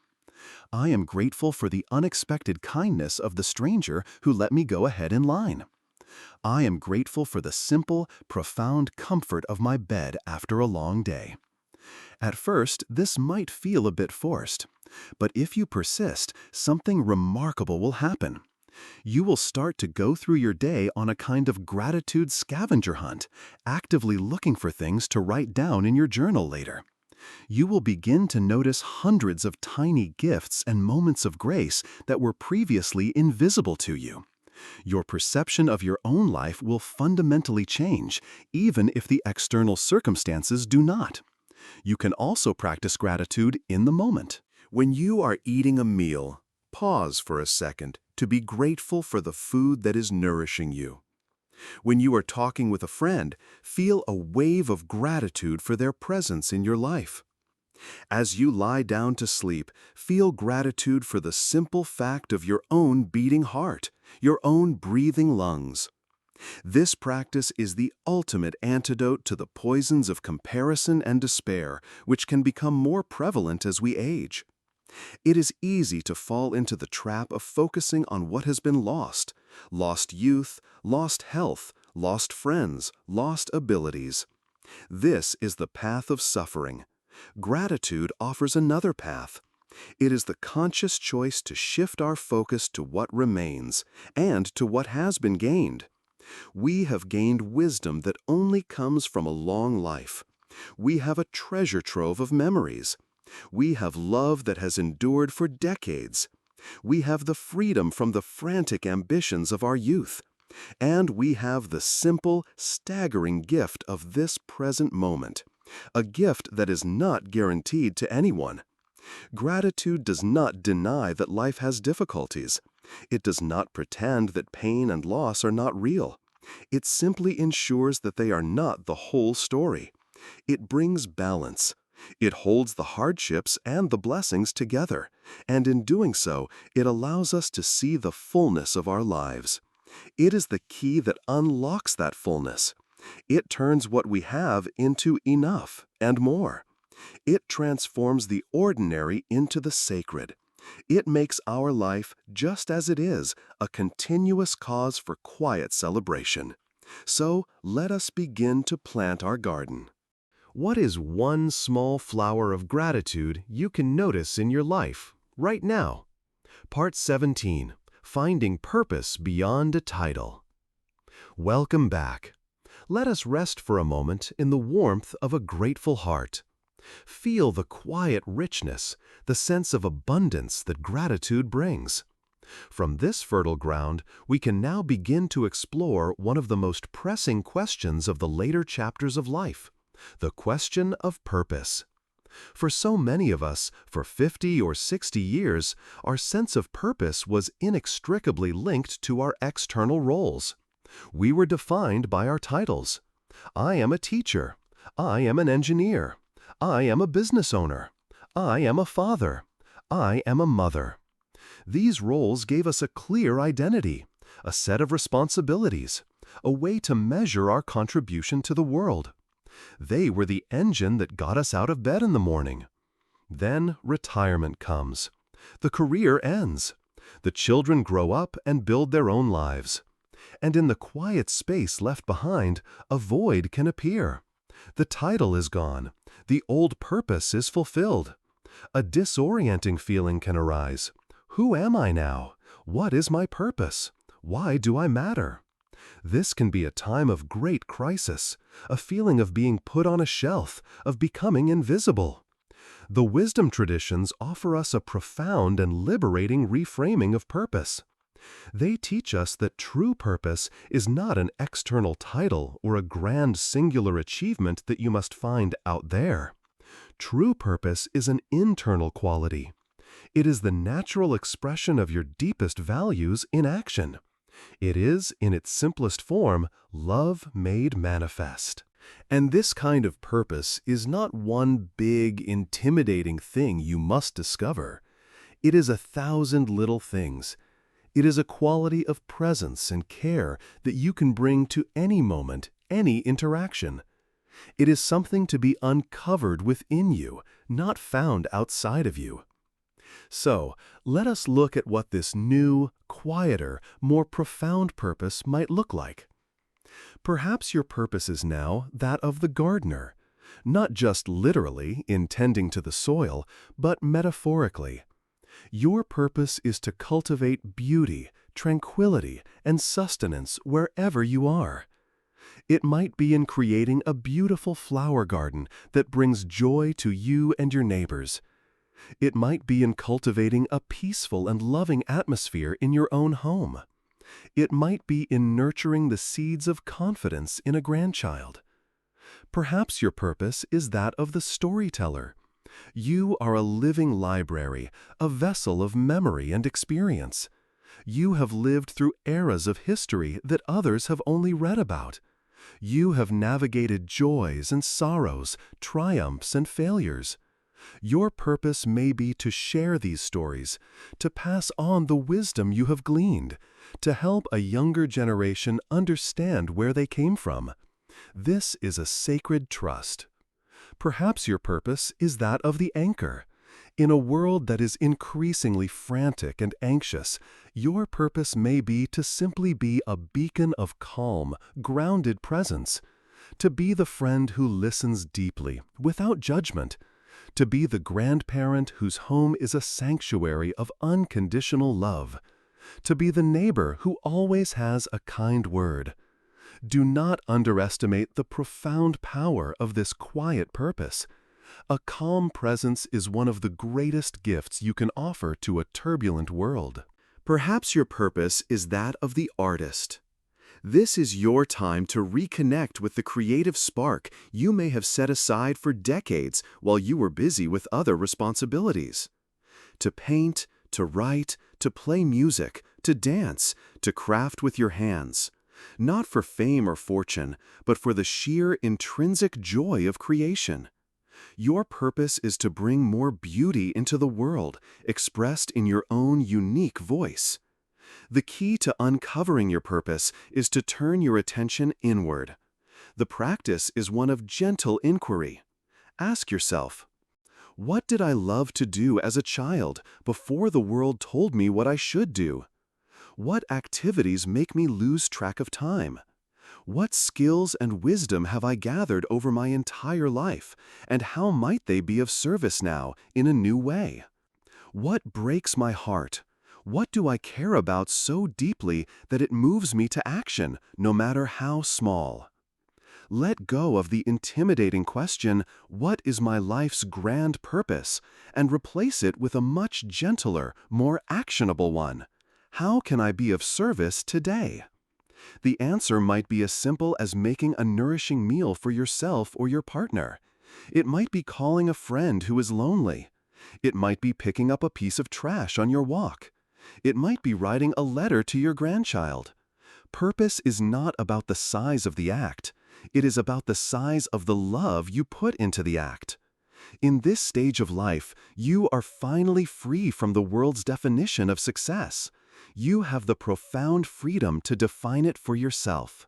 I am grateful for the unexpected kindness of the stranger who let me go ahead in line. I am grateful for the simple, profound comfort of my bed after a long day. At first, this might feel a bit forced, but if you persist, something remarkable will happen. You will start to go through your day on a kind of gratitude scavenger hunt, actively looking for things to write down in your journal later. You will begin to notice hundreds of tiny gifts and moments of grace that were previously invisible to you. Your perception of your own life will fundamentally change, even if the external circumstances do not. You can also practice gratitude in the moment. When you are eating a meal, pause for a second to be grateful for the food that is nourishing you. When you are talking with a friend, feel a wave of gratitude for their presence in your life. As you lie down to sleep, feel gratitude for the simple fact of your own beating heart, your own breathing lungs. This practice is the ultimate antidote to the poisons of comparison and despair, which can become more prevalent as we age. It is easy to fall into the trap of focusing on what has been lost: lost youth, lost health, lost friends, lost abilities. This is the path of suffering. Gratitude offers another path. It is the conscious choice to shift our focus to what remains and to what has been gained. We have gained wisdom that only comes from a long life. We have a treasure trove of memories. We have love that has endured for decades. We have the freedom from the frantic ambitions of our youth. And we have the simple, staggering gift of this present moment, a gift that is not guaranteed to anyone. Gratitude does not deny that life has difficulties. It does not pretend that pain and loss are not real. It simply ensures that they are not the whole story. It brings balance. It holds the hardships and the blessings together, and in doing so, it allows us to see the fullness of our lives. It is the key that unlocks that fullness. It turns what we have into enough and more. It transforms the ordinary into the sacred. It makes our life, just as it is, a continuous cause for quiet celebration. So let us begin to plant our garden. What is one small flower of gratitude you can notice in your life, right now? Part 17, Finding Purpose Beyond a Title. Welcome back. Let us rest for a moment in the warmth of a grateful heart. Feel the quiet richness, the sense of abundance that gratitude brings. From this fertile ground, we can now begin to explore one of the most pressing questions of the later chapters of life, the question of purpose. For so many of us, for 50 or 60 years, our sense of purpose was inextricably linked to our external roles. We were defined by our titles. I am a teacher. I am an engineer. I am a business owner. I am a father. I am a mother. These roles gave us a clear identity, a set of responsibilities, a way to measure our contribution to the world. They were the engine that got us out of bed in the morning. Then retirement comes. The career ends. The children grow up and build their own lives. And in the quiet space left behind, a void can appear. The title is gone. The old purpose is fulfilled. A disorienting feeling can arise. Who am I now? What is my purpose? Why do I matter? This can be a time of great crisis, a feeling of being put on a shelf, of becoming invisible. The wisdom traditions offer us a profound and liberating reframing of purpose. They teach us that true purpose is not an external title or a grand singular achievement that you must find out there. True purpose is an internal quality. It is the natural expression of your deepest values in action. It is, in its simplest form, love made manifest. And this kind of purpose is not one big, intimidating thing you must discover. It is 1,000 little things. It is a quality of presence and care that you can bring to any moment, any interaction. It is something to be uncovered within you, not found outside of you. So, let us look at what this new, quieter, more profound purpose might look like. Perhaps your purpose is now that of the gardener, not just literally in tending to the soil, but metaphorically. Your purpose is to cultivate beauty, tranquility, and sustenance wherever you are. It might be in creating a beautiful flower garden that brings joy to you and your neighbors. It might be in cultivating a peaceful and loving atmosphere in your own home. It might be in nurturing the seeds of confidence in a grandchild. Perhaps your purpose is that of the storyteller. You are a living library, a vessel of memory and experience. You have lived through eras of history that others have only read about. You have navigated joys and sorrows, triumphs and failures. Your purpose may be to share these stories, to pass on the wisdom you have gleaned, to help a younger generation understand where they came from. This is a sacred trust. Perhaps your purpose is that of the anchor. In a world that is increasingly frantic and anxious, your purpose may be to simply be a beacon of calm, grounded presence, to be the friend who listens deeply, without judgment, to be the grandparent whose home is a sanctuary of unconditional love, to be the neighbor who always has a kind word. Do not underestimate the profound power of this quiet purpose. A calm presence is one of the greatest gifts you can offer to a turbulent world. Perhaps your purpose is that of the artist. This is your time to reconnect with the creative spark you may have set aside for decades while you were busy with other responsibilities. To paint, to write, to play music, to dance, to craft with your hands. Not for fame or fortune, but for the sheer intrinsic joy of creation. Your purpose is to bring more beauty into the world, expressed in your own unique voice. The key to uncovering your purpose is to turn your attention inward. The practice is one of gentle inquiry. Ask yourself, what did I love to do as a child before the world told me what I should do? What activities make me lose track of time? What skills and wisdom have I gathered over my entire life, and how might they be of service now in a new way? What breaks my heart? What do I care about so deeply that it moves me to action, no matter how small? Let go of the intimidating question, what is my life's grand purpose, and replace it with a much gentler, more actionable one. How can I be of service today? The answer might be as simple as making a nourishing meal for yourself or your partner. It might be calling a friend who is lonely. It might be picking up a piece of trash on your walk. It might be writing a letter to your grandchild. Purpose is not about the size of the act. It is about the size of the love you put into the act. In this stage of life, you are finally free from the world's definition of success. You have the profound freedom to define it for yourself.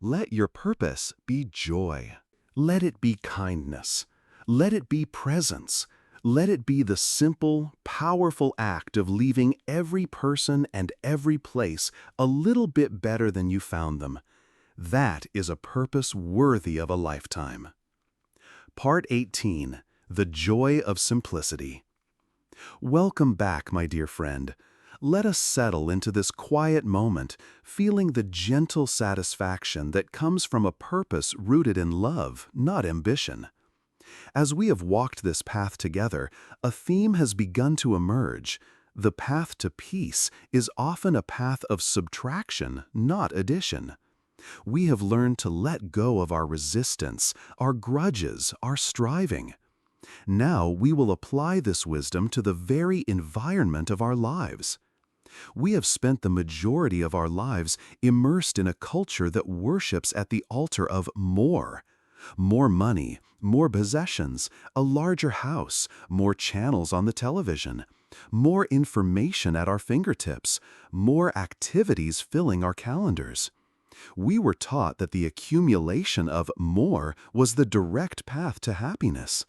Let your purpose be joy. Let it be kindness. Let it be presence. Let it be the simple, powerful act of leaving every person and every place a little bit better than you found them. That is a purpose worthy of a lifetime. Part 18. The Joy of Simplicity. Welcome back, my dear friend. Let us settle into this quiet moment, feeling the gentle satisfaction that comes from a purpose rooted in love, not ambition. As we have walked this path together, a theme has begun to emerge. The path to peace is often a path of subtraction, not addition. We have learned to let go of our resistance, our grudges, our striving. Now we will apply this wisdom to the very environment of our lives. We have spent the majority of our lives immersed in a culture that worships at the altar of more. More money, more possessions, a larger house, more channels on the television, more information at our fingertips, more activities filling our calendars. We were taught that the accumulation of more was the direct path to happiness.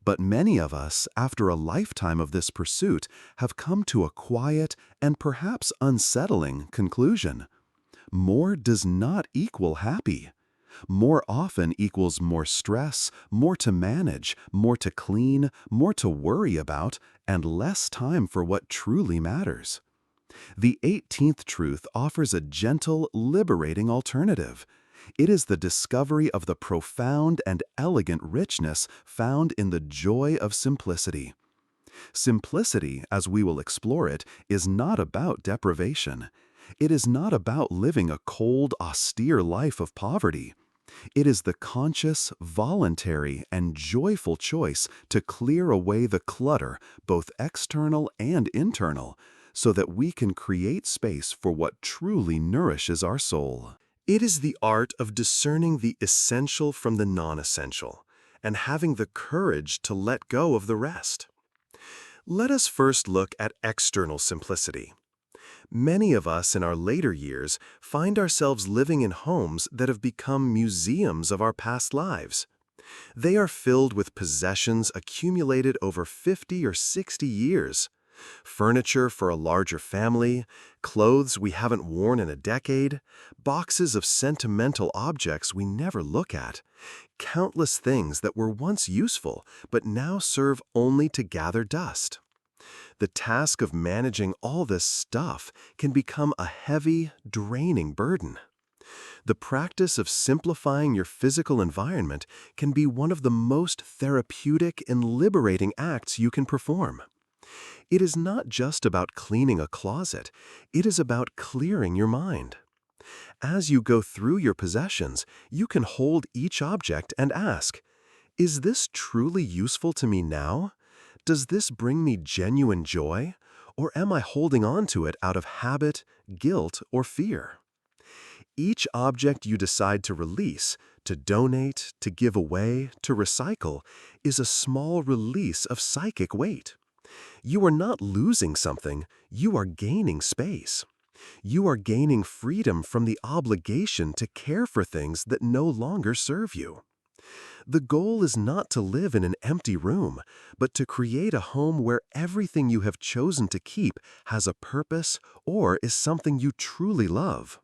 But many of us, after a lifetime of this pursuit, have come to a quiet and perhaps unsettling conclusion. More does not equal happy. More often equals more stress, more to manage, more to clean, more to worry about, and less time for what truly matters. The 18th truth offers a gentle, liberating alternative. It is the discovery of the profound and elegant richness found in the joy of simplicity. Simplicity, as we will explore it, is not about deprivation. It is not about living a cold, austere life of poverty. It is the conscious, voluntary, and joyful choice to clear away the clutter, both external and internal, so that we can create space for what truly nourishes our soul. It is the art of discerning the essential from the non-essential, and having the courage to let go of the rest. Let us first look at external simplicity. Many of us in our later years find ourselves living in homes that have become museums of our past lives. They are filled with possessions accumulated over 50 or 60 years. Furniture for a larger family, clothes we haven't worn in a decade, boxes of sentimental objects we never look at, countless things that were once useful but now serve only to gather dust. The task of managing all this stuff can become a heavy, draining burden. The practice of simplifying your physical environment can be one of the most therapeutic and liberating acts you can perform. It is not just about cleaning a closet, it is about clearing your mind. As you go through your possessions, you can hold each object and ask, is this truly useful to me now? Does this bring me genuine joy, or am I holding on to it out of habit, guilt, or fear? Each object you decide to release, to donate, to give away, to recycle, is a small release of psychic weight. You are not losing something, you are gaining space. You are gaining freedom from the obligation to care for things that no longer serve you. The goal is not to live in an empty room, but to create a home where everything you have chosen to keep has a purpose or is something you truly love.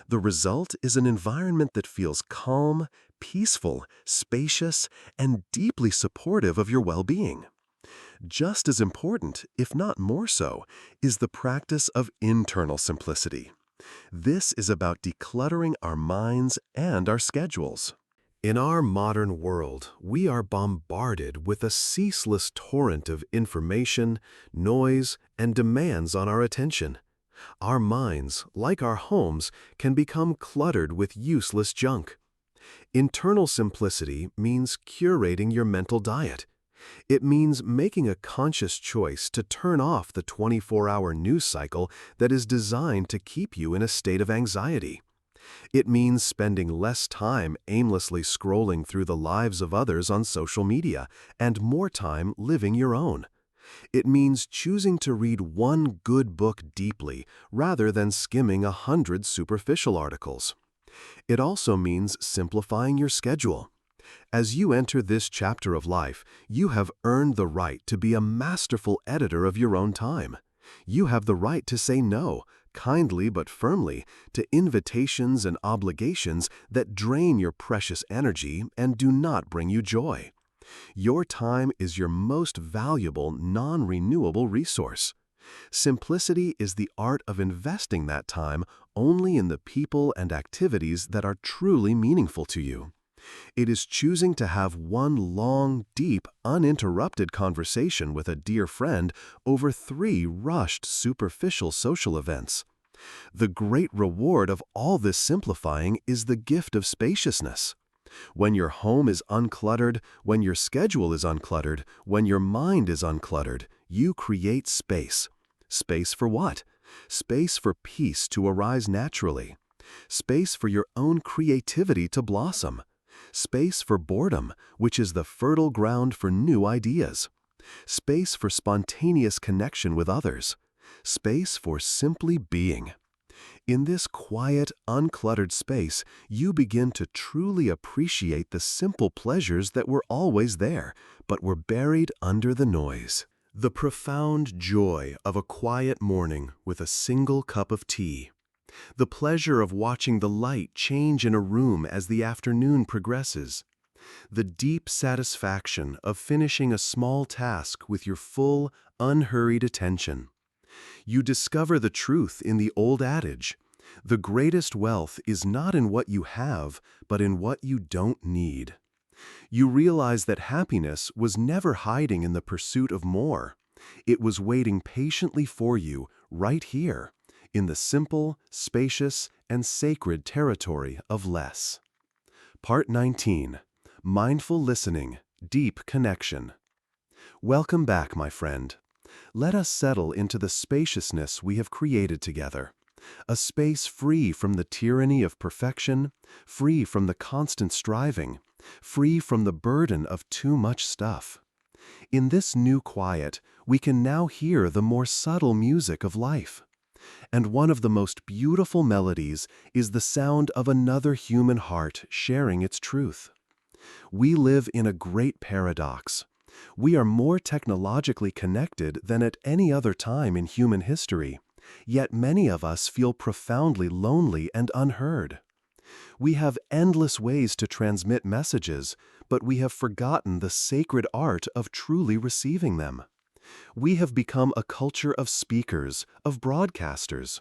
The result is an environment that feels calm, peaceful, spacious, and deeply supportive of your well-being. Just as important, if not more so, is the practice of internal simplicity. This is about decluttering our minds and our schedules. In our modern world, we are bombarded with a ceaseless torrent of information, noise, and demands on our attention. Our minds, like our homes, can become cluttered with useless junk. Internal simplicity means curating your mental diet. It means making a conscious choice to turn off the 24-hour news cycle that is designed to keep you in a state of anxiety. It means spending less time aimlessly scrolling through the lives of others on social media and more time living your own. It means choosing to read one good book deeply rather than skimming 100 superficial articles. It also means simplifying your schedule. As you enter this chapter of life, you have earned the right to be a masterful editor of your own time. You have the right to say no, kindly but firmly, to invitations and obligations that drain your precious energy and do not bring you joy. Your time is your most valuable, non-renewable resource. Simplicity is the art of investing that time only in the people and activities that are truly meaningful to you. It is choosing to have one long, deep, uninterrupted conversation with a dear friend over 3 rushed, superficial social events. The great reward of all this simplifying is the gift of spaciousness. When your home is uncluttered, when your schedule is uncluttered, when your mind is uncluttered, you create space. Space for what? Space for peace to arise naturally. Space for your own creativity to blossom. Space for boredom, which is the fertile ground for new ideas. Space for spontaneous connection with others. Space for simply being. In this quiet, uncluttered space, you begin to truly appreciate the simple pleasures that were always there, but were buried under the noise. The profound joy of a quiet morning with a single cup of tea. The pleasure of watching the light change in a room as the afternoon progresses. The deep satisfaction of finishing a small task with your full, unhurried attention. You discover the truth in the old adage, the greatest wealth is not in what you have, but in what you don't need. You realize that happiness was never hiding in the pursuit of more. It was waiting patiently for you right here, in the simple, spacious, and sacred territory of less. Part 19. Mindful Listening, Deep Connection. Welcome back, my friend. Let us settle into the spaciousness we have created together. A space free from the tyranny of perfection, free from the constant striving, free from the burden of too much stuff. In this new quiet, we can now hear the more subtle music of life. And one of the most beautiful melodies is the sound of another human heart sharing its truth. We live in a great paradox. We are more technologically connected than at any other time in human history, yet many of us feel profoundly lonely and unheard. We have endless ways to transmit messages, but we have forgotten the sacred art of truly receiving them. We have become a culture of speakers, of broadcasters,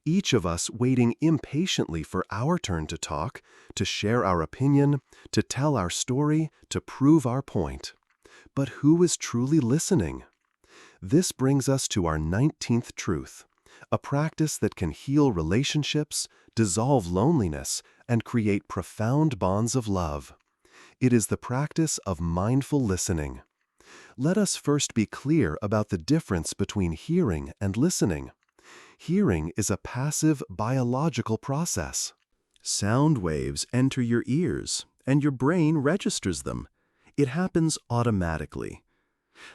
each of us waiting impatiently for our turn to talk, to share our opinion, to tell our story, to prove our point. But who is truly listening? This brings us to our 19th truth, a practice that can heal relationships, dissolve loneliness, and create profound bonds of love. It is the practice of mindful listening. Let us first be clear about the difference between hearing and listening. Hearing is a passive biological process. Sound waves enter your ears, and your brain registers them. It happens automatically.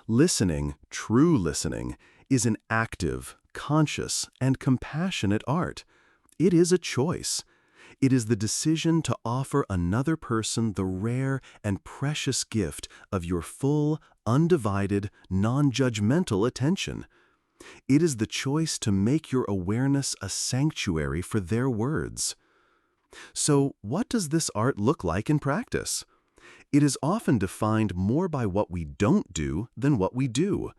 Listening, true listening, is an active, conscious, and compassionate art. It is a choice. It is the decision to offer another person the rare and precious gift of your full, undivided, non-judgmental attention. It is the choice to make your awareness a sanctuary for their words. So, what does this art look like in practice? It is often defined more by what we don't do than what we do.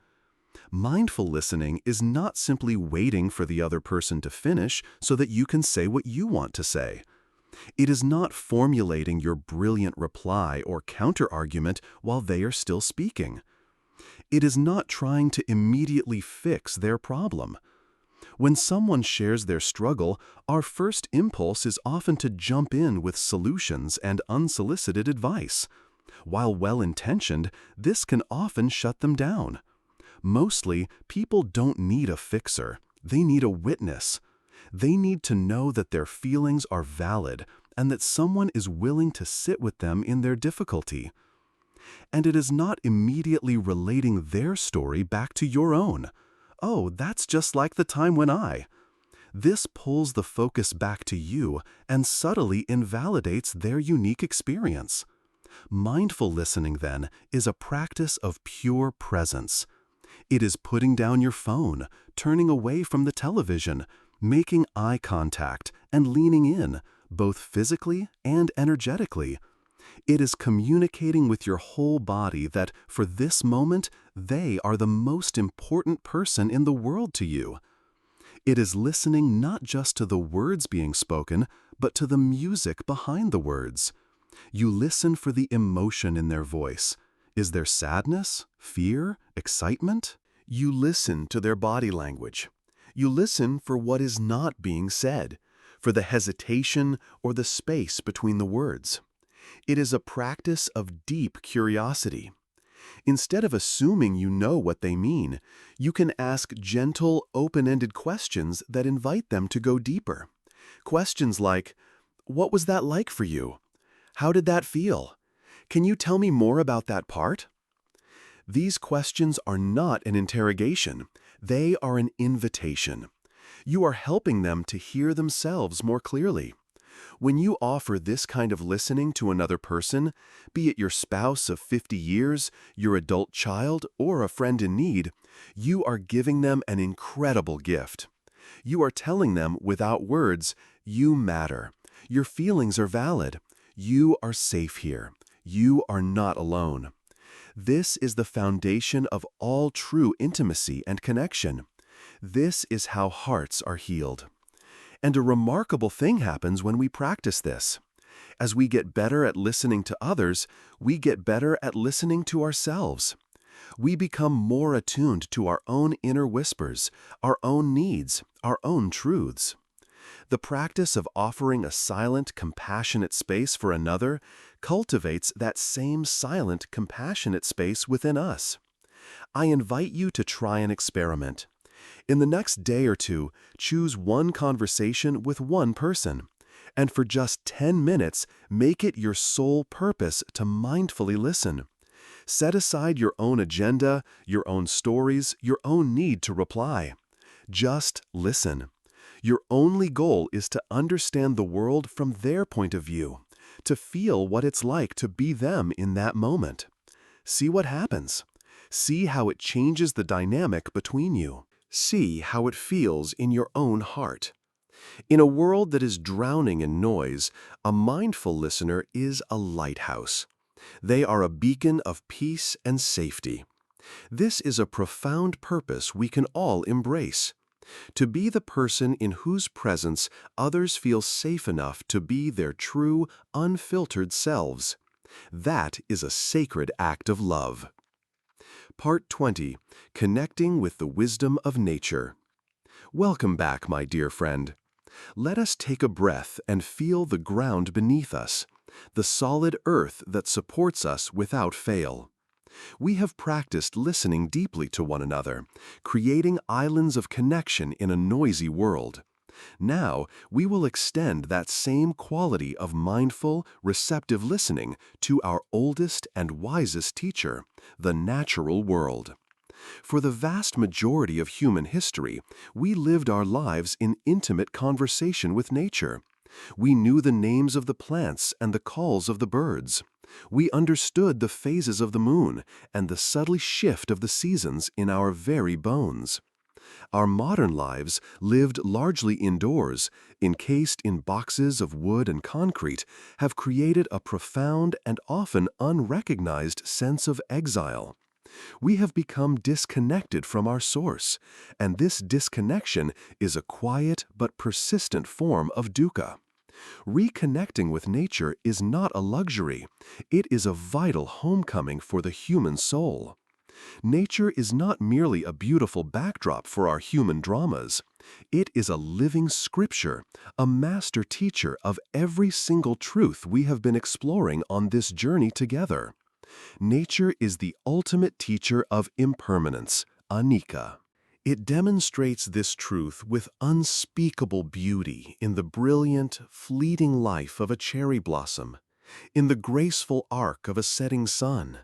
Mindful listening is not simply waiting for the other person to finish so that you can say what you want to say. It is not formulating your brilliant reply or counter-argument while they are still speaking. It is not trying to immediately fix their problem. When someone shares their struggle, our first impulse is often to jump in with solutions and unsolicited advice. While well-intentioned, this can often shut them down. Mostly, people don't need a fixer. They need a witness. They need to know that their feelings are valid and that someone is willing to sit with them in their difficulty. And it is not immediately relating their story back to your own. Oh, that's just like the time when I. This pulls the focus back to you and subtly invalidates their unique experience. Mindful listening, then, is a practice of pure presence. It is putting down your phone, turning away from the television, making eye contact, and leaning in, both physically and energetically. It is communicating with your whole body that, for this moment, they are the most important person in the world to you. It is listening not just to the words being spoken, but to the music behind the words. You listen for the emotion in their voice. Is there sadness, fear, excitement? You listen to their body language. You listen for what is not being said, for the hesitation or the space between the words. It is a practice of deep curiosity. Instead of assuming you know what they mean, you can ask gentle, open-ended questions that invite them to go deeper. Questions like, "What was that like for you? How did that feel? Can you tell me more about that part?" These questions are not an interrogation. They are an invitation. You are helping them to hear themselves more clearly. When you offer this kind of listening to another person, be it your spouse of 50 years, your adult child, or a friend in need, you are giving them an incredible gift. You are telling them without words, you matter. Your feelings are valid. You are safe here. You are not alone. This is the foundation of all true intimacy and connection. This is how hearts are healed. And a remarkable thing happens when we practice this. As we get better at listening to others, we get better at listening to ourselves. We become more attuned to our own inner whispers, our own needs, our own truths. The practice of offering a silent, compassionate space for another cultivates that same silent, compassionate space within us. I invite you to try an experiment. In the next day or two, choose one conversation with one person, and for just 10 minutes, make it your sole purpose to mindfully listen. Set aside your own agenda, your own stories, your own need to reply. Just listen. Your only goal is to understand the world from their point of view, to feel what it's like to be them in that moment. See what happens. See how it changes the dynamic between you. See how it feels in your own heart. In a world that is drowning in noise, a mindful listener is a lighthouse. They are a beacon of peace and safety. This is a profound purpose we can all embrace. To be the person in whose presence others feel safe enough to be their true, unfiltered selves. That is a sacred act of love. Part 20. Connecting with the Wisdom of Nature. Welcome back, my dear friend. Let us take a breath and feel the ground beneath us, the solid earth that supports us without fail. We have practiced listening deeply to one another, creating islands of connection in a noisy world. Now, we will extend that same quality of mindful, receptive listening to our oldest and wisest teacher, the natural world. For the vast majority of human history, we lived our lives in intimate conversation with nature. We knew the names of the plants and the calls of the birds. We understood the phases of the moon and the subtle shift of the seasons in our very bones. Our modern lives, lived largely indoors, encased in boxes of wood and concrete, have created a profound and often unrecognized sense of exile. We have become disconnected from our source, and this disconnection is a quiet but persistent form of dukkha. Reconnecting with nature is not a luxury, it is a vital homecoming for the human soul. Nature is not merely a beautiful backdrop for our human dramas. It is a living scripture, a master teacher of every single truth we have been exploring on this journey together. Nature is the ultimate teacher of impermanence, anicca. It demonstrates this truth with unspeakable beauty in the brilliant, fleeting life of a cherry blossom, in the graceful arc of a setting sun,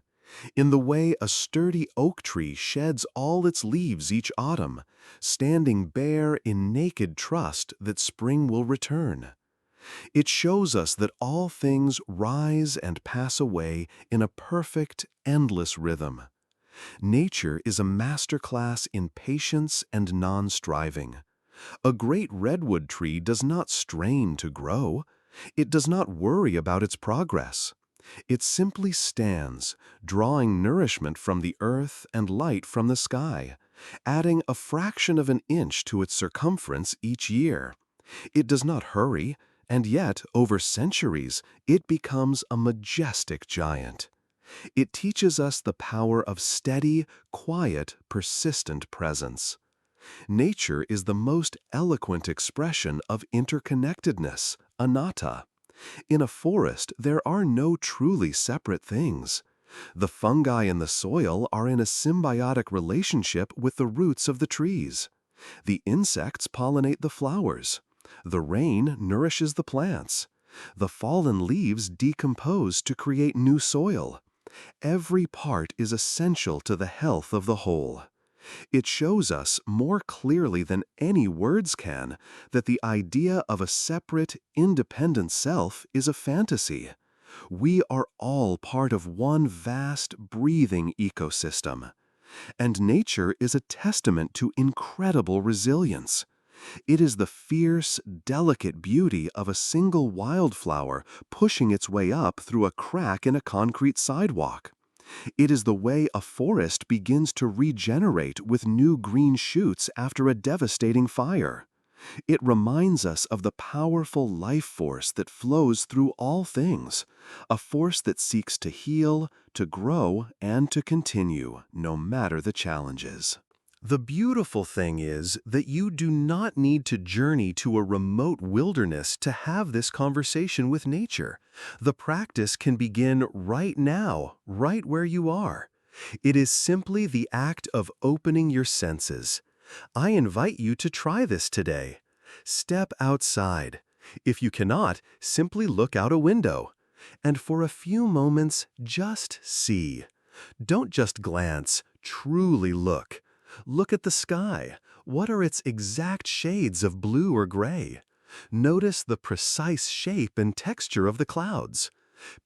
in the way a sturdy oak tree sheds all its leaves each autumn, standing bare in naked trust that spring will return. It shows us that all things rise and pass away in a perfect, endless rhythm. Nature is a masterclass in patience and non-striving. A great redwood tree does not strain to grow. It does not worry about its progress. It simply stands, drawing nourishment from the earth and light from the sky, adding a fraction of an inch to its circumference each year. It does not hurry, and yet, over centuries, it becomes a majestic giant. It teaches us the power of steady, quiet, persistent presence. Nature is the most eloquent expression of interconnectedness, anatta. In a forest, there are no truly separate things. The fungi in the soil are in a symbiotic relationship with the roots of the trees. The insects pollinate the flowers. The rain nourishes the plants. The fallen leaves decompose to create new soil. Every part is essential to the health of the whole. It shows us more clearly than any words can that the idea of a separate, independent self is a fantasy. We are all part of one vast, breathing ecosystem. And nature is a testament to incredible resilience. It is the fierce, delicate beauty of a single wildflower pushing its way up through a crack in a concrete sidewalk. It is the way a forest begins to regenerate with new green shoots after a devastating fire. It reminds us of the powerful life force that flows through all things, a force that seeks to heal, to grow, and to continue, no matter the challenges. The beautiful thing is that you do not need to journey to a remote wilderness to have this conversation with nature. The practice can begin right now, right where you are. It is simply the act of opening your senses. I invite you to try this today. Step outside. If you cannot, simply look out a window. And for a few moments, just see. Don't just glance, truly look. Look at the sky. What are its exact shades of blue or gray? Notice the precise shape and texture of the clouds.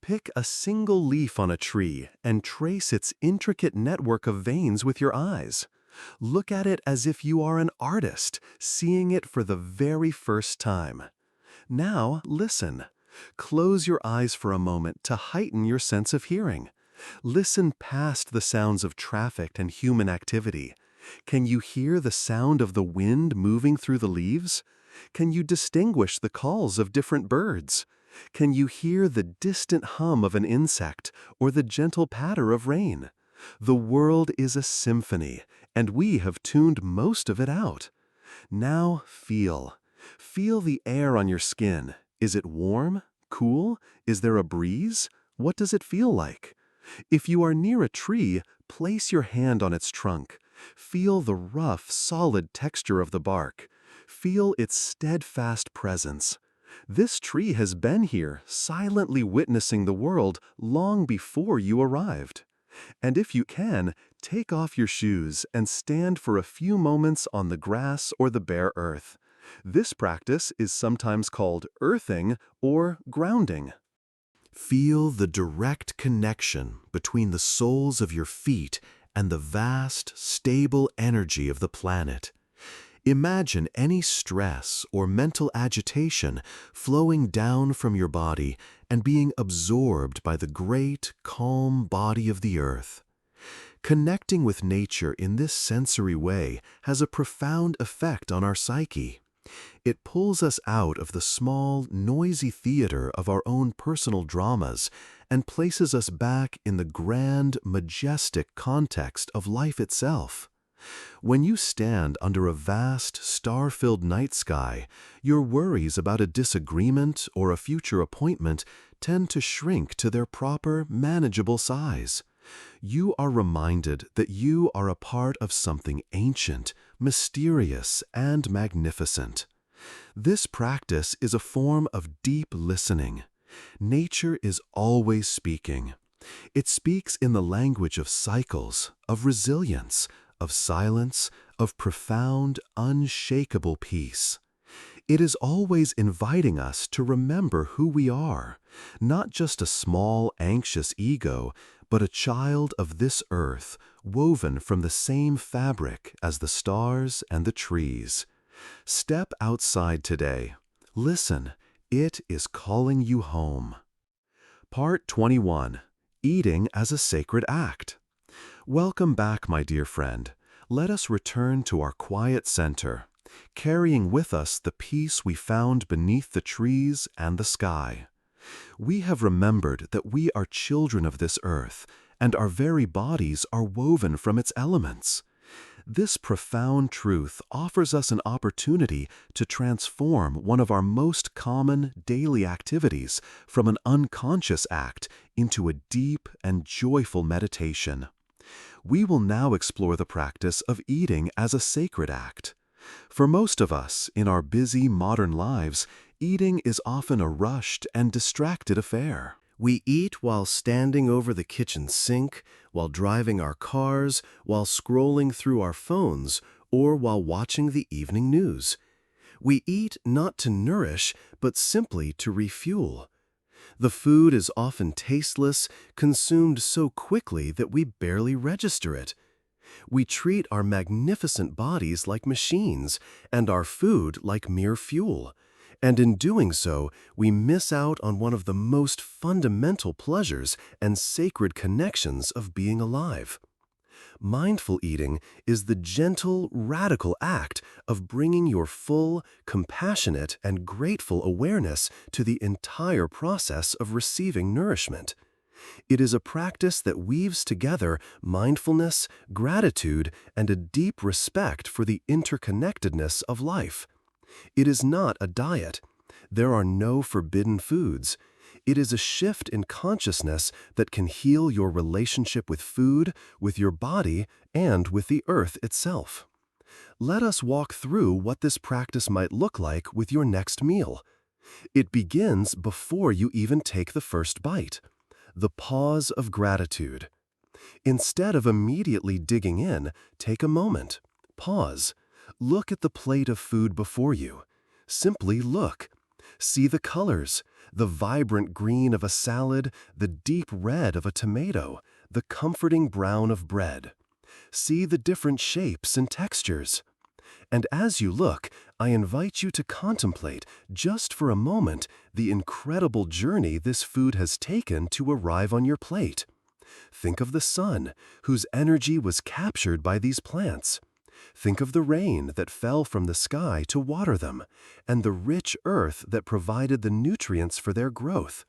Pick a single leaf on a tree and trace its intricate network of veins with your eyes. Look at it as if you are an artist, seeing it for the very first time. Now, listen. Close your eyes for a moment to heighten your sense of hearing. Listen past the sounds of traffic and human activity. Can you hear the sound of the wind moving through the leaves? Can you distinguish the calls of different birds? Can you hear the distant hum of an insect or the gentle patter of rain? The world is a symphony, and we have tuned most of it out. Now feel. Feel the air on your skin. Is it warm? Cool? Is there a breeze? What does it feel like? If you are near a tree, place your hand on its trunk. Feel the rough, solid texture of the bark. Feel its steadfast presence. This tree has been here, silently witnessing the world long before you arrived. And if you can, take off your shoes and stand for a few moments on the grass or the bare earth. This practice is sometimes called earthing or grounding. Feel the direct connection between the soles of your feet and the vast, stable energy of the planet. Imagine any stress or mental agitation flowing down from your body and being absorbed by the great, calm body of the earth. Connecting with nature in this sensory way has a profound effect on our psyche. It pulls us out of the small, noisy theater of our own personal dramas and places us back in the grand, majestic context of life itself. When you stand under a vast, star-filled night sky, your worries about a disagreement or a future appointment tend to shrink to their proper, manageable size. You are reminded that you are a part of something ancient, mysterious, and magnificent. This practice is a form of deep listening. Nature is always speaking. It speaks in the language of cycles, of resilience, of silence, of profound, unshakable peace. It is always inviting us to remember who we are, not just a small, anxious ego, but a child of this earth, woven from the same fabric as the stars and the trees. Step outside today. Listen, it is calling you home. Part 21. Eating as a Sacred Act. Welcome back, my dear friend. Let us return to our quiet center, carrying with us the peace we found beneath the trees and the sky. We have remembered that we are children of this earth, and our very bodies are woven from its elements. This profound truth offers us an opportunity to transform one of our most common daily activities from an unconscious act into a deep and joyful meditation. We will now explore the practice of eating as a sacred act. For most of us, in our busy modern lives, eating is often a rushed and distracted affair. We eat while standing over the kitchen sink, while driving our cars, while scrolling through our phones, or while watching the evening news. We eat not to nourish, but simply to refuel. The food is often tasteless, consumed so quickly that we barely register it. We treat our magnificent bodies like machines, and our food like mere fuel. And in doing so, we miss out on one of the most fundamental pleasures and sacred connections of being alive. Mindful eating is the gentle, radical act of bringing your full, compassionate, and grateful awareness to the entire process of receiving nourishment. It is a practice that weaves together mindfulness, gratitude, and a deep respect for the interconnectedness of life. It is not a diet. There are no forbidden foods. It is a shift in consciousness that can heal your relationship with food, with your body, and with the earth itself. Let us walk through what this practice might look like with your next meal. It begins before you even take the first bite. The pause of gratitude. Instead of immediately digging in, take a moment. Pause. Look at the plate of food before you. Simply look. See the colors, the vibrant green of a salad, the deep red of a tomato, the comforting brown of bread. See the different shapes and textures. And as you look, I invite you to contemplate, just for a moment, the incredible journey this food has taken to arrive on your plate. Think of the sun, whose energy was captured by these plants. Think of the rain that fell from the sky to water them, and the rich earth that provided the nutrients for their growth.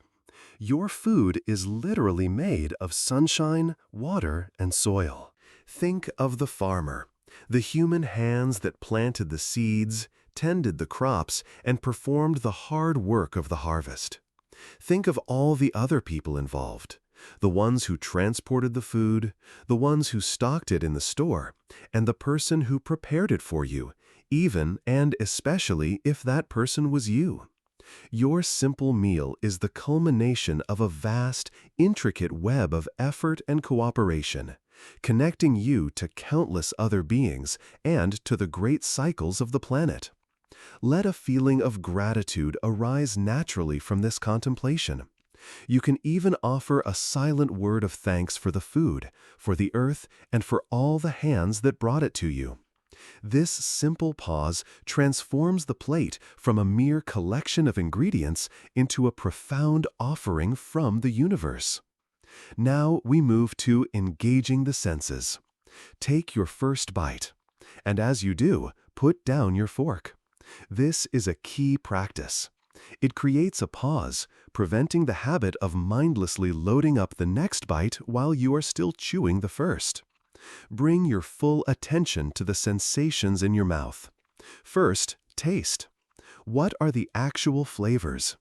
Your food is literally made of sunshine, water, and soil. Think of the farmer, the human hands that planted the seeds, tended the crops, and performed the hard work of the harvest. Think of all the other people involved. The ones who transported the food, the ones who stocked it in the store, and the person who prepared it for you, even and especially if that person was you. Your simple meal is the culmination of a vast, intricate web of effort and cooperation, connecting you to countless other beings and to the great cycles of the planet. Let a feeling of gratitude arise naturally from this contemplation. You can even offer a silent word of thanks for the food, for the earth, and for all the hands that brought it to you. This simple pause transforms the plate from a mere collection of ingredients into a profound offering from the universe. Now we move to engaging the senses. Take your first bite, and as you do, put down your fork. This is a key practice. It creates a pause, preventing the habit of mindlessly loading up the next bite while you are still chewing the first. Bring your full attention to the sensations in your mouth. First, taste. What are the actual flavors?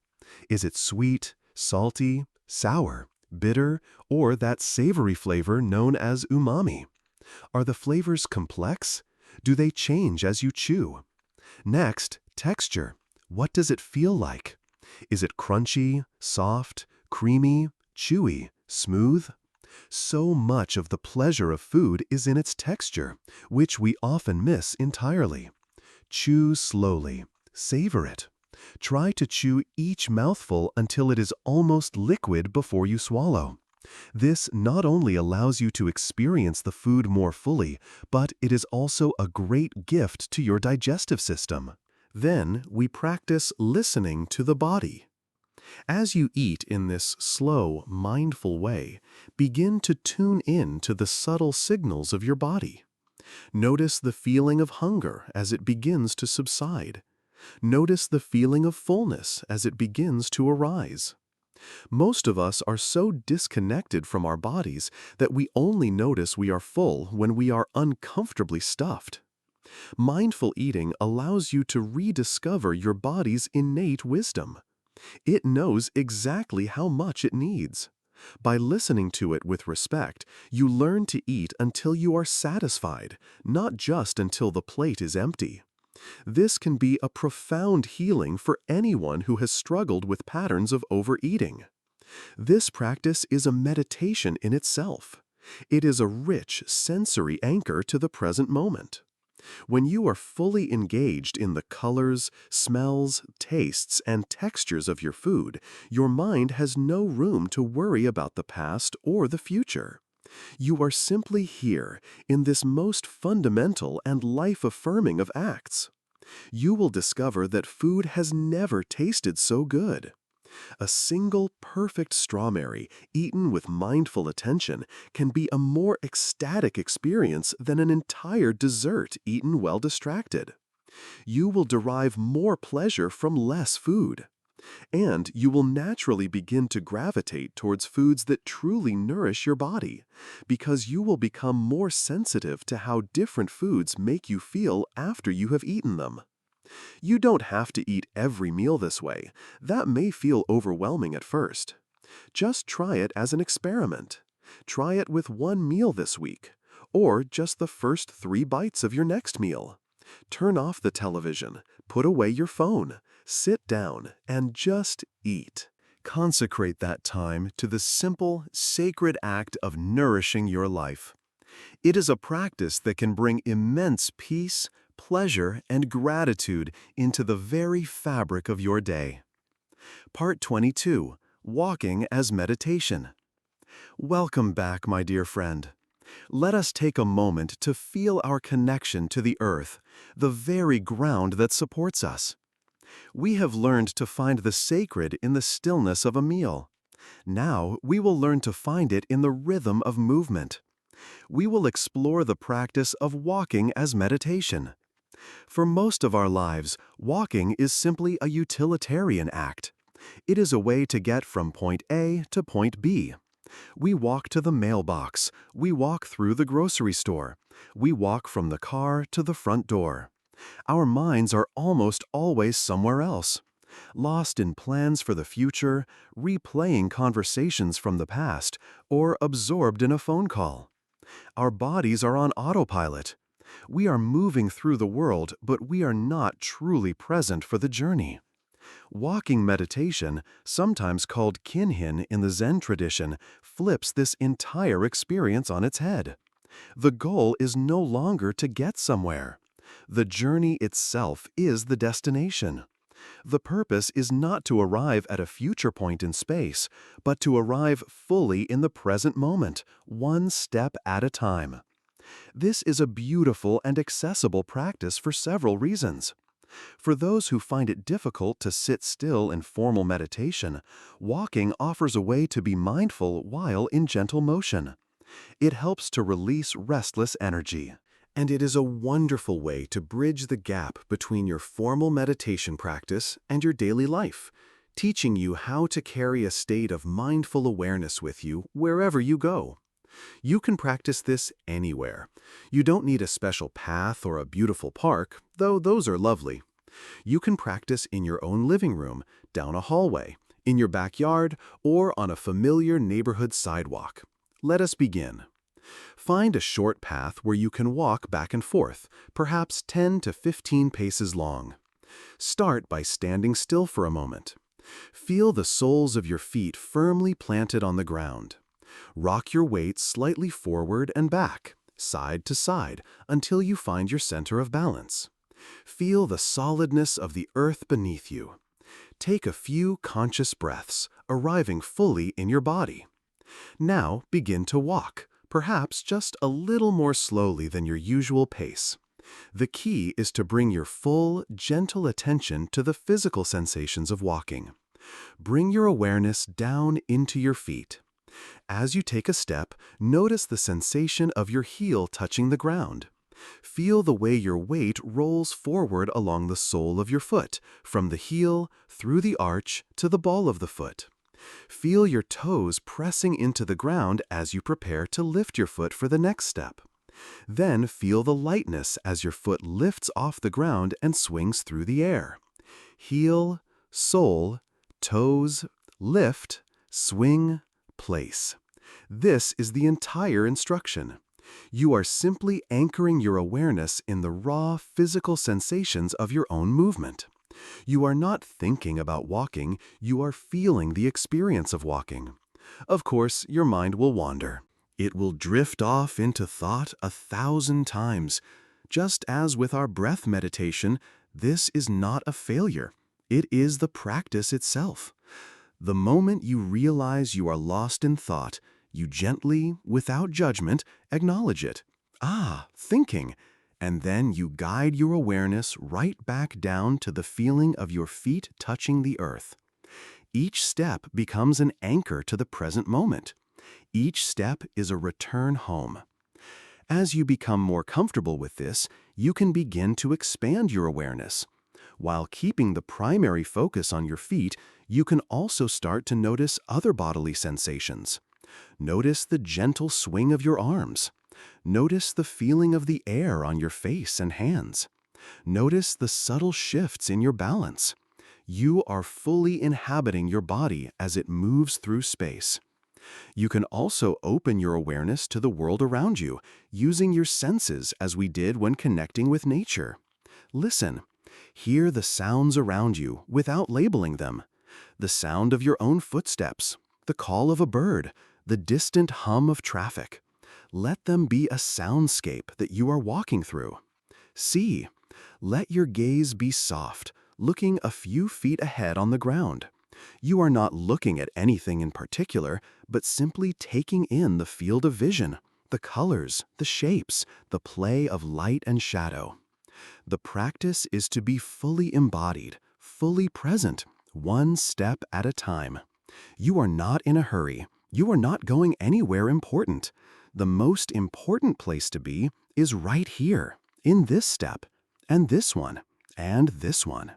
Is it sweet, salty, sour, bitter, or that savory flavor known as umami? Are the flavors complex? Do they change as you chew? Next, texture. What does it feel like? Is it crunchy, soft, creamy, chewy, smooth? So much of the pleasure of food is in its texture, which we often miss entirely. Chew slowly. Savor it. Try to chew each mouthful until it is almost liquid before you swallow. This not only allows you to experience the food more fully, but it is also a great gift to your digestive system. Then we practice listening to the body. As you eat in this slow, mindful way, begin to tune in to the subtle signals of your body. Notice the feeling of hunger as it begins to subside. Notice the feeling of fullness as it begins to arise. Most of us are so disconnected from our bodies that we only notice we are full when we are uncomfortably stuffed. Mindful eating allows you to rediscover your body's innate wisdom. It knows exactly how much it needs. By listening to it with respect, you learn to eat until you are satisfied, not just until the plate is empty. This can be a profound healing for anyone who has struggled with patterns of overeating. This practice is a meditation in itself. It is a rich sensory anchor to the present moment. When you are fully engaged in the colors, smells, tastes, and textures of your food, your mind has no room to worry about the past or the future. You are simply here in this most fundamental and life-affirming of acts. You will discover that food has never tasted so good. A single perfect strawberry eaten with mindful attention can be a more ecstatic experience than an entire dessert eaten well distracted. You will derive more pleasure from less food. And you will naturally begin to gravitate towards foods that truly nourish your body, because you will become more sensitive to how different foods make you feel after you have eaten them. You don't have to eat every meal this way. That may feel overwhelming at first. Just try it as an experiment. Try it with one meal this week, or just the first 3 bites of your next meal. Turn off the television, put away your phone, sit down, and just eat. Consecrate that time to the simple, sacred act of nourishing your life. It is a practice that can bring immense peace, pleasure, and gratitude into the very fabric of your day. Part 22. Walking as Meditation. Welcome back, my dear friend. Let us take a moment to feel our connection to the earth, the very ground that supports us. We have learned to find the sacred in the stillness of a meal. Now we will learn to find it in the rhythm of movement. We will explore the practice of walking as meditation. For most of our lives, walking is simply a utilitarian act. It is a way to get from point A to point B. We walk to the mailbox. We walk through the grocery store. We walk from the car to the front door. Our minds are almost always somewhere else, lost in plans for the future, replaying conversations from the past, or absorbed in a phone call. Our bodies are on autopilot. We are moving through the world, but we are not truly present for the journey. Walking meditation, sometimes called kinhin in the Zen tradition, flips this entire experience on its head. The goal is no longer to get somewhere. The journey itself is the destination. The purpose is not to arrive at a future point in space, but to arrive fully in the present moment, one step at a time. This is a beautiful and accessible practice for several reasons. For those who find it difficult to sit still in formal meditation, walking offers a way to be mindful while in gentle motion. It helps to release restless energy. And it is a wonderful way to bridge the gap between your formal meditation practice and your daily life, teaching you how to carry a state of mindful awareness with you wherever you go. You can practice this anywhere. You don't need a special path or a beautiful park, though those are lovely. You can practice in your own living room, down a hallway, in your backyard, or on a familiar neighborhood sidewalk. Let us begin. Find a short path where you can walk back and forth, perhaps 10 to 15 paces long. Start by standing still for a moment. Feel the soles of your feet firmly planted on the ground. Rock your weight slightly forward and back, side to side, until you find your center of balance. Feel the solidness of the earth beneath you. Take a few conscious breaths, arriving fully in your body. Now begin to walk, perhaps just a little more slowly than your usual pace. The key is to bring your full, gentle attention to the physical sensations of walking. Bring your awareness down into your feet. As you take a step, notice the sensation of your heel touching the ground. Feel the way your weight rolls forward along the sole of your foot, from the heel, through the arch, to the ball of the foot. Feel your toes pressing into the ground as you prepare to lift your foot for the next step. Then feel the lightness as your foot lifts off the ground and swings through the air. Heel, sole, toes, lift, swing, place. This is the entire instruction. You are simply anchoring your awareness in the raw physical sensations of your own movement. You are not thinking about walking, you are feeling the experience of walking. Of course, your mind will wander. It will drift off into thought 1,000 times. Just as with our breath meditation, this is not a failure. It is the practice itself. The moment you realize you are lost in thought, you gently, without judgment, acknowledge it. Thinking. And then you guide your awareness right back down to the feeling of your feet touching the earth. Each step becomes an anchor to the present moment. Each step is a return home. As you become more comfortable with this, you can begin to expand your awareness. While keeping the primary focus on your feet, you can also start to notice other bodily sensations. Notice the gentle swing of your arms. Notice the feeling of the air on your face and hands. Notice the subtle shifts in your balance. You are fully inhabiting your body as it moves through space. You can also open your awareness to the world around you, using your senses as we did when connecting with nature. Listen. Hear the sounds around you without labeling them. The sound of your own footsteps, the call of a bird, the distant hum of traffic. Let them be a soundscape that you are walking through. See. Let your gaze be soft, looking a few feet ahead on the ground. You are not looking at anything in particular, but simply taking in the field of vision, the colors, the shapes, the play of light and shadow. The practice is to be fully embodied, fully present, one step at a time. You are not in a hurry. You are not going anywhere important. The most important place to be is right here, in this step, and this one, and this one.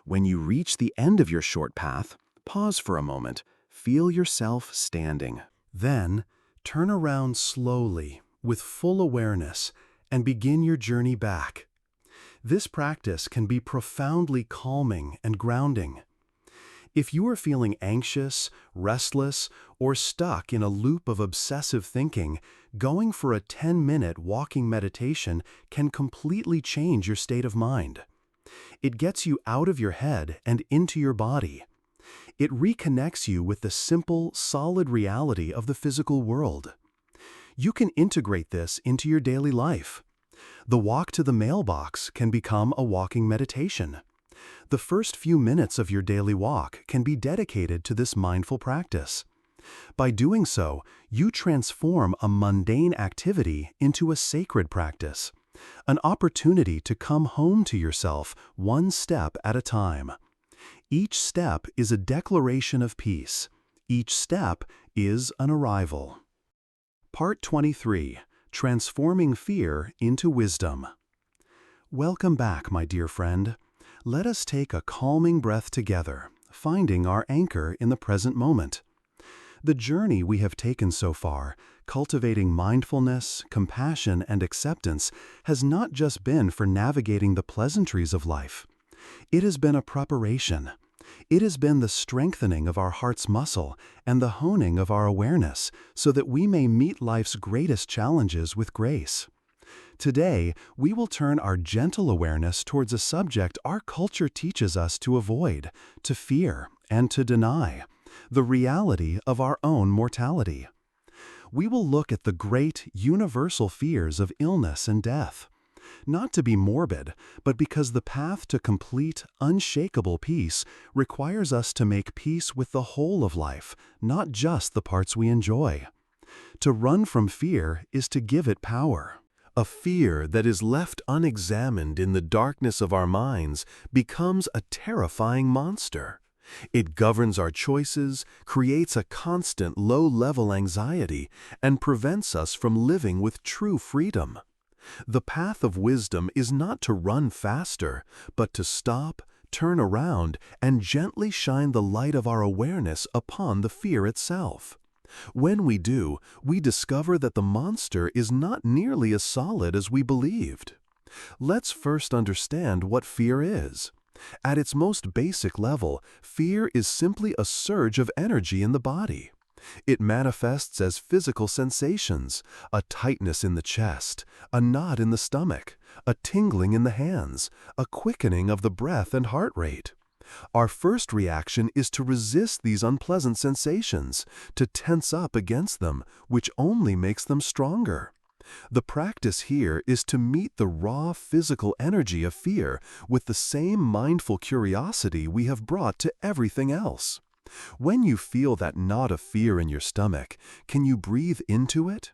When you reach the end of your short path, pause for a moment, feel yourself standing. Then, turn around slowly, with full awareness, and begin your journey back. This practice can be profoundly calming and grounding. If you are feeling anxious, restless, or stuck in a loop of obsessive thinking, going for a 10-minute walking meditation can completely change your state of mind. It gets you out of your head and into your body. It reconnects you with the simple, solid reality of the physical world. You can integrate this into your daily life. The walk to the mailbox can become a walking meditation. The first few minutes of your daily walk can be dedicated to this mindful practice. By doing so, you transform a mundane activity into a sacred practice, an opportunity to come home to yourself one step at a time. Each step is a declaration of peace. Each step is an arrival. Part 23. Transforming Fear into Wisdom. Welcome back, my dear friend. Let us take a calming breath together, finding our anchor in the present moment. The journey we have taken so far, cultivating mindfulness, compassion, and acceptance, has not just been for navigating the pleasantries of life. It has been a preparation. It has been the strengthening of our heart's muscle and the honing of our awareness so that we may meet life's greatest challenges with grace. Today, we will turn our gentle awareness towards a subject our culture teaches us to avoid, to fear, and to deny: the reality of our own mortality. We will look at the great, universal fears of illness and death, not to be morbid, but because the path to complete, unshakable peace requires us to make peace with the whole of life, not just the parts we enjoy. To run from fear is to give it power. A fear that is left unexamined in the darkness of our minds becomes a terrifying monster. It governs our choices, creates a constant low-level anxiety, and prevents us from living with true freedom. The path of wisdom is not to run faster, but to stop, turn around, and gently shine the light of our awareness upon the fear itself. When we do, we discover that the monster is not nearly as solid as we believed. Let's first understand what fear is. At its most basic level, fear is simply a surge of energy in the body. It manifests as physical sensations: a tightness in the chest, a knot in the stomach, a tingling in the hands, a quickening of the breath and heart rate. Our first reaction is to resist these unpleasant sensations, to tense up against them, which only makes them stronger. The practice here is to meet the raw physical energy of fear with the same mindful curiosity we have brought to everything else. When you feel that knot of fear in your stomach, can you breathe into it?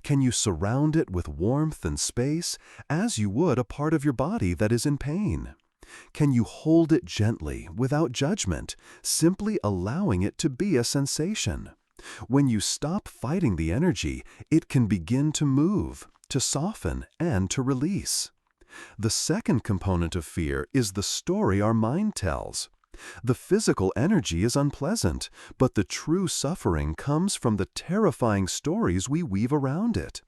Can you surround it with warmth and space, as you would a part of your body that is in pain? Can you hold it gently, without judgment, simply allowing it to be a sensation? When you stop fighting the energy, it can begin to move, to soften, and to release. The second component of fear is the story our mind tells. The physical energy is unpleasant, but the true suffering comes from the terrifying stories we weave around it.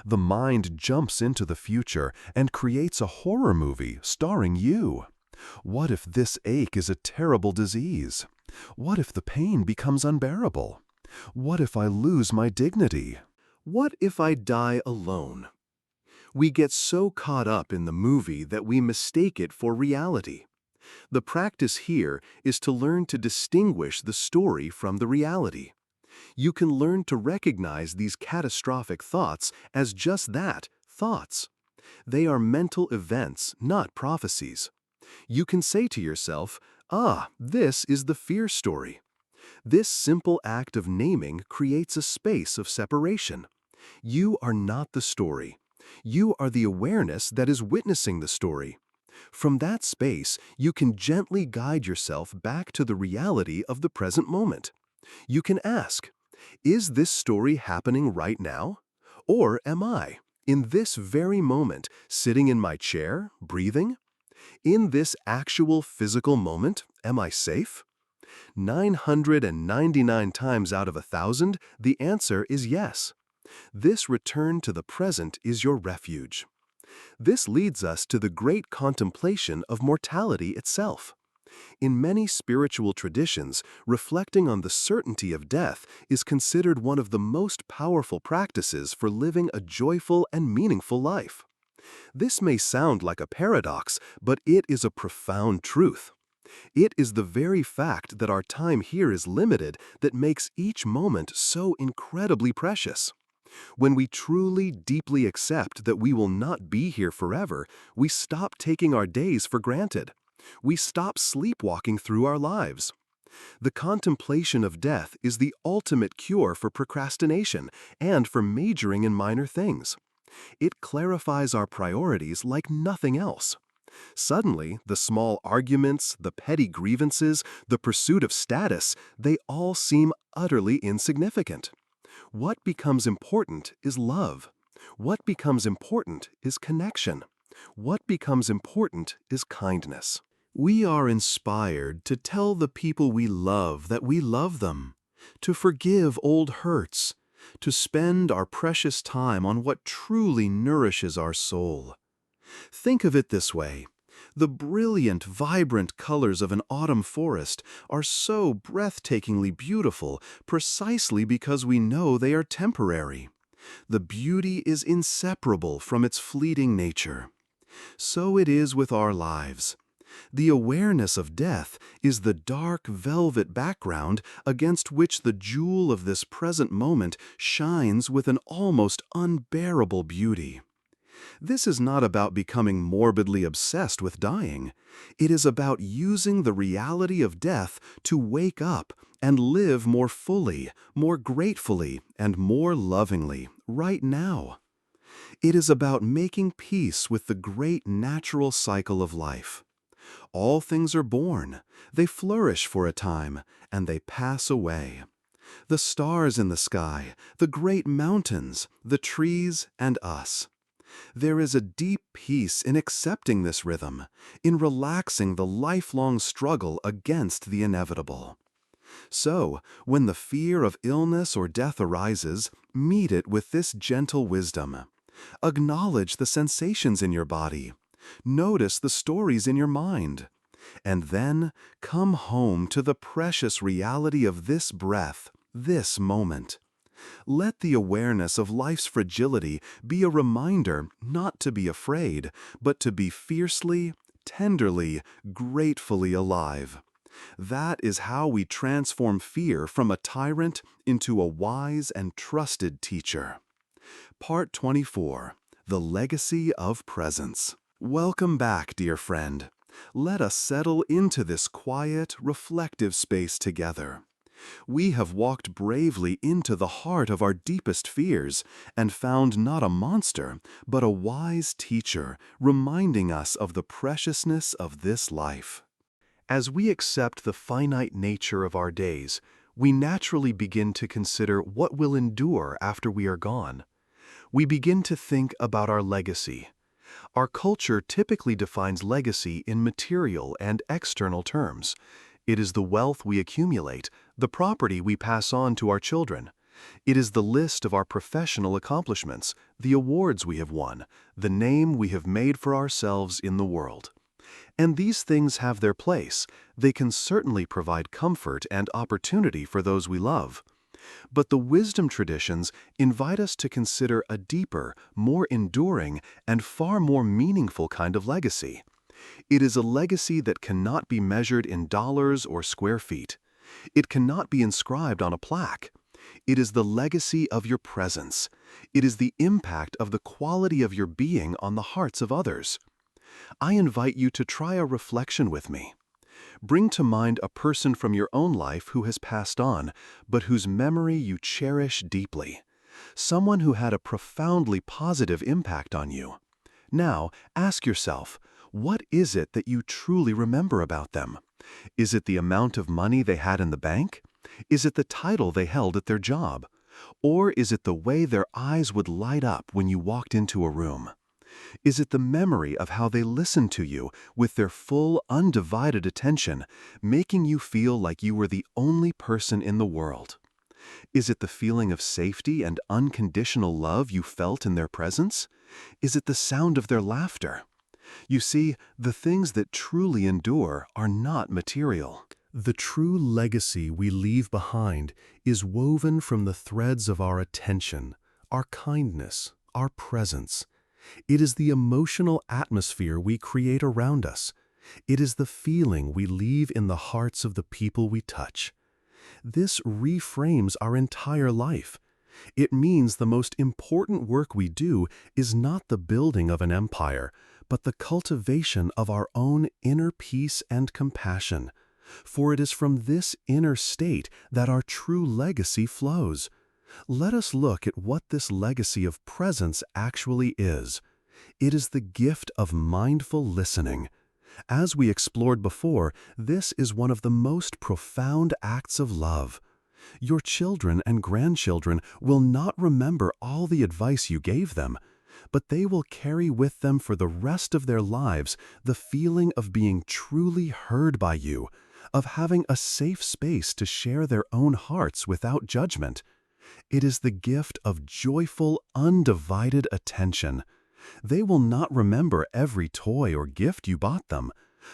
The mind jumps into the future and creates a horror movie starring you. What if this ache is a terrible disease? What if the pain becomes unbearable? What if I lose my dignity? What if I die alone? We get so caught up in the movie that we mistake it for reality. The practice here is to learn to distinguish the story from the reality. You can learn to recognize these catastrophic thoughts as just that, thoughts. They are mental events, not prophecies. You can say to yourself, this is the fear story. This simple act of naming creates a space of separation. You are not the story. You are the awareness that is witnessing the story. From that space, you can gently guide yourself back to the reality of the present moment. You can ask, is this story happening right now? Or am I, in this very moment, sitting in my chair, breathing? In this actual physical moment, am I safe? 999 times out of 1,000, the answer is yes. This return to the present is your refuge. This leads us to the great contemplation of mortality itself. In many spiritual traditions, reflecting on the certainty of death is considered one of the most powerful practices for living a joyful and meaningful life. This may sound like a paradox, but it is a profound truth. It is the very fact that our time here is limited that makes each moment so incredibly precious. When we truly, deeply accept that we will not be here forever, we stop taking our days for granted. We stop sleepwalking through our lives. The contemplation of death is the ultimate cure for procrastination and for majoring in minor things. It clarifies our priorities like nothing else. Suddenly, the small arguments, the petty grievances, the pursuit of status, they all seem utterly insignificant. What becomes important is love. What becomes important is connection. What becomes important is kindness. We are inspired to tell the people we love that we love them, to forgive old hurts, to spend our precious time on what truly nourishes our soul. Think of it this way. The brilliant, vibrant colors of an autumn forest are so breathtakingly beautiful precisely because we know they are temporary. The beauty is inseparable from its fleeting nature. So it is with our lives. The awareness of death is the dark velvet background against which the jewel of this present moment shines with an almost unbearable beauty. This is not about becoming morbidly obsessed with dying. It is about using the reality of death to wake up and live more fully, more gratefully, and more lovingly right now. It is about making peace with the great natural cycle of life. All things are born, they flourish for a time, and they pass away. The stars in the sky, the great mountains, the trees, and us. There is a deep peace in accepting this rhythm, in relaxing the lifelong struggle against the inevitable. So, when the fear of illness or death arises, meet it with this gentle wisdom. Acknowledge the sensations in your body. Notice the stories in your mind. And then come home to the precious reality of this breath, this moment. Let the awareness of life's fragility be a reminder not to be afraid, but to be fiercely, tenderly, gratefully alive. That is how we transform fear from a tyrant into a wise and trusted teacher. Part 24. The Legacy of Presence. Welcome back, dear friend. Let us settle into this quiet, reflective space together. We have walked bravely into the heart of our deepest fears and found not a monster, but a wise teacher, reminding us of the preciousness of this life. As we accept the finite nature of our days, we naturally begin to consider what will endure after we are gone. We begin to think about our legacy. Our culture typically defines legacy in material and external terms. It is the wealth we accumulate, the property we pass on to our children. It is the list of our professional accomplishments, the awards we have won, the name we have made for ourselves in the world. And these things have their place. They can certainly provide comfort and opportunity for those we love. But the wisdom traditions invite us to consider a deeper, more enduring, and far more meaningful kind of legacy. It is a legacy that cannot be measured in dollars or square feet. It cannot be inscribed on a plaque. It is the legacy of your presence. It is the impact of the quality of your being on the hearts of others. I invite you to try a reflection with me. Bring to mind a person from your own life who has passed on, but whose memory you cherish deeply. Someone who had a profoundly positive impact on you. Now, ask yourself, what is it that you truly remember about them? Is it the amount of money they had in the bank? Is it the title they held at their job? Or is it the way their eyes would light up when you walked into a room? Is it the memory of how they listened to you with their full, undivided attention, making you feel like you were the only person in the world? Is it the feeling of safety and unconditional love you felt in their presence? Is it the sound of their laughter? You see, the things that truly endure are not material. The true legacy we leave behind is woven from the threads of our attention, our kindness, our presence. It is the emotional atmosphere we create around us. It is the feeling we leave in the hearts of the people we touch. This reframes our entire life. It means the most important work we do is not the building of an empire, but the cultivation of our own inner peace and compassion. For it is from this inner state that our true legacy flows. Let us look at what this legacy of presence actually is. It is the gift of mindful listening. As we explored before, this is one of the most profound acts of love. Your children and grandchildren will not remember all the advice you gave them, but they will carry with them for the rest of their lives the feeling of being truly heard by you, of having a safe space to share their own hearts without judgment. It is the gift of joyful, undivided attention. They will not remember every toy or gift you bought them,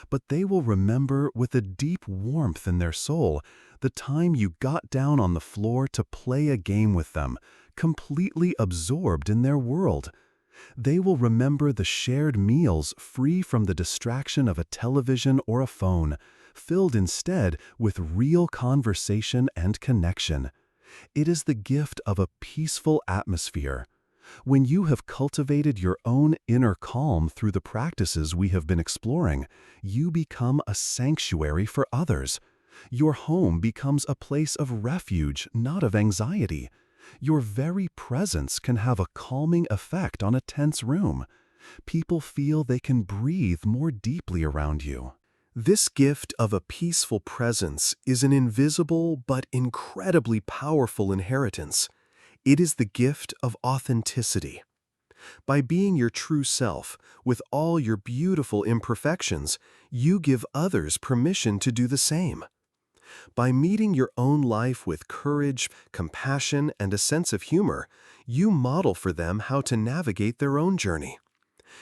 but they will remember with a deep warmth in their soul the time you got down on the floor to play a game with them, completely absorbed in their world. They will remember the shared meals free from the distraction of a television or a phone, filled instead with real conversation and connection. It is the gift of a peaceful atmosphere. When you have cultivated your own inner calm through the practices we have been exploring, you become a sanctuary for others. Your home becomes a place of refuge, not of anxiety. Your very presence can have a calming effect on a tense room. People feel they can breathe more deeply around you. This gift of a peaceful presence is an invisible but incredibly powerful inheritance. It is the gift of authenticity. By being your true self, with all your beautiful imperfections, you give others permission to do the same. By meeting your own life with courage, compassion, and a sense of humor, you model for them how to navigate their own journey.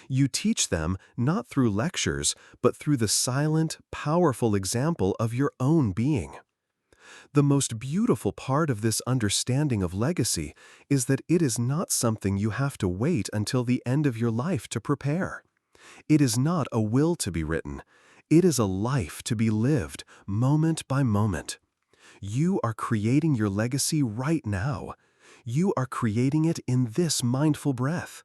You teach them not through lectures, but through the silent, powerful example of your own being. The most beautiful part of this understanding of legacy is that it is not something you have to wait until the end of your life to prepare. It is not a will to be written. It is a life to be lived, moment by moment. You are creating your legacy right now. You are creating it in this mindful breath.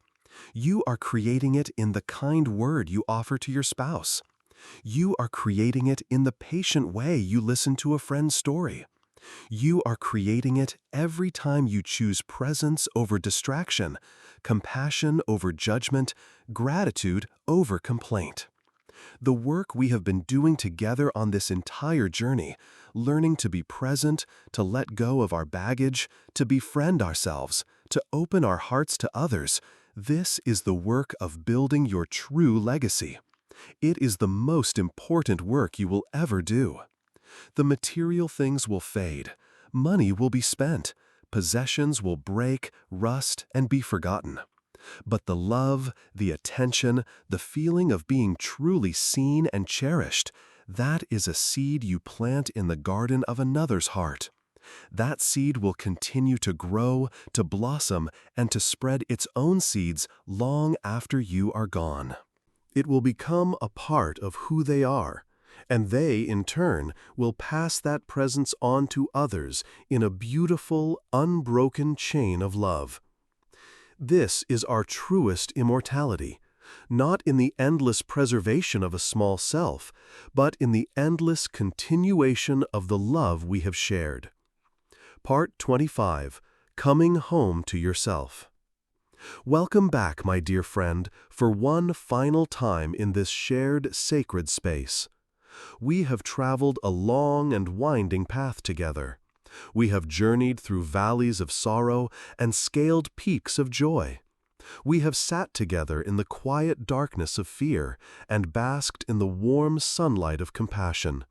You are creating it in the kind word you offer to your spouse. You are creating it in the patient way you listen to a friend's story. You are creating it every time you choose presence over distraction, compassion over judgment, gratitude over complaint. The work we have been doing together on this entire journey, learning to be present, to let go of our baggage, to befriend ourselves, to open our hearts to others, this is the work of building your true legacy. It is the most important work you will ever do. The material things will fade, money will be spent, possessions will break, rust, and be forgotten. But the love, the attention, the feeling of being truly seen and cherished, that is a seed you plant in the garden of another's heart. That seed will continue to grow, to blossom, and to spread its own seeds long after you are gone. It will become a part of who they are, and they, in turn, will pass that presence on to others in a beautiful, unbroken chain of love. This is our truest immortality, not in the endless preservation of a small self, but in the endless continuation of the love we have shared. Part 25, Coming Home to Yourself. Welcome back, my dear friend, for one final time in this shared sacred space. We have traveled a long and winding path together. We have journeyed through valleys of sorrow and scaled peaks of joy. We have sat together in the quiet darkness of fear and basked in the warm sunlight of compassion.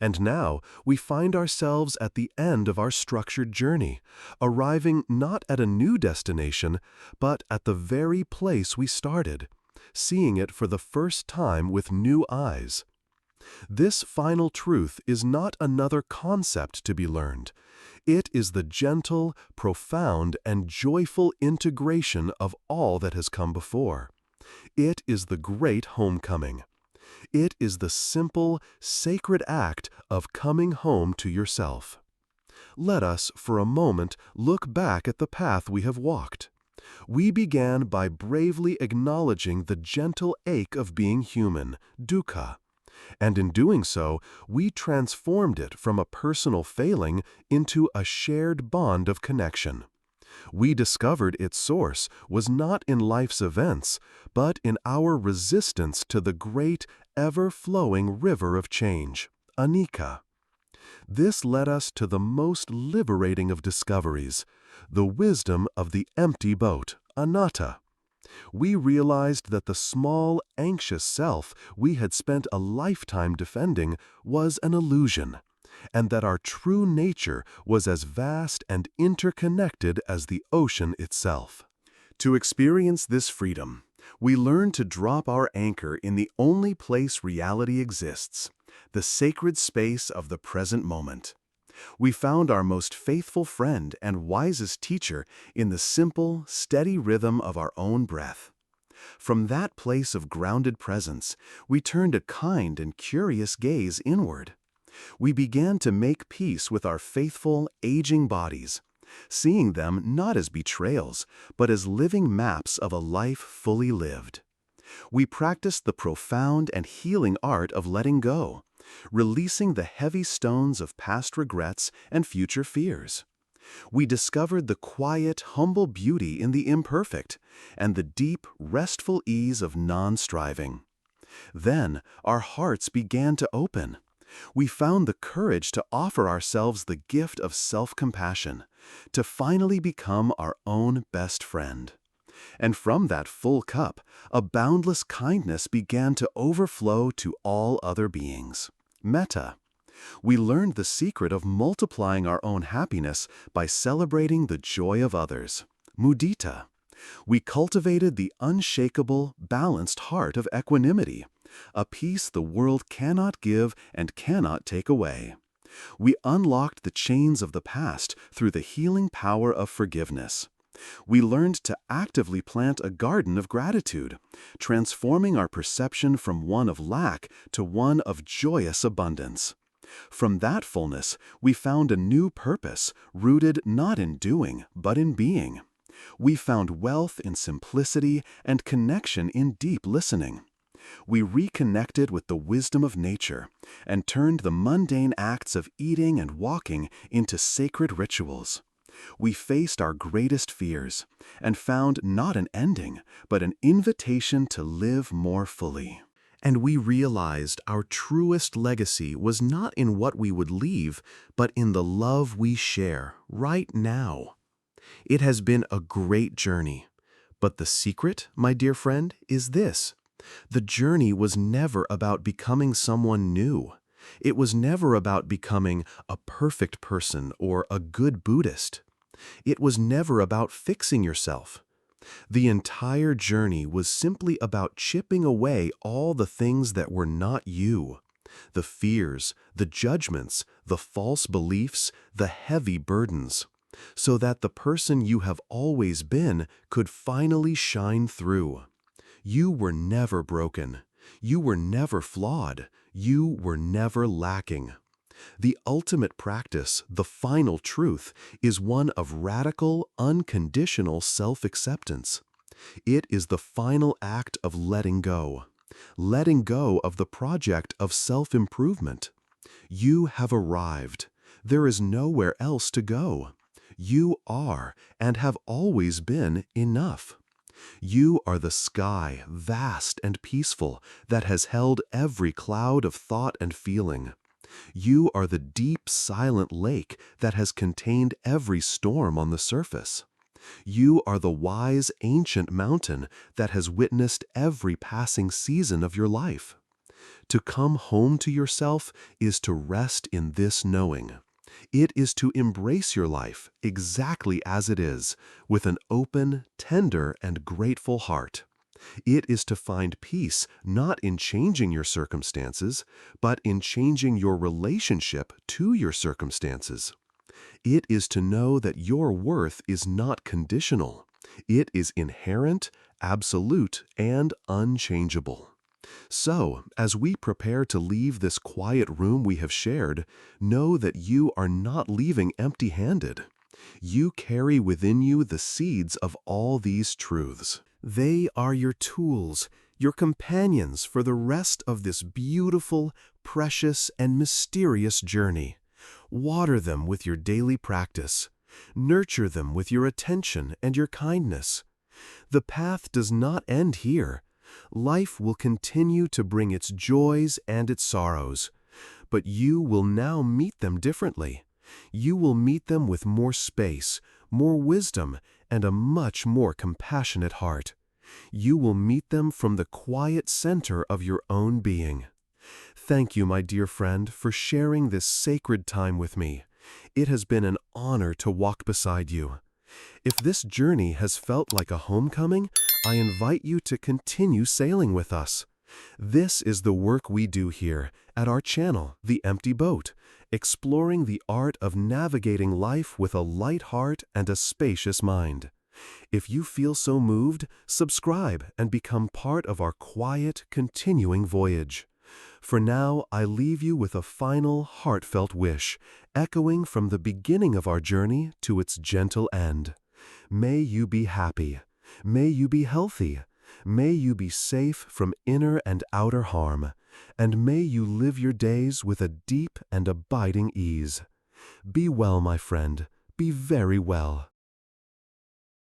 And now we find ourselves at the end of our structured journey, arriving not at a new destination, but at the very place we started, seeing it for the first time with new eyes. This final truth is not another concept to be learned. It is the gentle, profound, and joyful integration of all that has come before. It is the great homecoming. It is the simple, sacred act of coming home to yourself. Let us, for a moment, look back at the path we have walked. We began by bravely acknowledging the gentle ache of being human, dukkha. And in doing so, we transformed it from a personal failing into a shared bond of connection. We discovered its source was not in life's events, but in our resistance to the great, ever-flowing river of change, anicca. This led us to the most liberating of discoveries, the wisdom of the empty boat, anatta. We realized that the small, anxious self we had spent a lifetime defending was an illusion, and that our true nature was as vast and interconnected as the ocean itself. To experience this freedom, we learned to drop our anchor in the only place reality exists, the sacred space of the present moment. We found our most faithful friend and wisest teacher in the simple, steady rhythm of our own breath. From that place of grounded presence, we turned a kind and curious gaze inward. We began to make peace with our faithful, aging bodies, seeing them not as betrayals, but as living maps of a life fully lived. We practiced the profound and healing art of letting go, releasing the heavy stones of past regrets and future fears. We discovered the quiet, humble beauty in the imperfect and the deep, restful ease of non-striving. Then our hearts began to open. We found the courage to offer ourselves the gift of self-compassion, to finally become our own best friend. And from that full cup, a boundless kindness began to overflow to all other beings. Metta. We learned the secret of multiplying our own happiness by celebrating the joy of others. Mudita. We cultivated the unshakable, balanced heart of equanimity, a peace the world cannot give and cannot take away. We unlocked the chains of the past through the healing power of forgiveness. We learned to actively plant a garden of gratitude, transforming our perception from one of lack to one of joyous abundance. From that fullness, we found a new purpose, rooted not in doing, but in being. We found wealth in simplicity and connection in deep listening. We reconnected with the wisdom of nature and turned the mundane acts of eating and walking into sacred rituals. We faced our greatest fears and found not an ending, but an invitation to live more fully. And we realized our truest legacy was not in what we would leave, but in the love we share right now. It has been a great journey, but the secret, my dear friend, is this. The journey was never about becoming someone new. It was never about becoming a perfect person or a good Buddhist. It was never about fixing yourself. The entire journey was simply about chipping away all the things that were not you. The fears, the judgments, the false beliefs, the heavy burdens, so that the person you have always been could finally shine through. You were never broken. You were never flawed. You were never lacking. The ultimate practice, the final truth, is one of radical, unconditional self-acceptance. It is the final act of letting go of the project of self-improvement. You have arrived. There is nowhere else to go. You are, and have always been, enough. You are the sky, vast and peaceful, that has held every cloud of thought and feeling. You are the deep, silent lake that has contained every storm on the surface. You are the wise, ancient mountain that has witnessed every passing season of your life. To come home to yourself is to rest in this knowing. It is to embrace your life exactly as it is, with an open, tender, and grateful heart. It is to find peace not in changing your circumstances, but in changing your relationship to your circumstances. It is to know that your worth is not conditional. It is inherent, absolute, and unchangeable. So, as we prepare to leave this quiet room we have shared, know that you are not leaving empty-handed. You carry within you the seeds of all these truths. They are your tools, your companions for the rest of this beautiful, precious, and mysterious journey. Water them with your daily practice. Nurture them with your attention and your kindness. The path does not end here. Life will continue to bring its joys and its sorrows, but you will now meet them differently. You will meet them with more space, more wisdom, and a much more compassionate heart. You will meet them from the quiet center of your own being. Thank you, my dear friend, for sharing this sacred time with me. It has been an honor to walk beside you. If this journey has felt like a homecoming, I invite you to continue sailing with us. This is the work we do here at our channel, The Empty Boat, exploring the art of navigating life with a light heart and a spacious mind. If you feel so moved, subscribe and become part of our quiet, continuing voyage. For now, I leave you with a final, heartfelt wish, echoing from the beginning of our journey to its gentle end. May you be happy. May you be healthy. May you be safe from inner and outer harm. And may you live your days with a deep and abiding ease. Be well, my friend. Be very well.